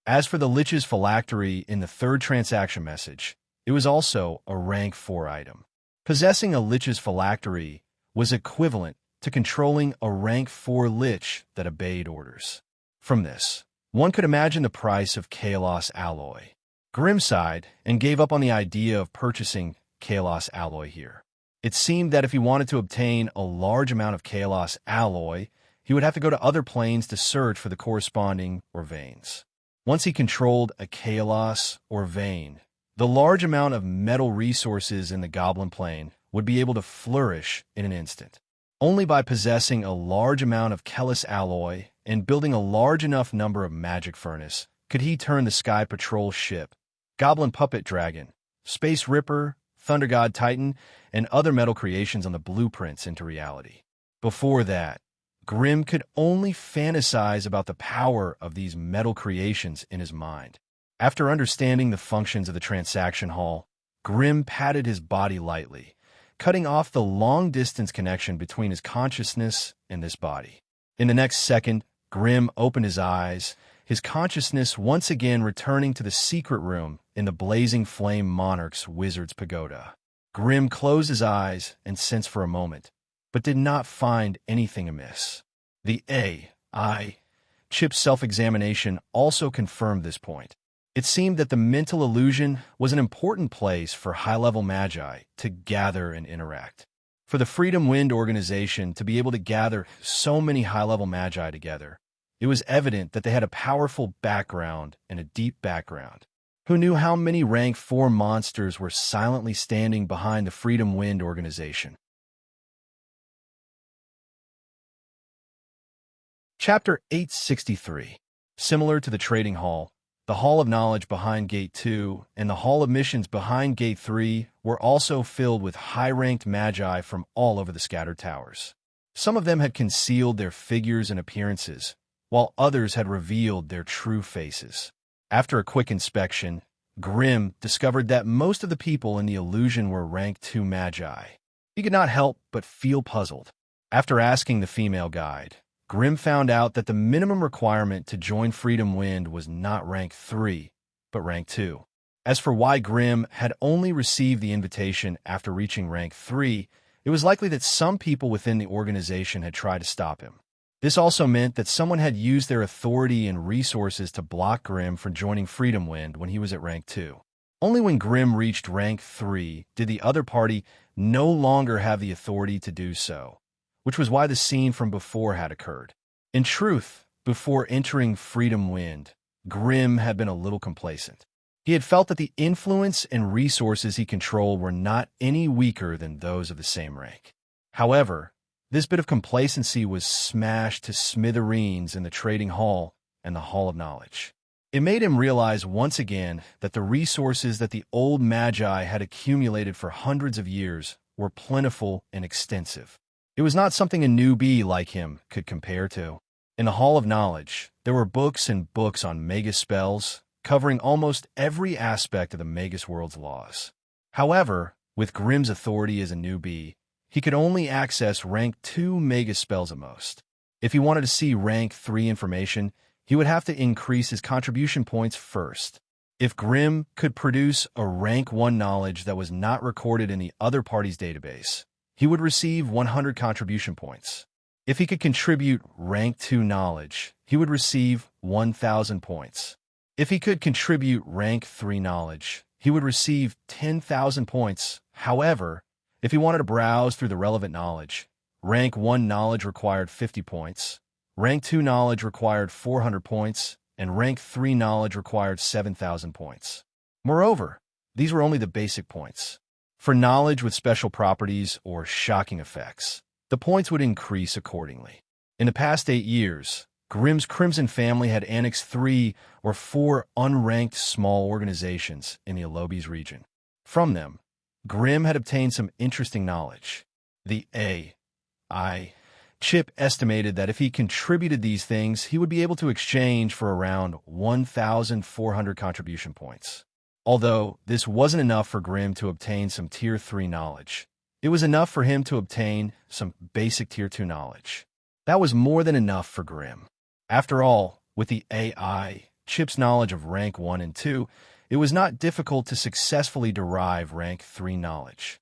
As for the lich's phylactery in the third transaction message, it was also a rank 4 item. Possessing a lich's phylactery was equivalent to controlling a rank 4 lich that obeyed orders. From this, one could imagine the price of Kalos alloy. Grimm sighed and gave up on the idea of purchasing Kalos alloy here. It seemed that if he wanted to obtain a large amount of Kalos alloy, he would have to go to other planes to search for the corresponding or veins. Once he controlled a Kalos or vein, the large amount of metal resources in the Goblin Plane would be able to flourish in an instant. Only by possessing a large amount of Kalos alloy and building a large enough number of magic furnace could he turn the Sky Patrol ship, Goblin Puppet Dragon, Space Ripper, Thunder God Titan, and other metal creations on the blueprints into reality. Before that, Grimm could only fantasize about the power of these metal creations in his mind. After understanding the functions of the transaction hall, Grimm patted his body lightly, cutting off the long-distance connection between his consciousness and this body. In the next second, Grimm opened his eyes, his consciousness once again returning to the secret room in the blazing flame monarch's wizard's pagoda. Grimm closed his eyes and sensed for a moment, but did not find anything amiss. The AI chip's self-examination also confirmed this point. It seemed that the mental illusion was an important place for high-level magi to gather and interact. For the Freedom Wind organization to be able to gather so many high-level magi together, it was evident that they had a powerful background and a deep background. Who knew how many rank 4 monsters were silently standing behind the Freedom Wind organization? Chapter 863. Similar to the Trading Hall, the Hall of Knowledge behind Gate 2 and the Hall of Missions behind Gate 3 were also filled with high-ranked magi from all over the scattered towers. Some of them had concealed their figures and appearances, while others had revealed their true faces. After a quick inspection, Grimm discovered that most of the people in the illusion were rank 2 magi. He could not help but feel puzzled. After asking the female guide, Grimm found out that the minimum requirement to join Freedom Wind was not rank 3, but rank 2. As for why Grimm had only received the invitation after reaching rank 3, it was likely that some people within the organization had tried to stop him. This also meant that someone had used their authority and resources to block Grimm from joining Freedom Wind when he was at rank 2. Only when Grimm reached rank 3 did the other party no longer have the authority to do so, which was why the scene from before had occurred. In truth, before entering Freedom Wind, Grimm had been a little complacent. He had felt that the influence and resources he controlled were not any weaker than those of the same rank. However, this bit of complacency was smashed to smithereens in the Trading Hall and the Hall of Knowledge. It made him realize once again that the resources that the old Magi had accumulated for hundreds of years were plentiful and extensive. It was not something a newbie like him could compare to. In the Hall of Knowledge, there were books and books on Magus spells, covering almost every aspect of the Magus world's laws. However, with Grimm's authority as a newbie, he could only access rank 2 Magus spells at most. If he wanted to see rank 3 information, he would have to increase his contribution points first. If Grimm could produce a rank 1 knowledge that was not recorded in the other party's database, he would receive 100 contribution points. If he could contribute rank 2 knowledge, he would receive 1,000 points. If he could contribute rank 3 knowledge, he would receive 10,000 points. However, if he wanted to browse through the relevant knowledge, rank 1 knowledge required 50 points, rank 2 knowledge required 400 points, and rank 3 knowledge required 7,000 points. Moreover, these were only the basic points. For knowledge with special properties or shocking effects, the points would increase accordingly. In the past 8 years, Grimm's Crimson family had annexed 3 or 4 unranked small organizations in the Alobis region. From them, Grimm had obtained some interesting knowledge. The AI chip estimated that if he contributed these things, he would be able to exchange for around 1,400 contribution points. Although this wasn't enough for Grimm to obtain some Tier 3 knowledge, it was enough for him to obtain some basic Tier 2 knowledge. That was more than enough for Grimm. After all, with the AI chip's knowledge of rank 1 and 2, it was not difficult to successfully derive rank 3 knowledge.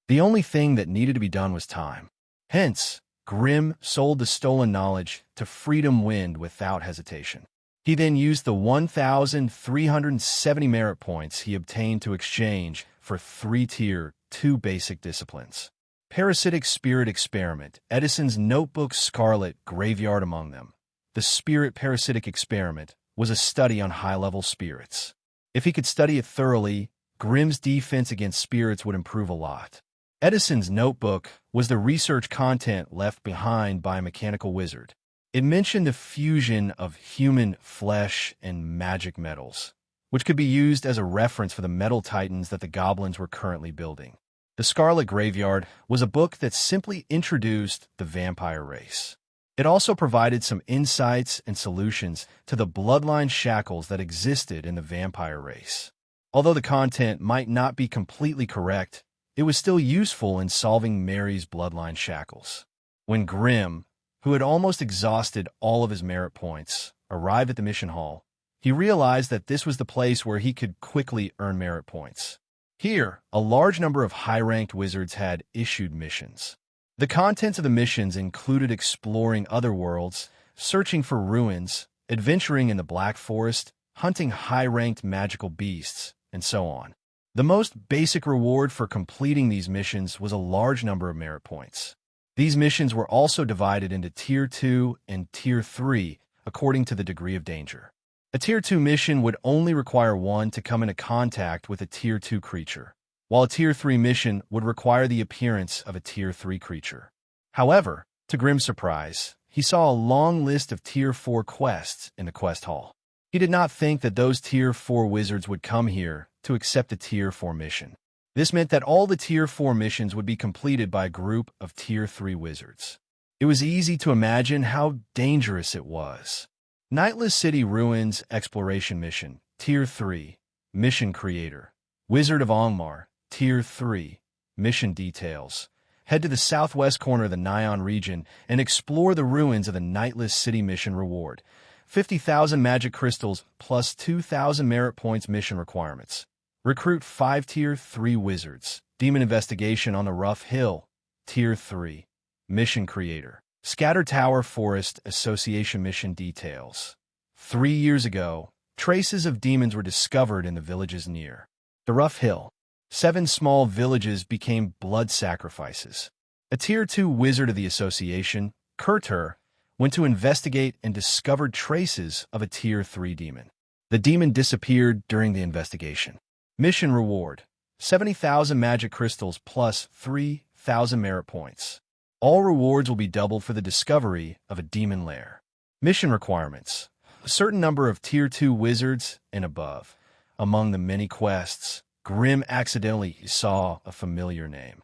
The only thing that needed to be done was time. Hence, Grimm sold the stolen knowledge to Freedom Wind without hesitation. He then used the 1,370 merit points he obtained to exchange for 3 Tier 2 basic disciplines. Parasitic Spirit Experiment, Edison's Notebook Scarlet Graveyard among them. The Spirit Parasitic Experiment was a study on high-level spirits. If he could study it thoroughly, Grimm's defense against spirits would improve a lot. Edison's Notebook was the research content left behind by a mechanical wizard. It mentioned the fusion of human flesh and magic metals, which could be used as a reference for the metal titans that the goblins were currently building. The Scarlet Graveyard was a book that simply introduced the vampire race. It also provided some insights and solutions to the bloodline shackles that existed in the vampire race. Although the content might not be completely correct, it was still useful in solving Mary's bloodline shackles. When Grimm, who had almost exhausted all of his merit points, arrived at the mission hall, he realized that this was the place where he could quickly earn merit points. Here, a large number of high-ranked wizards had issued missions. The contents of the missions included exploring other worlds, searching for ruins, adventuring in the Black Forest, hunting high-ranked magical beasts, and so on. The most basic reward for completing these missions was a large number of merit points. These missions were also divided into Tier 2 and Tier 3 according to the degree of danger. A Tier 2 mission would only require one to come into contact with a Tier 2 creature, while a Tier 3 mission would require the appearance of a Tier 3 creature. However, to Grimm's surprise, he saw a long list of Tier 4 quests in the quest hall. He did not think that those Tier 4 wizards would come here to accept a Tier 4 mission. This meant that all the Tier 4 missions would be completed by a group of Tier 3 wizards. It was easy to imagine how dangerous it was. Nightless City Ruins Exploration Mission, Tier 3, Mission Creator, Wizard of Angmar, Tier 3, Mission Details. Head to the southwest corner of the Nyan region and explore the ruins of the Nightless City Mission reward. 50,000 magic crystals plus 2,000 merit points mission requirements. Recruit 5 Tier 3 wizards. Demon Investigation on the Rough Hill, Tier 3, Mission Creator. Scatter Tower Forest Association Mission Details. 3 years ago, traces of demons were discovered in the villages near the Rough Hill. 7 small villages became blood sacrifices. A Tier 2 wizard of the association, Kurtur, went to investigate and discovered traces of a Tier 3 demon. The demon disappeared during the investigation. Mission Reward: 70,000 magic crystals plus 3,000 merit points. All rewards will be doubled for the discovery of a demon lair. Mission Requirements: a certain number of Tier 2 wizards and above. Among the many quests, Grimm accidentally saw a familiar name.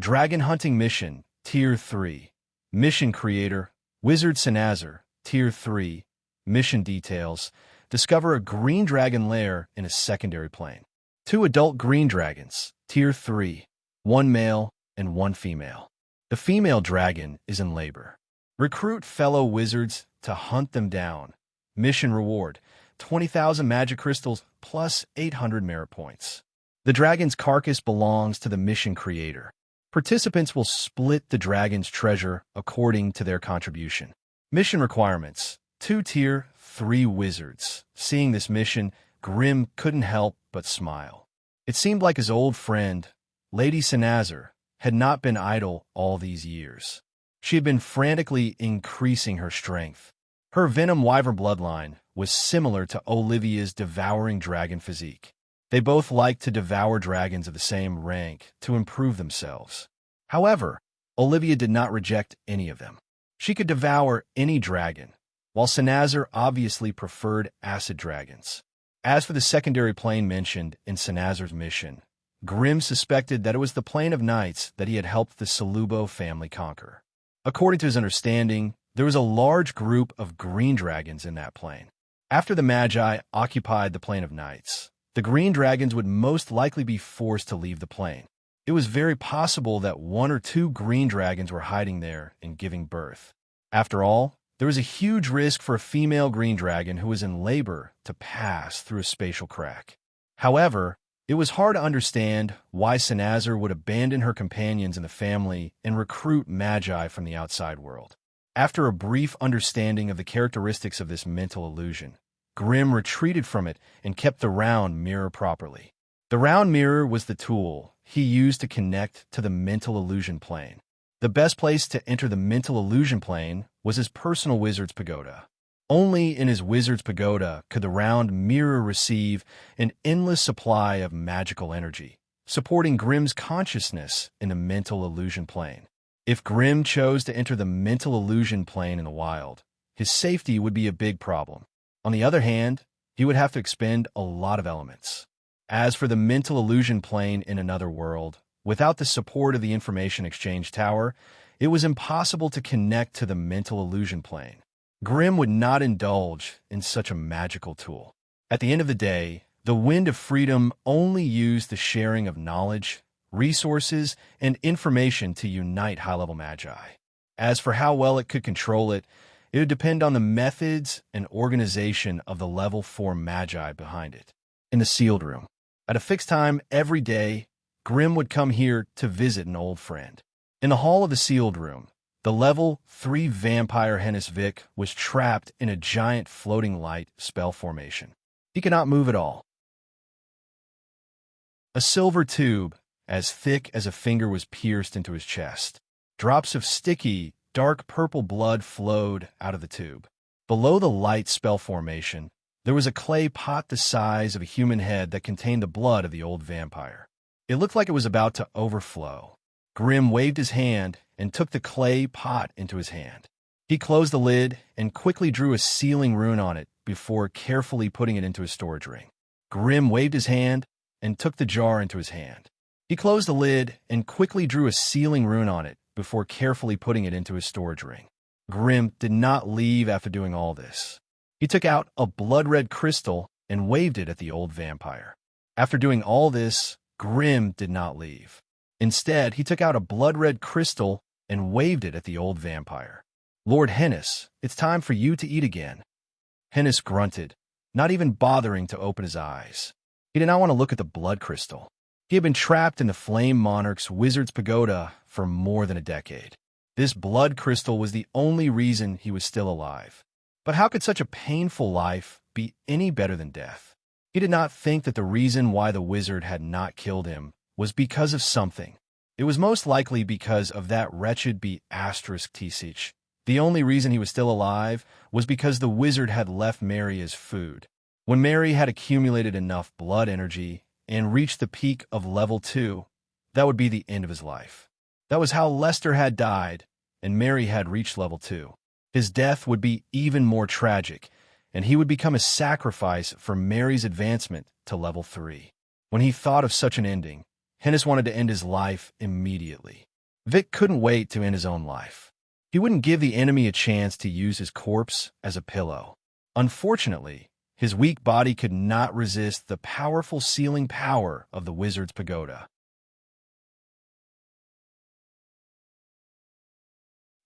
Dragon Hunting Mission, Tier 3. Mission Creator, Wizard Sanazar, Tier 3. Mission Details: discover a green dragon lair in a secondary plane. 2 adult green dragons, Tier 3. 1 male and 1 female. The female dragon is in labor. Recruit fellow wizards to hunt them down. Mission Reward: 20,000 magic crystals plus 800 merit points. The dragon's carcass belongs to the mission creator. Participants will split the dragon's treasure according to their contribution. Mission Requirements: 2 Tier 3 wizards. Seeing this mission, Grimm couldn't help but smile. It seemed like his old friend, Lady Sanazar, had not been idle all these years. She had been frantically increasing her strength. Her Venom Wyvern bloodline was similar to Olivia's devouring dragon physique. They both liked to devour dragons of the same rank to improve themselves. However, Olivia did not reject any of them. She could devour any dragon, while Sanazar obviously preferred acid dragons. As for the secondary plane mentioned in Sanazar's mission, Grimm suspected that it was the Plane of Nights that he had helped the Salubo family conquer. According to his understanding, there was a large group of green dragons in that plane. After the Magi occupied the Plane of Nights, the green dragons would most likely be forced to leave the plane. It was very possible that 1 or 2 green dragons were hiding there and giving birth. After all, there was a huge risk for a female green dragon who was in labor to pass through a spatial crack. However, it was hard to understand why Sanazar would abandon her companions in the family and recruit Magi from the outside world. After a brief understanding of the characteristics of this mental illusion, Grimm retreated from it and kept the round mirror properly. The round mirror was the tool he used to connect to the mental illusion plane. The best place to enter the mental illusion plane was his personal wizard's pagoda. Only in his wizard's pagoda could the round mirror receive an endless supply of magical energy, supporting Grimm's consciousness in the mental illusion plane. If Grimm chose to enter the mental illusion plane in the wild, his safety would be a big problem. On the other hand, he would have to expend a lot of elements. As for the mental illusion plane in another world, without the support of the information exchange tower, it was impossible to connect to the mental illusion plane. Grimm would not indulge in such a magical tool. At the end of the day, the wind of freedom only used the sharing of knowledge, resources, and information to unite high-level magi. As for how well it could control it, it would depend on the methods and organization of the level 4 magi behind it. In the sealed room, at a fixed time every day, Grimm would come here to visit an old friend. In the hall of the sealed room, the level 3 vampire Hennis Vic was trapped in a giant floating light spell formation. He could not move at all. A silver tube, as thick as a finger, was pierced into his chest. Drops of sticky, dark purple blood flowed out of the tube. Below the light spell formation, there was a clay pot the size of a human head that contained the blood of the old vampire. It looked like it was about to overflow. Grimm waved his hand and took the clay pot into his hand. He closed the lid and quickly drew a sealing rune on it before carefully putting it into his storage ring. Grimm waved his hand and took the jar into his hand. He closed the lid and quickly drew a sealing rune on it before carefully putting it into his storage ring. Grimm did not leave after doing all this. He took out a blood-red crystal and waved it at the old vampire. After doing all this, Grimm did not leave. Instead, he took out a blood-red crystal and waved it at the old vampire. "Lord Hennis, it's time for you to eat again." Hennis grunted, not even bothering to open his eyes. He did not want to look at the blood crystal. He had been trapped in the Flame Monarch's Wizard's Pagoda for more than a decade. This blood crystal was the only reason he was still alive. But how could such a painful life be any better than death? He did not think that the reason why the wizard had not killed him was because of something. It was most likely because of that wretched B*Tsich. The only reason he was still alive was because the wizard had left Mary as food. When Mary had accumulated enough blood energy and reached the peak of level 2, that would be the end of his life. That was how Lester had died, and Mary had reached level 2. His death would be even more tragic, and he would become a sacrifice for Mary's advancement to level 3. When he thought of such an ending, Hennis wanted to end his life immediately. Vic couldn't wait to end his own life. He wouldn't give the enemy a chance to use his corpse as a pillow. Unfortunately, his weak body could not resist the powerful sealing power of the Wizard's Pagoda.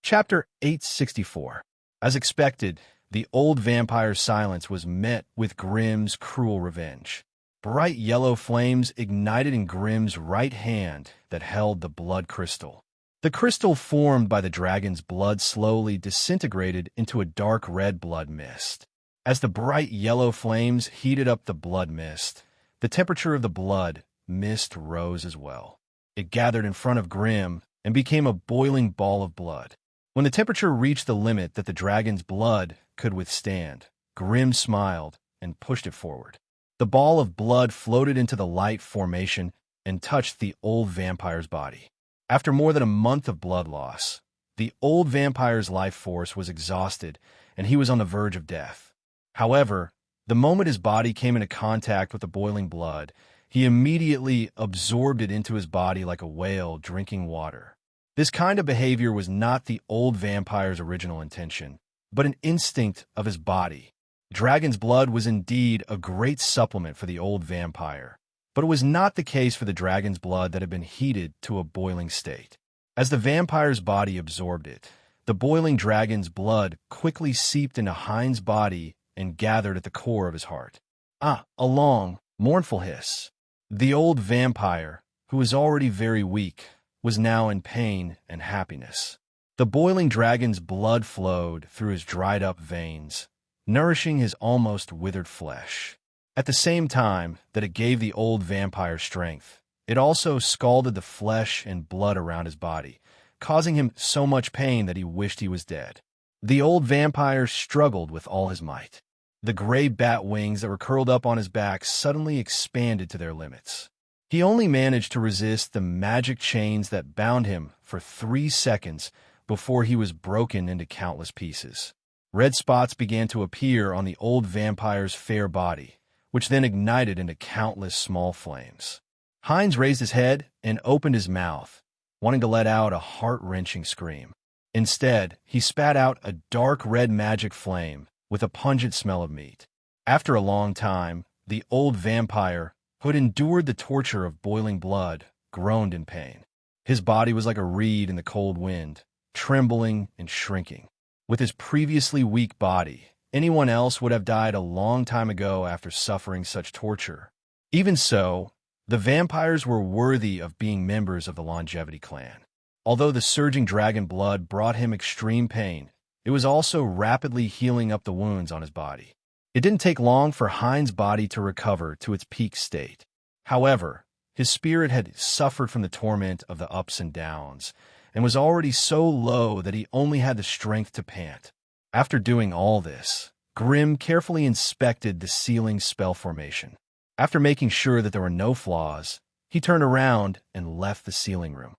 Chapter 864. As expected, the old vampire's silence was met with Grimm's cruel revenge. Bright yellow flames ignited in Grimm's right hand that held the blood crystal. The crystal formed by the dragon's blood slowly disintegrated into a dark red blood mist. As the bright yellow flames heated up the blood mist, the temperature of the blood mist rose as well. It gathered in front of Grimm and became a boiling ball of blood. When the temperature reached the limit that the dragon's blood could withstand, Grimm smiled and pushed it forward. The ball of blood floated into the light formation and touched the old vampire's body. After more than a month of blood loss, the old vampire's life force was exhausted and he was on the verge of death. However, the moment his body came into contact with the boiling blood, he immediately absorbed it into his body like a whale drinking water. This kind of behavior was not the old vampire's original intention, but an instinct of his body. Dragon's blood was indeed a great supplement for the old vampire, but it was not the case for the dragon's blood that had been heated to a boiling state. As the vampire's body absorbed it, the boiling dragon's blood quickly seeped into Hein's body and gathered at the core of his heart. A long, mournful hiss. The old vampire, who was already very weak, was now in pain and happiness. The boiling dragon's blood flowed through his dried-up veins, nourishing his almost withered flesh. At the same time that it gave the old vampire strength, it also scalded the flesh and blood around his body, causing him so much pain that he wished he was dead. The old vampire struggled with all his might. The gray bat wings that were curled up on his back suddenly expanded to their limits. He only managed to resist the magic chains that bound him for 3 seconds before he was broken into countless pieces. Red spots began to appear on the old vampire's fair body, which then ignited into countless small flames. Heinz raised his head and opened his mouth, wanting to let out a heart-wrenching scream. Instead, he spat out a dark red magic flame with a pungent smell of meat. After a long time, the old vampire, who had endured the torture of boiling blood, groaned in pain. His body was like a reed in the cold wind, trembling and shrinking. With his previously weak body, anyone else would have died a long time ago after suffering such torture. Even so, the vampires were worthy of being members of the Longevity clan. Although the surging dragon blood brought him extreme pain, it was also rapidly healing up the wounds on his body. It didn't take long for Hein's body to recover to its peak state. However, his spirit had suffered from the torment of the ups and downs, and was already so low that he only had the strength to pant. After doing all this, Grimm carefully inspected the ceiling spell formation. After making sure that there were no flaws, he turned around and left the sealing room.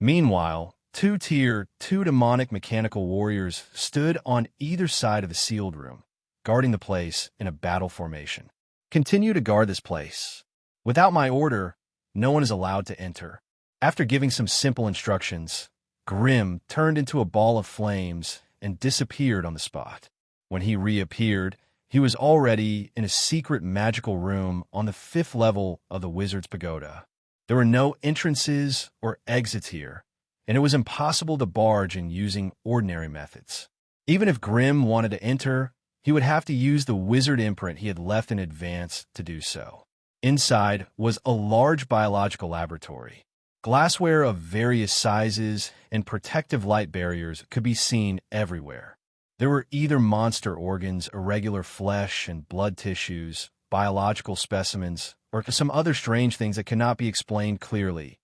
Meanwhile, two demonic mechanical warriors stood on either side of the sealed room, guarding the place in a battle formation. Continue to guard this place. Without my order, no one is allowed to enter. After giving some simple instructions, Grimm turned into a ball of flames and disappeared on the spot. When he reappeared, he was already in a secret magical room on the 5th level of the Wizard's Pagoda. There were no entrances or exits here, and it was impossible to barge in using ordinary methods. Even if Grimm wanted to enter, he would have to use the wizard imprint he had left in advance to do so. Inside was a large biological laboratory. Glassware of various sizes and protective light barriers could be seen everywhere. There were either monster organs, irregular flesh and blood tissues, biological specimens, or some other strange things that cannot be explained clearly.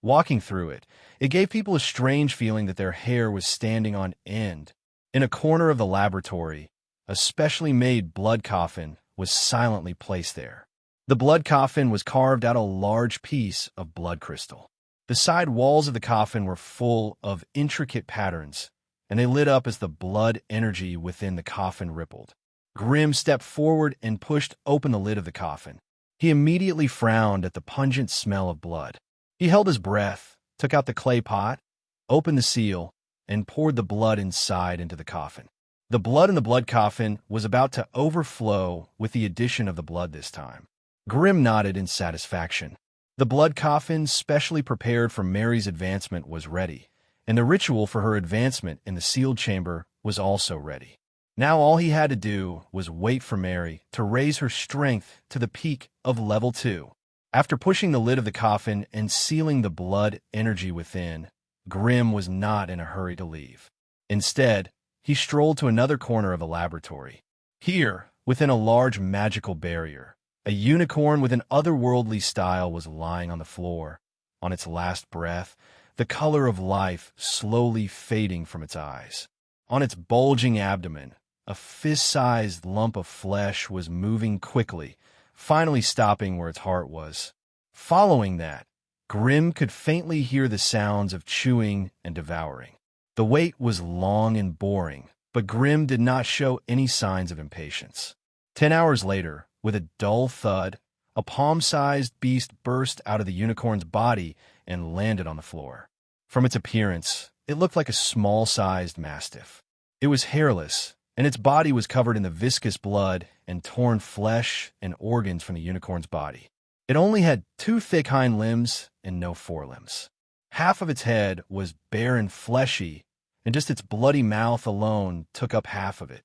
Walking through it, it gave people a strange feeling that their hair was standing on end. In a corner of the laboratory, a specially made blood coffin was silently placed there. The blood coffin was carved out a large piece of blood crystal. The side walls of the coffin were full of intricate patterns, and they lit up as the blood energy within the coffin rippled. Grimm stepped forward and pushed open the lid of the coffin. He immediately frowned at the pungent smell of blood. He held his breath, took out the clay pot, opened the seal, and poured the blood inside into the coffin. The blood in the blood coffin was about to overflow with the addition of the blood this time. Grimm nodded in satisfaction. The blood coffin, specially prepared for Mary's advancement, was ready, and the ritual for her advancement in the sealed chamber was also ready. Now all he had to do was wait for Mary to raise her strength to the peak of level 2. After pushing the lid of the coffin and sealing the blood energy within, Grimm was not in a hurry to leave. Instead, he strolled to another corner of the laboratory. Here, within a large magical barrier, a unicorn with an otherworldly style was lying on the floor. On its last breath, the color of life slowly fading from its eyes. On its bulging abdomen, a fist-sized lump of flesh was moving quickly, finally stopping where its heart was. Following that, Grimm could faintly hear the sounds of chewing and devouring. The wait was long and boring, but Grimm did not show any signs of impatience. 10 hours later, with a dull thud, a palm-sized beast burst out of the unicorn's body and landed on the floor. From its appearance, it looked like a small-sized mastiff. It was hairless, and its body was covered in the viscous blood and torn flesh and organs from the unicorn's body. It only had 2 thick hind limbs and no forelimbs. Half of its head was bare and fleshy, and just its bloody mouth alone took up half of it.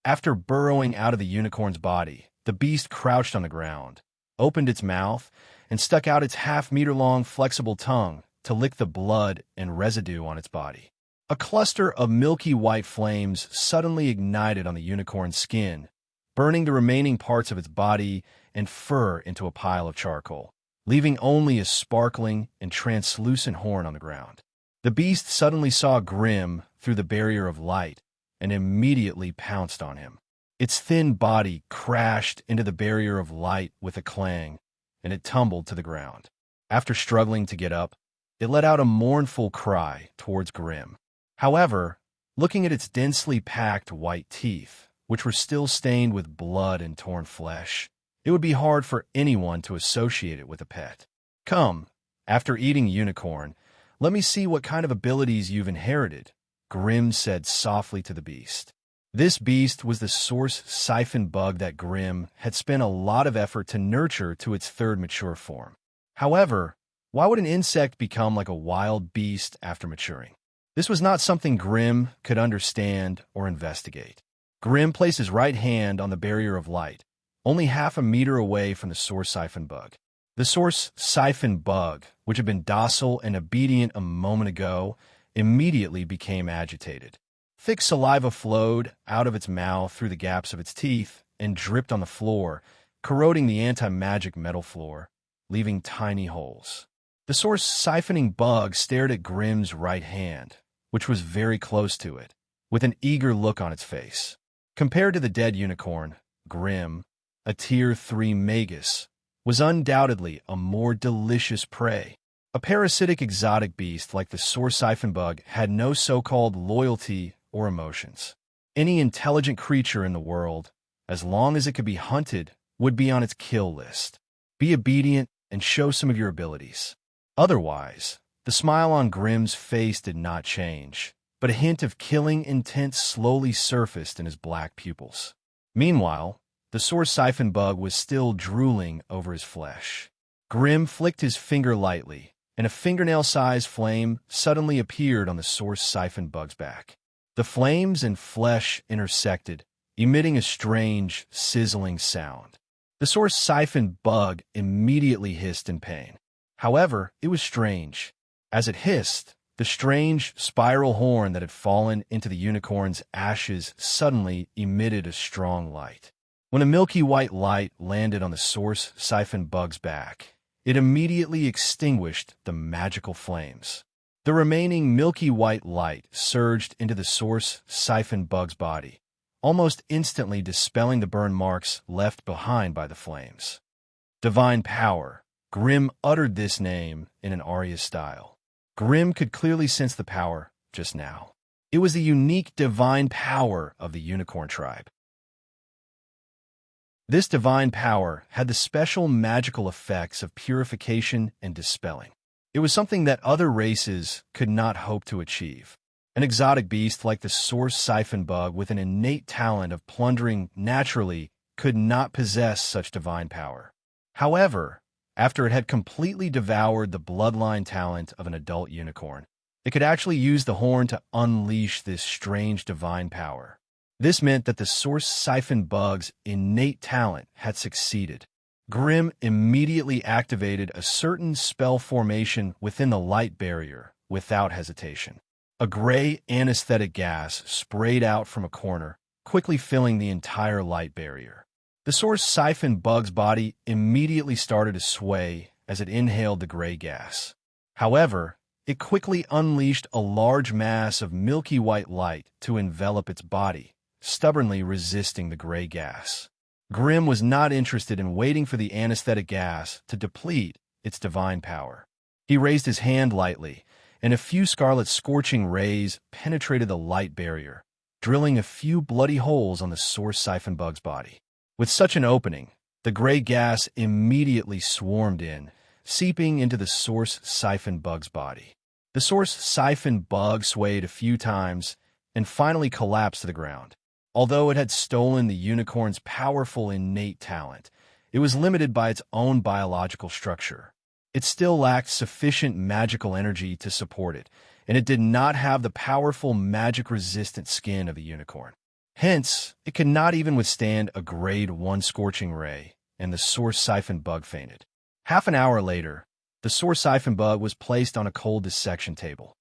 After burrowing out of the unicorn's body, the beast crouched on the ground, opened its mouth, and stuck out its half-meter-long flexible tongue to lick the blood and residue on its body. A cluster of milky white flames suddenly ignited on the unicorn's skin, burning the remaining parts of its body and fur into a pile of charcoal, leaving only a sparkling and translucent horn on the ground. The beast suddenly saw Grimm through the barrier of light and immediately pounced on him. Its thin body crashed into the barrier of light with a clang, and it tumbled to the ground. After struggling to get up, it let out a mournful cry towards Grimm. However, looking at its densely packed white teeth, which were still stained with blood and torn flesh, it would be hard for anyone to associate it with a pet. Come, after eating unicorn, let me see what kind of abilities you've inherited, Grimm said softly to the beast. This beast was the source siphon bug that Grimm had spent a lot of effort to nurture to its third mature form. However, why would an insect become like a wild beast after maturing? This was not something Grimm could understand or investigate. Grimm placed his right hand on the barrier of light, only half a meter away from the source siphon bug. The source siphon bug, which had been docile and obedient a moment ago, immediately became agitated. Thick saliva flowed out of its mouth through the gaps of its teeth and dripped on the floor, corroding the anti-magic metal floor, leaving tiny holes. The source siphoning bug stared at Grimm's right hand, which was very close to it, with an eager look on its face. Compared to the dead unicorn, Grimm, a Tier 3 magus, was undoubtedly a more delicious prey. A parasitic exotic beast like the source siphon bug had no so-called loyalty or emotions. Any intelligent creature in the world, as long as it could be hunted, would be on its kill list. Be obedient and show some of your abilities. Otherwise, the smile on Grimm's face did not change, but a hint of killing intent slowly surfaced in his black pupils. Meanwhile, the source siphon bug was still drooling over his flesh. Grimm flicked his finger lightly, and a fingernail-sized flame suddenly appeared on the source siphon bug's back. The flames and flesh intersected, emitting a strange, sizzling sound. The source siphon bug immediately hissed in pain. However, it was strange. As it hissed, the strange spiral horn that had fallen into the unicorn's ashes suddenly emitted a strong light. When a milky white light landed on the source siphon bug's back, it immediately extinguished the magical flames. The remaining milky white light surged into the source siphon bug's body, almost instantly dispelling the burn marks left behind by the flames. Divine power. Grimm uttered this name in an aria style. Grimm could clearly sense the power just now. It was the unique divine power of the unicorn tribe. This divine power had the special magical effects of purification and dispelling. It was something that other races could not hope to achieve. An exotic beast like the source siphon bug with an innate talent of plundering naturally could not possess such divine power. However, after it had completely devoured the bloodline talent of an adult unicorn, it could actually use the horn to unleash this strange divine power. This meant that the source siphon bug's innate talent had succeeded. Grimm immediately activated a certain spell formation within the light barrier without hesitation. A gray anesthetic gas sprayed out from a corner, quickly filling the entire light barrier. The source siphon bug's body immediately started to sway as it inhaled the gray gas. However, it quickly unleashed a large mass of milky white light to envelop its body, stubbornly resisting the gray gas. Grimm was not interested in waiting for the anesthetic gas to deplete its divine power. He raised his hand lightly, and a few scarlet scorching rays penetrated the light barrier, drilling a few bloody holes on the source siphon bug's body. With such an opening, the gray gas immediately swarmed in, seeping into the source siphon bug's body. The source siphon bug swayed a few times and finally collapsed to the ground. Although it had stolen the unicorn's powerful innate talent, it was limited by its own biological structure. It still lacked sufficient magical energy to support it, and it did not have the powerful magic-resistant skin of a unicorn. Hence, it could not even withstand a grade 1 scorching ray, and the source siphon bug fainted. Half an hour later, the source siphon bug was placed on a cold dissection table.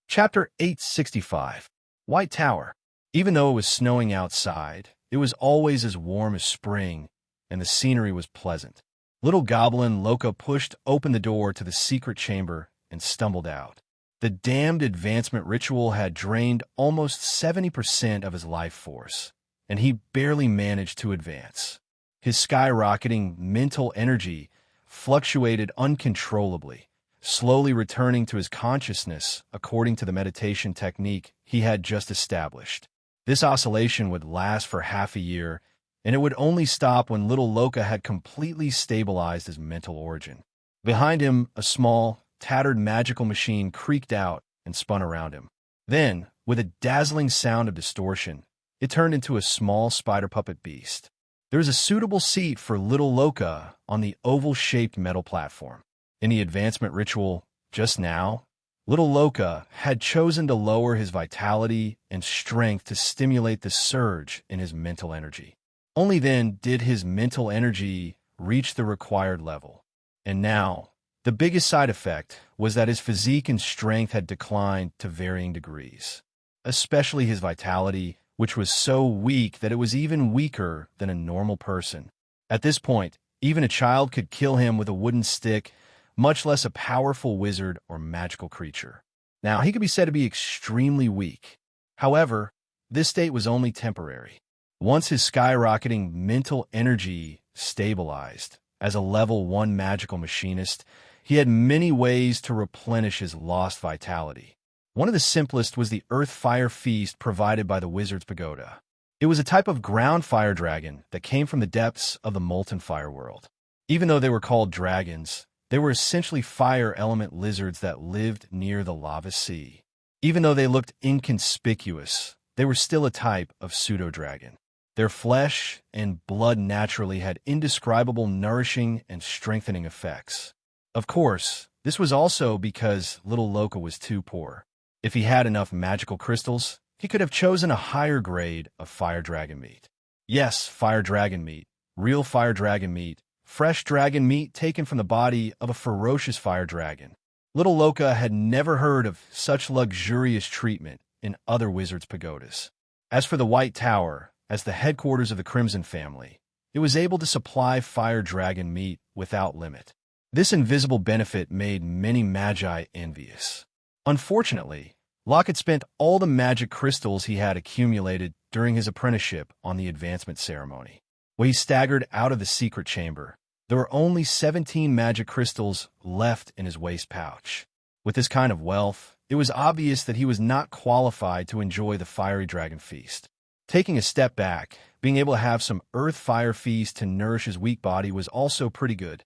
Chapter 865. White Tower. Even though it was snowing outside, it was always as warm as spring, and the scenery was pleasant. Little Goblin Loca pushed open the door to the secret chamber and stumbled out. The damned advancement ritual had drained almost 70% of his life force, and he barely managed to advance. His skyrocketing mental energy fluctuated uncontrollably, slowly returning to his consciousness according to the meditation technique he had just established. This oscillation would last for half a year, and it would only stop when little Loca had completely stabilized his mental origin. Behind him, a small, tattered magical machine creaked out and spun around him. Then, with a dazzling sound of distortion, it turned into a small spider puppet beast. There was a suitable seat for little Loka on the oval-shaped metal platform. In the advancement ritual, just now, little Loka had chosen to lower his vitality and strength to stimulate the surge in his mental energy. Only then did his mental energy reach the required level. And now, the biggest side effect was that his physique and strength had declined to varying degrees, especially his vitality, which was so weak that it was even weaker than a normal person. At this point, even a child could kill him with a wooden stick, much less a powerful wizard or magical creature. Now, he could be said to be extremely weak. However, this state was only temporary. Once his skyrocketing mental energy stabilized, as a level 1 magical machinist, he had many ways to replenish his lost vitality. One of the simplest was the earth-fire feast provided by the wizard's pagoda. It was a type of ground fire dragon that came from the depths of the molten fire world. Even though they were called dragons, they were essentially fire element lizards that lived near the lava sea. Even though they looked inconspicuous, they were still a type of pseudo-dragon. Their flesh and blood naturally had indescribable nourishing and strengthening effects. Of course, this was also because little Loka was too poor. If he had enough magical crystals, he could have chosen a higher grade of fire dragon meat. Yes, fire dragon meat, real fire dragon meat, fresh dragon meat taken from the body of a ferocious fire dragon. Little Loka had never heard of such luxurious treatment in other wizards' pagodas. As for the White Tower, as the headquarters of the Crimson family, it was able to supply fire dragon meat without limit. This invisible benefit made many magi envious. Unfortunately, Locke had spent all the magic crystals he had accumulated during his apprenticeship on the advancement ceremony. When he staggered out of the secret chamber, there were only 17 magic crystals left in his waist pouch. With this kind of wealth, it was obvious that he was not qualified to enjoy the fiery dragon feast. Taking a step back, being able to have some earth-fire feast to nourish his weak body was also pretty good.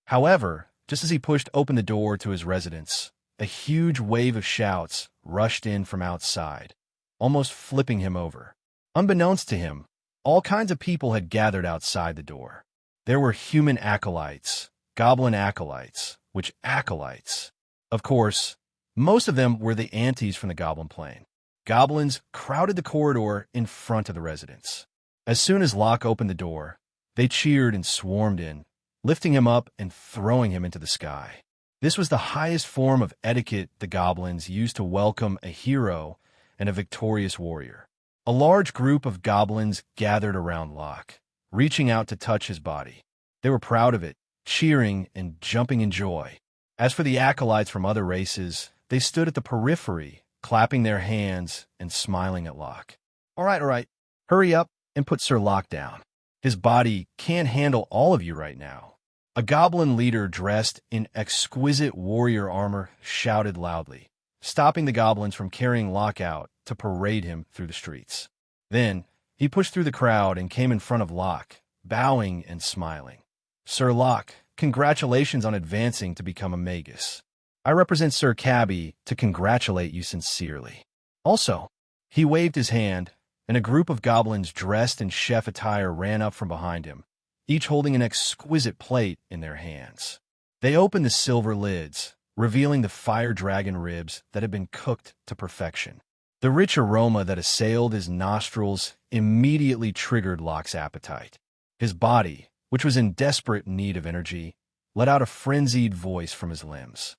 However, just as he pushed open the door to his residence, a huge wave of shouts rushed in from outside, almost flipping him over. Unbeknownst to him, all kinds of people had gathered outside the door. There were human acolytes, goblin acolytes, witch acolytes. Of course, most of them were the antis from the goblin plane. Goblins crowded the corridor in front of the residence. As soon as Locke opened the door, they cheered and swarmed in, lifting him up and throwing him into the sky. This was the highest form of etiquette the goblins used to welcome a hero and a victorious warrior. A large group of goblins gathered around Locke, reaching out to touch his body. They were proud of it, cheering and jumping in joy. As for the acolytes from other races, they stood at the periphery, clapping their hands and smiling at Locke. All right, hurry up and put Sir Locke down. His body can't handle all of you right now. A goblin leader dressed in exquisite warrior armor shouted loudly, stopping the goblins from carrying Locke out to parade him through the streets. Then, he pushed through the crowd and came in front of Locke, bowing and smiling. Sir Locke, congratulations on advancing to become a magus. I represent Sir Cabby to congratulate you sincerely. Also, he waved his hand, and a group of goblins dressed in chef attire ran up from behind him, each holding an exquisite plate in their hands. They opened the silver lids, revealing the fire dragon ribs that had been cooked to perfection. The rich aroma that assailed his nostrils immediately triggered Locke's appetite. His body, which was in desperate need of energy, let out a frenzied voice from his limbs.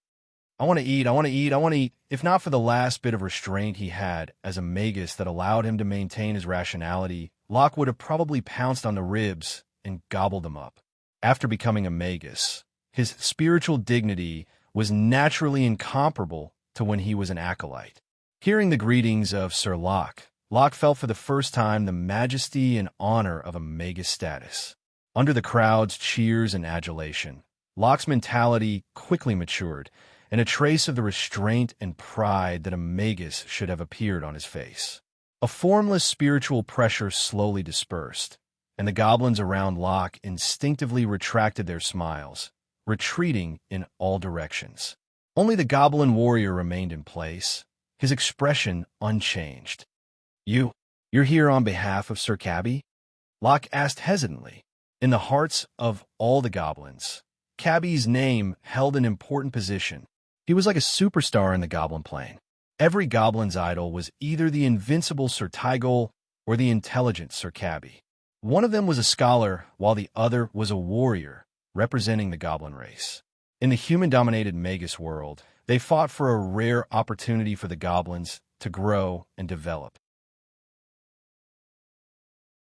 I want to eat, I want to eat, I want to eat. If not for the last bit of restraint he had as a magus that allowed him to maintain his rationality, Locke would have probably pounced on the ribs and gobbled them up. After becoming a magus, his spiritual dignity was naturally incomparable to when he was an acolyte. Hearing the greetings of Sir Locke, Locke felt for the first time the majesty and honor of a magus status. Under the crowd's cheers and adulation, Locke's mentality quickly matured, and a trace of the restraint and pride that a magus should have appeared on his face. A formless spiritual pressure slowly dispersed, and the goblins around Locke instinctively retracted their smiles, retreating in all directions. Only the goblin warrior remained in place, his expression unchanged. You're here on behalf of Sir Cabby? Locke asked hesitantly. In the hearts of all the goblins, Cabby's name held an important position. He was like a superstar in the goblin plane. Every goblin's idol was either the invincible Sir Tygol or the intelligent Sir Cabby. One of them was a scholar, while the other was a warrior, representing the goblin race. In the human-dominated Magus world, they fought for a rare opportunity for the goblins to grow and develop.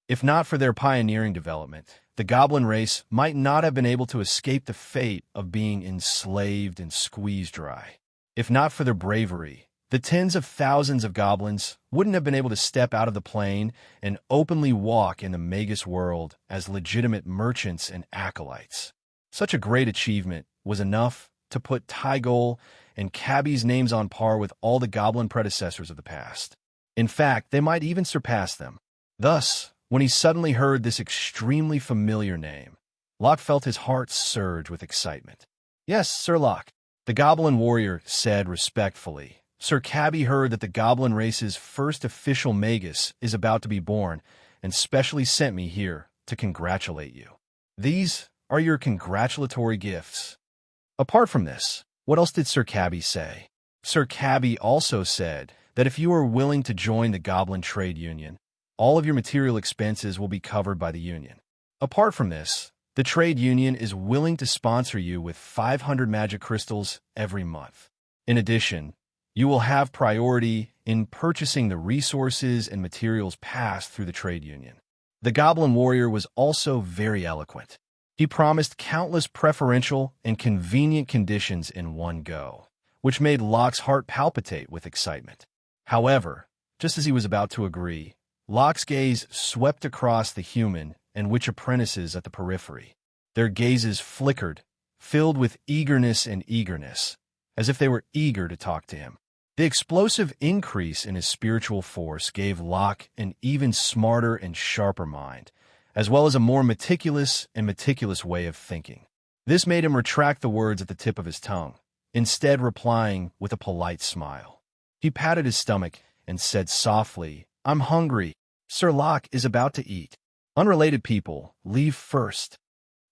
If not for their pioneering development, the goblin race might not have been able to escape the fate of being enslaved and squeezed dry. If not for their bravery, the tens of thousands of goblins wouldn't have been able to step out of the plane and openly walk in the Magus world as legitimate merchants and acolytes. Such a great achievement was enough to put Tygol and Cabby's names on par with all the goblin predecessors of the past. In fact, they might even surpass them. Thus, when he suddenly heard this extremely familiar name, Locke felt his heart surge with excitement. "Yes, Sir Locke," the goblin warrior said respectfully. "Sir Cabby heard that the goblin race's first official Magus is about to be born and specially sent me here to congratulate you. These are your congratulatory gifts." Apart from this, what else did Sir Cabby say? Sir Cabby also said that if you are willing to join the Goblin Trade Union, all of your material expenses will be covered by the union. Apart from this, the trade union is willing to sponsor you with 500 magic crystals every month. In addition, you will have priority in purchasing the resources and materials passed through the trade union. The goblin warrior was also very eloquent. He promised countless preferential and convenient conditions in one go, which made Locke's heart palpitate with excitement. However, just as he was about to agree, Locke's gaze swept across the human and witch apprentices at the periphery. Their gazes flickered, filled with eagerness, as if they were eager to talk to him. The explosive increase in his spiritual force gave Locke an even smarter and sharper mind, as well as a more meticulous way of thinking. This made him retract the words at the tip of his tongue, instead replying with a polite smile. He patted his stomach and said softly, "I'm hungry. Sir Locke is about to eat. Unrelated people, leave first."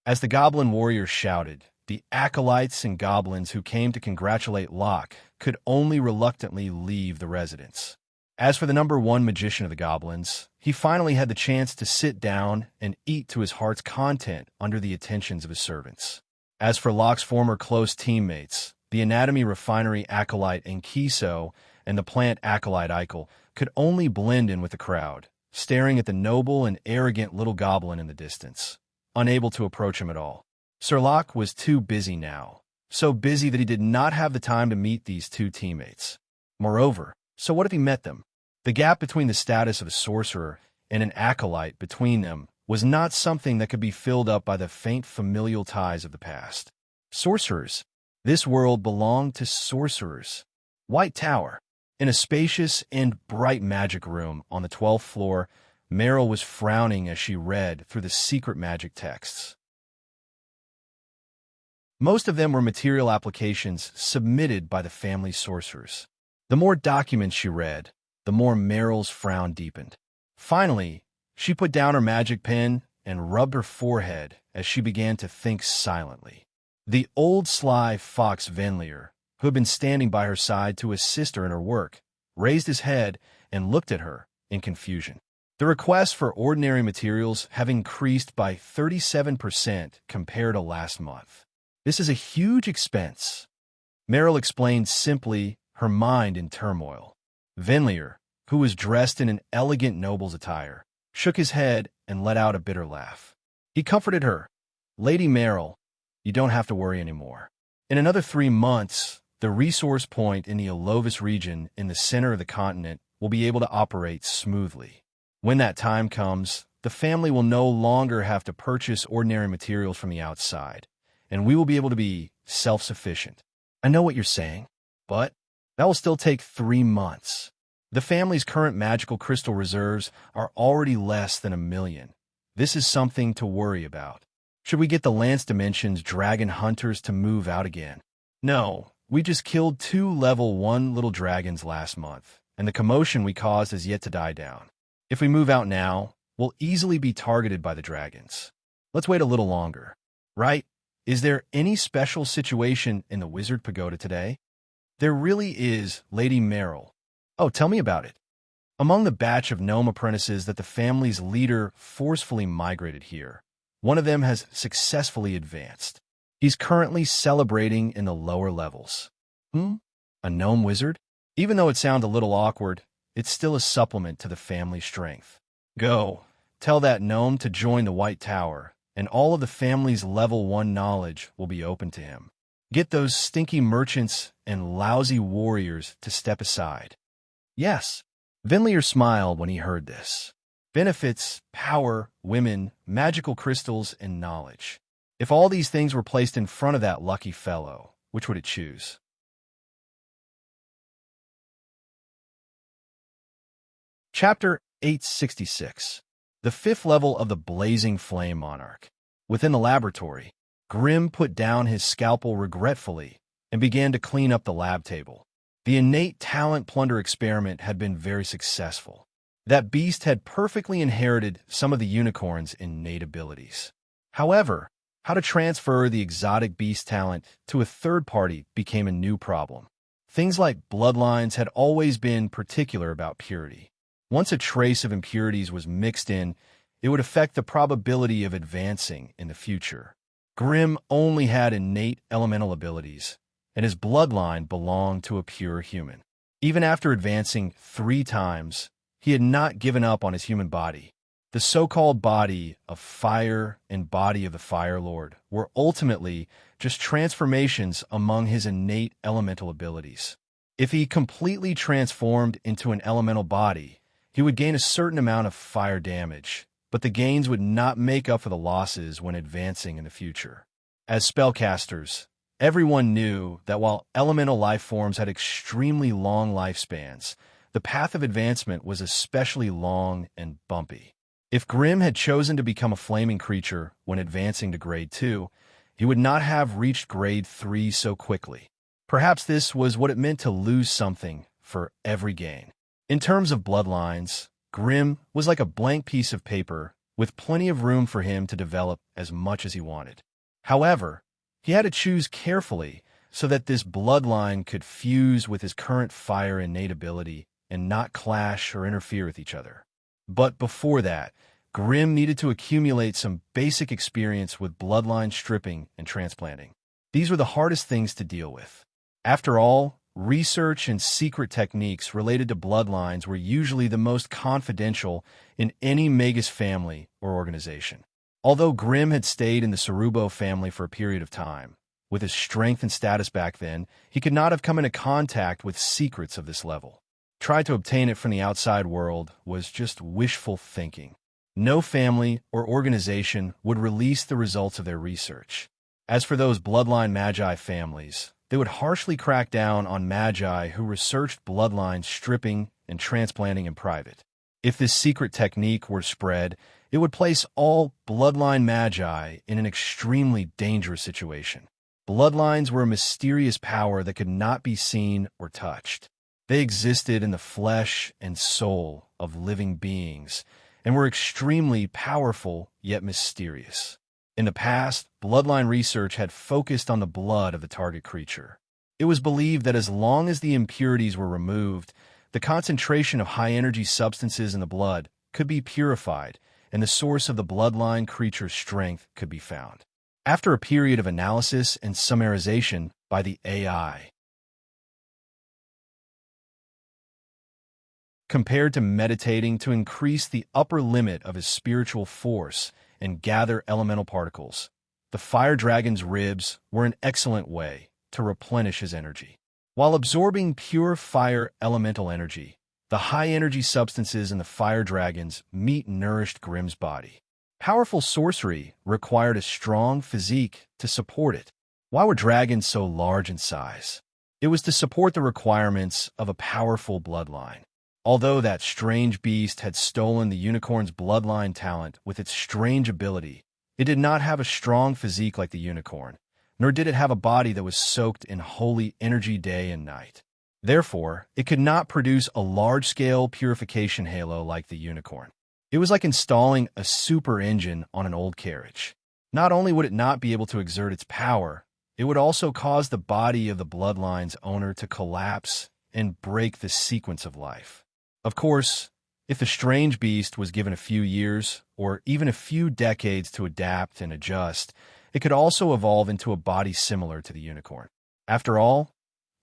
As the goblin warrior shouted, the acolytes and goblins who came to congratulate Locke could only reluctantly leave the residence. As for the number one magician of the goblins, he finally had the chance to sit down and eat to his heart's content under the attentions of his servants. As for Locke's former close teammates, the anatomy refinery acolyte Enkiso and the plant acolyte Eichel could only blend in with the crowd, staring at the noble and arrogant little goblin in the distance, unable to approach him at all. Sir Locke was too busy now, so busy that he did not have the time to meet these two teammates. Moreover, so what if he met them? The gap between the status of a sorcerer and an acolyte between them was not something that could be filled up by the faint familial ties of the past. Sorcerers. This world belonged to sorcerers. White Tower. In a spacious and bright magic room on the 12th floor, Meryl was frowning as she read through the secret magic texts. Most of them were material applications submitted by the family sorcerers. The more documents she read, the more Meryl's frown deepened. Finally, she put down her magic pen and rubbed her forehead as she began to think silently. The old sly fox Venlier, who had been standing by her side to assist her in her work, raised his head and looked at her in confusion. The requests for ordinary materials have increased by 37% compared to last month. This is a huge expense. Meryl explained simply, her mind in turmoil. Venlier, who was dressed in an elegant noble's attire, shook his head and let out a bitter laugh. He comforted her. "Lady Meryl, you don't have to worry anymore. In another 3 months, the resource point in the Alovis region in the center of the continent will be able to operate smoothly. When that time comes, the family will no longer have to purchase ordinary materials from the outside, and we will be able to be self-sufficient. I know what you're saying, but that will still take 3 months. The family's current magical crystal reserves are already less than 1 million. This is something to worry about." Should we get the Lance Dimensions dragon hunters to move out again? No, we just killed 2 level 1 little dragons last month, and the commotion we caused has yet to die down. If we move out now, we'll easily be targeted by the dragons. Let's wait a little longer. Right? Is there any special situation in the Wizard Pagoda today? There really is, Lady Merrill. Oh, tell me about it. Among the batch of gnome apprentices that the family's leader forcefully migrated here, one of them has successfully advanced. He's currently celebrating in the lower levels. A gnome wizard? Even though it sounds a little awkward, it's still a supplement to the family strength. Go, tell that gnome to join the White Tower, and all of the family's level 1 knowledge will be open to him. Get those stinky merchants and lousy warriors to step aside. Yes. Vinlier smiled when he heard this. Benefits, power, women, magical crystals, and knowledge. If all these things were placed in front of that lucky fellow, which would it choose? Chapter 866. The 5th level of the Blazing Flame Monarch. Within the laboratory, Grimm put down his scalpel regretfully and began to clean up the lab table. The innate talent plunder experiment had been very successful. That beast had perfectly inherited some of the unicorn's innate abilities. However, how to transfer the exotic beast talent to a third party became a new problem. Things like bloodlines had always been particular about purity. Once a trace of impurities was mixed in, it would affect the probability of advancing in the future. Grimm only had innate elemental abilities, and his bloodline belonged to a pure human. Even after advancing 3 times, he had not given up on his human body. The so-called body of fire and body of the Fire Lord were ultimately just transformations among his innate elemental abilities. If he completely transformed into an elemental body, he would gain a certain amount of fire damage, but the gains would not make up for the losses when advancing in the future. As spellcasters, everyone knew that while elemental life forms had extremely long lifespans, the path of advancement was especially long and bumpy. If Grimm had chosen to become a flaming creature when advancing to Grade 2, he would not have reached Grade 3 so quickly. Perhaps this was what it meant to lose something for every gain. In terms of bloodlines, Grimm was like a blank piece of paper with plenty of room for him to develop as much as he wanted. However, he had to choose carefully so that this bloodline could fuse with his current fire innate ability and not clash or interfere with each other. But before that, Grimm needed to accumulate some basic experience with bloodline stripping and transplanting. These were the hardest things to deal with. After all, research and secret techniques related to bloodlines were usually the most confidential in any Magus family or organization. Although Grimm had stayed in the Cerubo family for a period of time, with his strength and status back then, he could not have come into contact with secrets of this level. Try to obtain it from the outside world was just wishful thinking. No family or organization would release the results of their research. As for those bloodline magi families, they would harshly crack down on magi who researched bloodline stripping and transplanting in private. If this secret technique were spread, it would place all bloodline magi in an extremely dangerous situation. Bloodlines were a mysterious power that could not be seen or touched. They existed in the flesh and soul of living beings and were extremely powerful yet mysterious. In the past, bloodline research had focused on the blood of the target creature. It was believed that as long as the impurities were removed, the concentration of high-energy substances in the blood could be purified, and the source of the bloodline creature's strength could be found. After a period of analysis and summarization by the AI, compared to meditating to increase the upper limit of his spiritual force and gather elemental particles, the fire dragon's ribs were an excellent way to replenish his energy. While absorbing pure fire elemental energy, the high-energy substances in the fire dragon's meat nourished Grimm's body. Powerful sorcery required a strong physique to support it. Why were dragons so large in size? It was to support the requirements of a powerful bloodline. Although that strange beast had stolen the unicorn's bloodline talent with its strange ability, It did not have a strong physique like the unicorn, nor did it have a body that was soaked in holy energy day and night. Therefore, it could not produce a large-scale purification halo like the unicorn. It was like installing a super engine on an old carriage. Not only would it not be able to exert its power, it would also cause the body of the bloodline's owner to collapse and break the sequence of life. Of course, if the strange beast was given a few years or even a few decades to adapt and adjust, it could also evolve into a body similar to the unicorn. After all,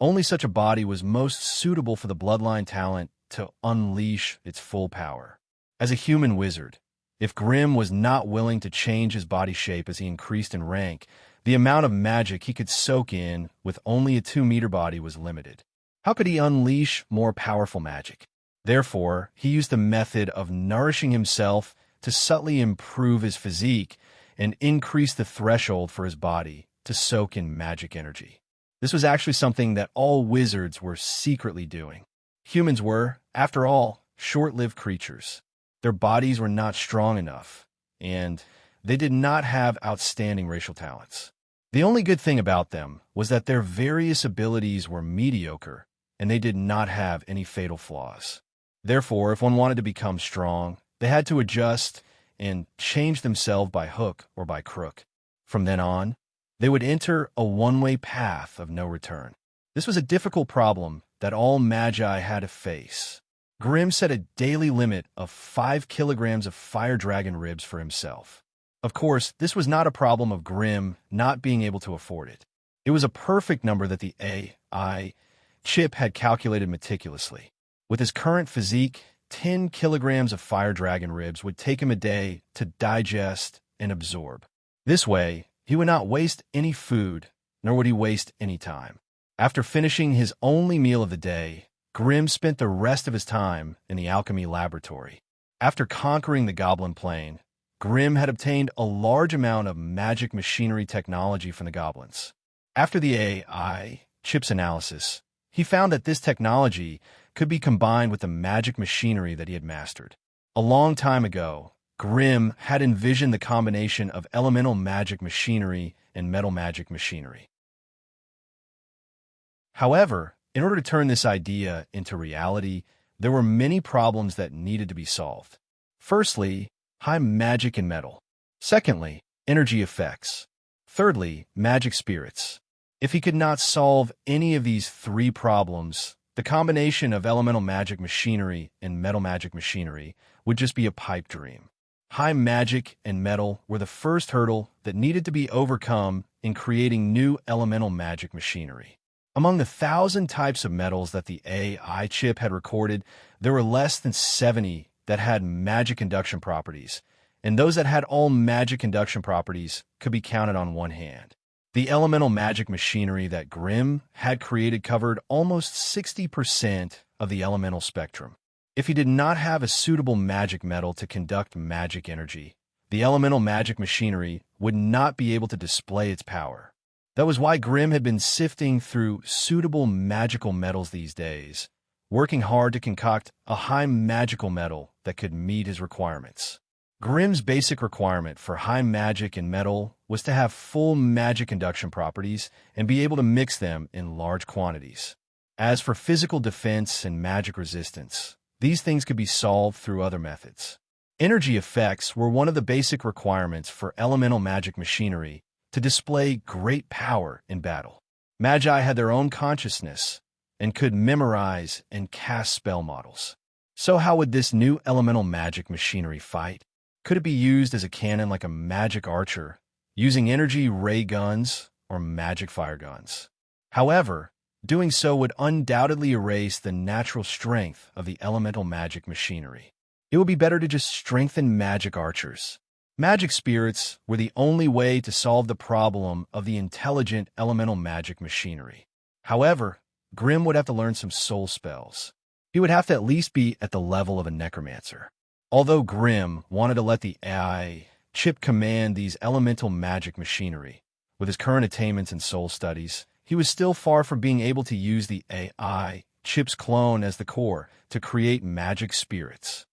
only such a body was most suitable for the bloodline talent to unleash its full power. As a human wizard, if Grimm was not willing to change his body shape as he increased in rank, the amount of magic he could soak in with only a 2-meter body was limited. How could he unleash more powerful magic? Therefore, he used the method of nourishing himself to subtly improve his physique and increase the threshold for his body to soak in magic energy. This was actually something that all wizards were secretly doing. Humans were, after all, short-lived creatures. Their bodies were not strong enough, and they did not have outstanding racial talents. The only good thing about them was that their various abilities were mediocre, and they did not have any fatal flaws. Therefore, if one wanted to become strong, they had to adjust and change themselves by hook or by crook. From then on, they would enter a one-way path of no return. This was a difficult problem that all magi had to face. Grimm set a daily limit of 5 kilograms of fire dragon ribs for himself. Of course, this was not a problem of Grimm not being able to afford it. It was a perfect number that the AI chip had calculated meticulously. With his current physique, 10 kilograms of fire dragon ribs would take him a day to digest and absorb. This way, he would not waste any food, nor would he waste any time. After finishing his only meal of the day, Grimm spent the rest of his time in the alchemy laboratory. After conquering the Goblin Plain, Grimm had obtained a large amount of magic machinery technology from the goblins. After the AI chip's analysis, he found that this technology could be combined with the magic machinery that he had mastered. A long time ago, Grimm had envisioned the combination of elemental magic machinery and metal magic machinery. However, in order to turn this idea into reality, there were many problems that needed to be solved. Firstly, high magic in metal. Secondly, energy effects. Thirdly, magic spirits. If he could not solve any of these 3 problems, the combination of elemental magic machinery and metal magic machinery would just be a pipe dream. High magic and metal were the first hurdle that needed to be overcome in creating new elemental magic machinery. Among the 1,000 types of metals that the AI chip had recorded, there were less than 70 that had magic induction properties, and those that had all magic induction properties could be counted on one hand. The elemental magic machinery that Grimm had created covered almost 60% of the elemental spectrum. If he did not have a suitable magic metal to conduct magic energy, the elemental magic machinery would not be able to display its power. That was why Grimm had been sifting through suitable magical metals these days, working hard to concoct a high magical metal that could meet his requirements. Grimm's basic requirement for high magic and metal was to have full magic induction properties and be able to mix them in large quantities. As for physical defense and magic resistance, these things could be solved through other methods. Energy effects were one of the basic requirements for elemental magic machinery to display great power in battle. Magi had their own consciousness and could memorize and cast spell models. So how would this new elemental magic machinery fight? Could it be used as a cannon like a magic archer, using energy ray guns or magic fire guns? However, doing so would undoubtedly erase the natural strength of the elemental magic machinery. It would be better to just strengthen magic archers. Magic spirits were the only way to solve the problem of the intelligent elemental magic machinery. However, Grimm would have to learn some soul spells. He would have to at least be at the level of a necromancer. Although Grimm wanted to let the AI chip command these elemental magic machinery, with his current attainments in soul studies, he was still far from being able to use the AI chip's clone as the core to create magic spirits.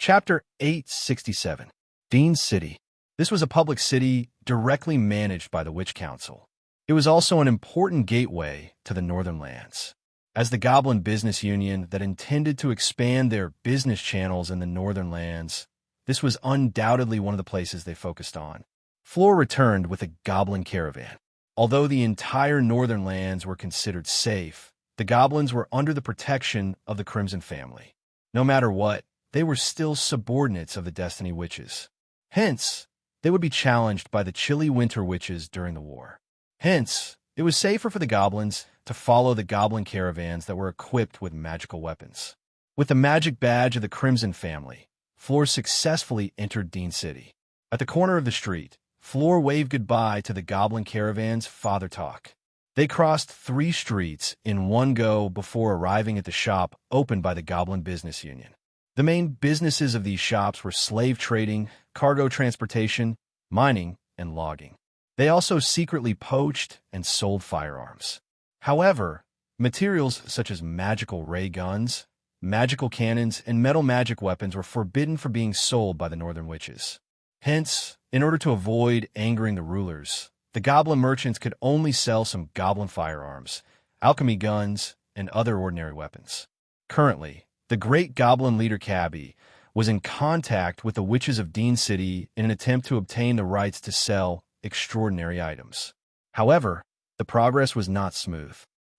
Chapter 867. Dean City. This was a public city directly managed by the Witch Council. It was also an important gateway to the Northern Lands. As the Goblin Business Union that intended to expand their business channels in the Northern Lands, this was undoubtedly one of the places they focused on. Floor returned with a goblin caravan. Although the entire Northern Lands were considered safe, the goblins were under the protection of the Crimson family. No matter what, they were still subordinates of the Destiny Witches. Hence, they would be challenged by the chilly Winter Witches during the war. Hence, it was safer for the goblins to follow the goblin caravans that were equipped with magical weapons. With the magic badge of the Crimson family, Floor successfully entered Dean City. At the corner of the street, Floor waved goodbye to the goblin caravan's father talk. They crossed 3 streets in one go before arriving at the shop opened by the Goblin Business Union. The main businesses of these shops were slave trading, cargo transportation, mining, and logging. They also secretly poached and sold firearms. However, materials such as magical ray guns, magical cannons, and metal magic weapons were forbidden from being sold by the Northern Witches. Hence, in order to avoid angering the rulers, the goblin merchants could only sell some goblin firearms, alchemy guns, and other ordinary weapons. Currently, the great goblin leader Cabby was in contact with the witches of Dean City in an attempt to obtain the rights to sell extraordinary items. However, the progress was not smooth.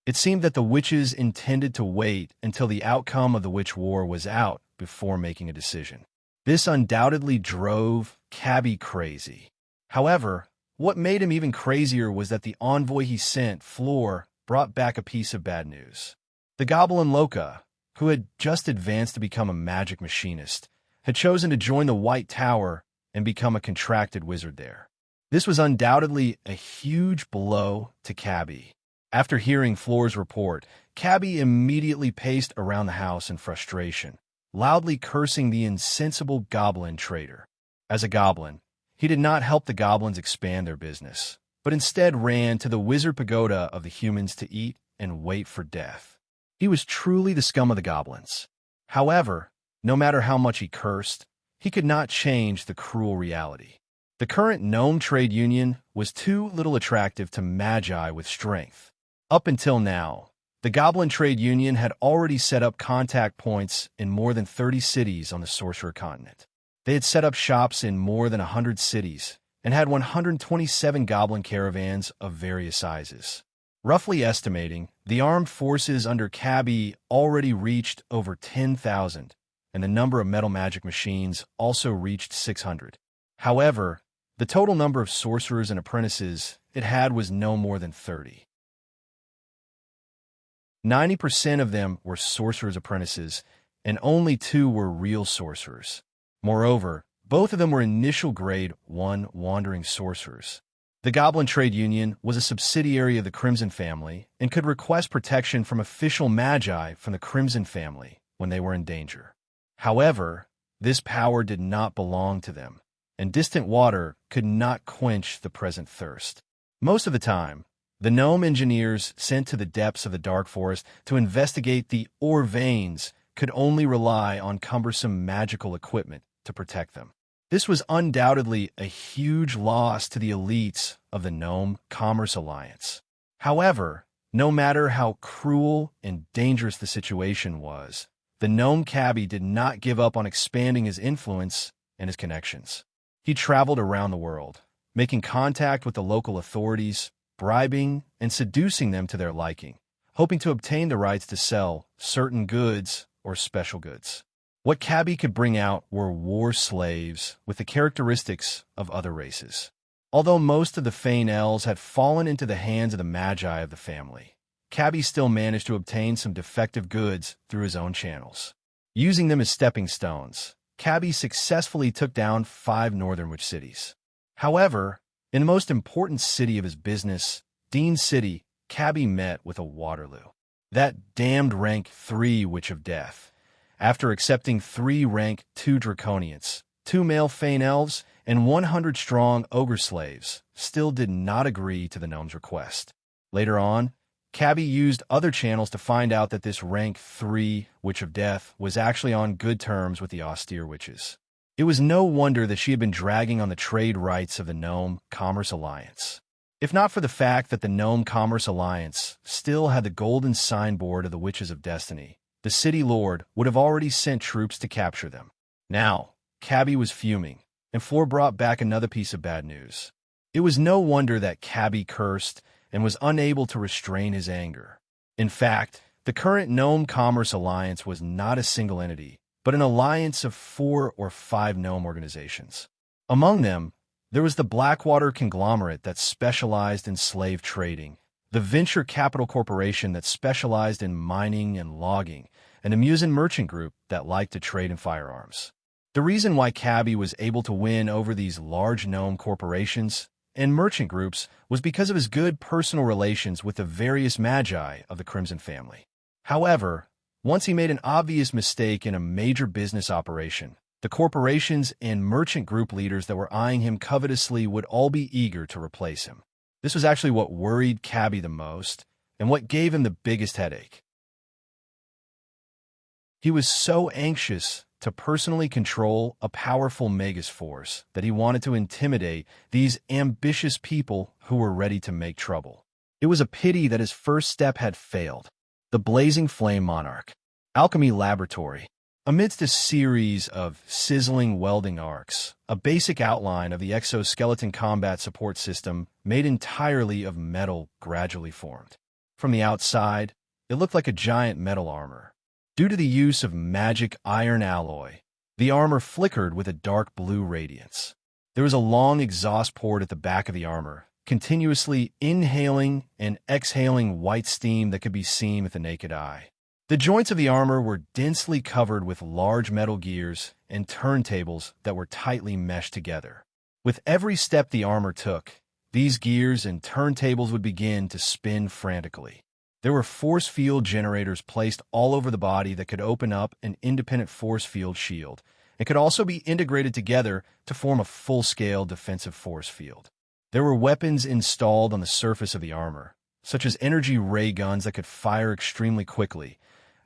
It seemed that the witches intended to wait until the outcome of the witch war was out before making a decision. This undoubtedly drove Cabby crazy. However, what made him even crazier was that the envoy he sent, Floor, brought back a piece of bad news. The goblin Loka, who had just advanced to become a magic machinist, had chosen to join the White Tower and become a contracted wizard there. This was undoubtedly a huge blow to Cabby. After hearing Floor's report, Cabby immediately paced around the house in frustration, loudly cursing the insensible goblin traitor. As a goblin, he did not help the goblins expand their business, but instead ran to the wizard pagoda of the humans to eat and wait for death. He was truly the scum of the goblins. However, no matter how much he cursed, he could not change the cruel reality. The current gnome trade union was too little attractive to magi with strength. Up until now, the Goblin Trade Union had already set up contact points in more than 30 cities on the Sorcerer Continent. They had set up shops in more than 100 cities and had 127 goblin caravans of various sizes. Roughly estimating, the armed forces under Cabby already reached over 10,000, and the number of metal magic machines also reached 600. However, the total number of sorcerers and apprentices it had was no more than 30. 90% of them were sorcerers' apprentices, and only 2 were real sorcerers. Moreover, both of them were initial grade 1 wandering sorcerers. The Goblin Trade Union was a subsidiary of the Crimson family and could request protection from official magi from the Crimson family when they were in danger. However, this power did not belong to them, and distant water could not quench the present thirst. Most of the time, the gnome engineers sent to the depths of the dark forest to investigate the ore veins could only rely on cumbersome magical equipment to protect them. This was undoubtedly a huge loss to the elites of the Gnome Commerce Alliance. However, no matter how cruel and dangerous the situation was, the gnome Cabby did not give up on expanding his influence and his connections. He traveled around the world, making contact with the local authorities, bribing and seducing them to their liking, hoping to obtain the rights to sell certain goods or special goods. What Cabby could bring out were war slaves with the characteristics of other races. Although most of the Fane Elves had fallen into the hands of the Magi of the family, Cabby still managed to obtain some defective goods through his own channels. Using them as stepping stones, Cabby successfully took down 5 Northern Witch cities. However, in the most important city of his business, Dean City, Cabby met with a Waterloo. That damned rank 3 Witch of Death. After accepting 3 rank 2 Draconians, 2 male Fane Elves, and 100-strong Ogre slaves, still did not agree to the gnome's request. Later on, Cabby used other channels to find out that this rank 3 Witch of Death was actually on good terms with the austere witches. It was no wonder that she had been dragging on the trade rights of the Gnome Commerce Alliance. If not for the fact that the Gnome Commerce Alliance still had the golden signboard of the Witches of Destiny, the city lord would have already sent troops to capture them. Now, Cabby was fuming, and Floor brought back another piece of bad news. It was no wonder that Cabby cursed and was unable to restrain his anger. In fact, the current Gnome Commerce Alliance was not a single entity, but an alliance of 4 or 5 gnome organizations. Among them, there was the Blackwater conglomerate that specialized in slave trading, the Venture Capital Corporation that specialized in mining and logging, and a Musin merchant group that liked to trade in firearms. The reason why Cabby was able to win over these large gnome corporations and merchant groups was because of his good personal relations with the various magi of the Crimson family. However, once he made an obvious mistake in a major business operation, the corporations and merchant group leaders that were eyeing him covetously would all be eager to replace him. This was actually what worried Cabby the most and what gave him the biggest headache. He was so anxious to personally control a powerful Magus force that he wanted to intimidate these ambitious people who were ready to make trouble. It was a pity that his first step had failed. The Blazing Flame Monarch. Alchemy Laboratory. Amidst a series of sizzling welding arcs, a basic outline of the exoskeleton combat support system made entirely of metal gradually formed. From the outside, it looked like a giant metal armor. Due to the use of magic iron alloy, the armor flickered with a dark blue radiance. There was a long exhaust port at the back of the armor, continuously inhaling and exhaling white steam that could be seen with the naked eye. The joints of the armor were densely covered with large metal gears and turntables that were tightly meshed together. With every step the armor took, these gears and turntables would begin to spin frantically. There were force field generators placed all over the body that could open up an independent force field shield and could also be integrated together to form a full-scale defensive force field. There were weapons installed on the surface of the armor, such as energy ray guns that could fire extremely quickly,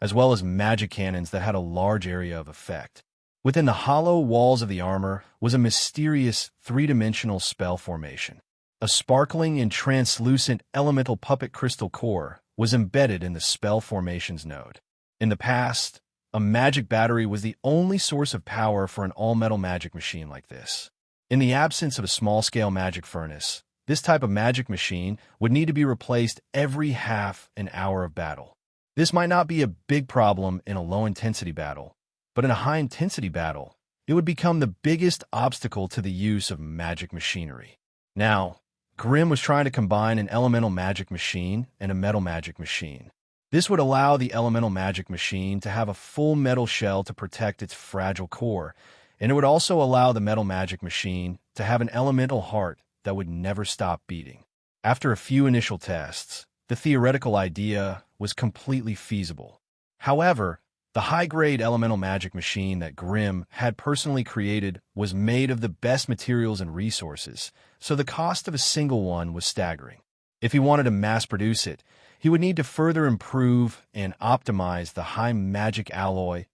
as well as magic cannons that had a large area of effect. Within the hollow walls of the armor was a mysterious three-dimensional spell formation. A sparkling and translucent elemental puppet crystal core was embedded in the spell formation's node. In the past, a magic battery was the only source of power for an all-metal magic machine like this. In the absence of a small-scale magic furnace, this type of magic machine would need to be replaced every half an hour of battle. This might not be a big problem in a low-intensity battle, but in a high-intensity battle, it would become the biggest obstacle to the use of magic machinery. Now, Grimm was trying to combine an elemental magic machine and a metal magic machine. This would allow the elemental magic machine to have a full metal shell to protect its fragile core, and it would also allow the metal magic machine to have an elemental heart that would never stop beating. After a few initial tests, the theoretical idea was completely feasible. However, the high-grade elemental magic machine that Grimm had personally created was made of the best materials and resources, so the cost of a single one was staggering. If he wanted to mass-produce it, he would need to further improve and optimize the high magic alloy,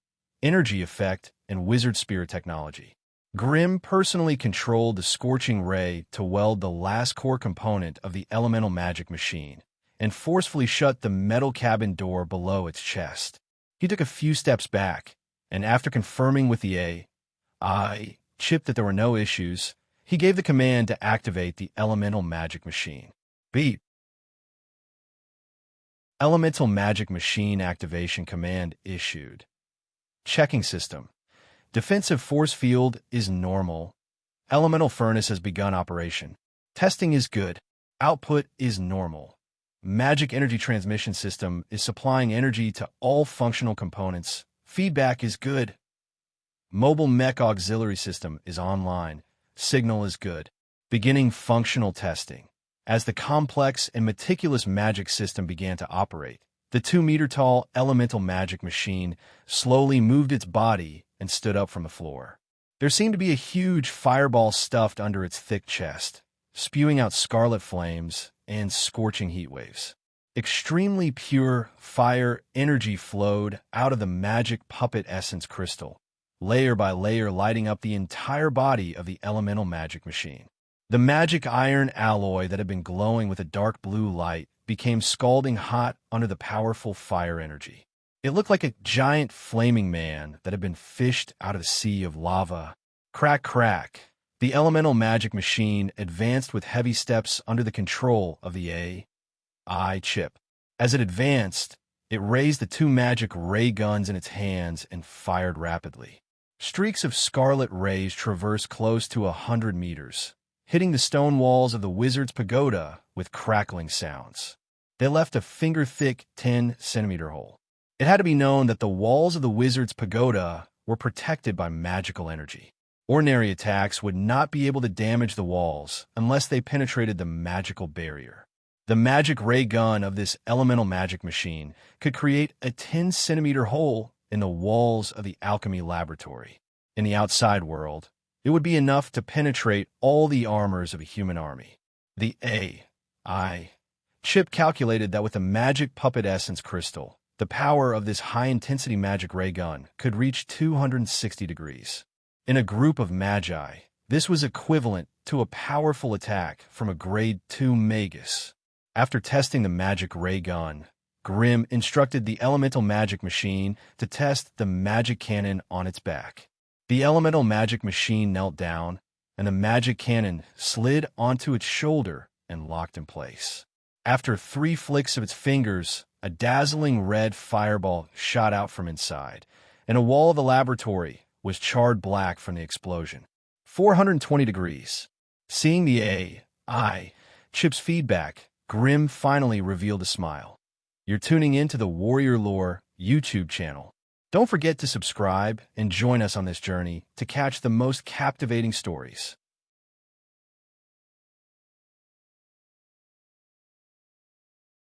energy effect, and wizard spirit technology. Grimm personally controlled the scorching ray to weld the last core component of the elemental magic machine and forcefully shut the metal cabin door below its chest. He took a few steps back, and after confirming with the AI chip that there were no issues, he gave the command to activate the elemental magic machine. Beep. Elemental magic machine activation command issued. Checking system. Defensive force field is normal. Elemental furnace has begun operation. Testing is good. Output is normal. Magic energy transmission system is supplying energy to all functional components. Feedback is good. Mobile mech auxiliary system is online. Signal is good. Beginning functional testing. As the complex and meticulous magic system began to operate, the 2-meter-tall elemental magic machine slowly moved its body and stood up from the floor. There seemed to be a huge fireball stuffed under its thick chest, spewing out scarlet flames and scorching heat waves. Extremely pure fire energy flowed out of the magic puppet essence crystal, layer by layer lighting up the entire body of the elemental magic machine. The magic iron alloy that had been glowing with a dark blue light became scalding hot under the powerful fire energy. It looked like a giant flaming man that had been fished out of a sea of lava. Crack, crack. The elemental magic machine advanced with heavy steps under the control of the AI chip. As it advanced, it raised the two magic ray guns in its hands and fired rapidly. Streaks of scarlet rays traversed close to 100 meters, hitting the stone walls of the wizard's pagoda with crackling sounds. They left a finger-thick 10-centimeter hole. It had to be known that the walls of the wizard's pagoda were protected by magical energy. Ordinary attacks would not be able to damage the walls unless they penetrated the magical barrier. The magic ray gun of this elemental magic machine could create a 10-centimeter hole in the walls of the alchemy laboratory. In the outside world, it would be enough to penetrate all the armors of a human army. The AI chip calculated that with a magic puppet essence crystal, the power of this high-intensity magic ray gun could reach 260 degrees. In a group of magi, this was equivalent to a powerful attack from a Grade 2 magus. After testing the magic ray gun, Grimm instructed the elemental magic machine to test the magic cannon on its back. The elemental magic machine knelt down, and the magic cannon slid onto its shoulder and locked in place. After 3 flicks of its fingers, a dazzling red fireball shot out from inside, and a wall of the laboratory was charred black from the explosion. 420 degrees. Seeing the AI chip's feedback, Grimm finally revealed a smile. You're tuning in to the Warrior Lore YouTube channel. Don't forget to subscribe and join us on this journey to catch the most captivating stories.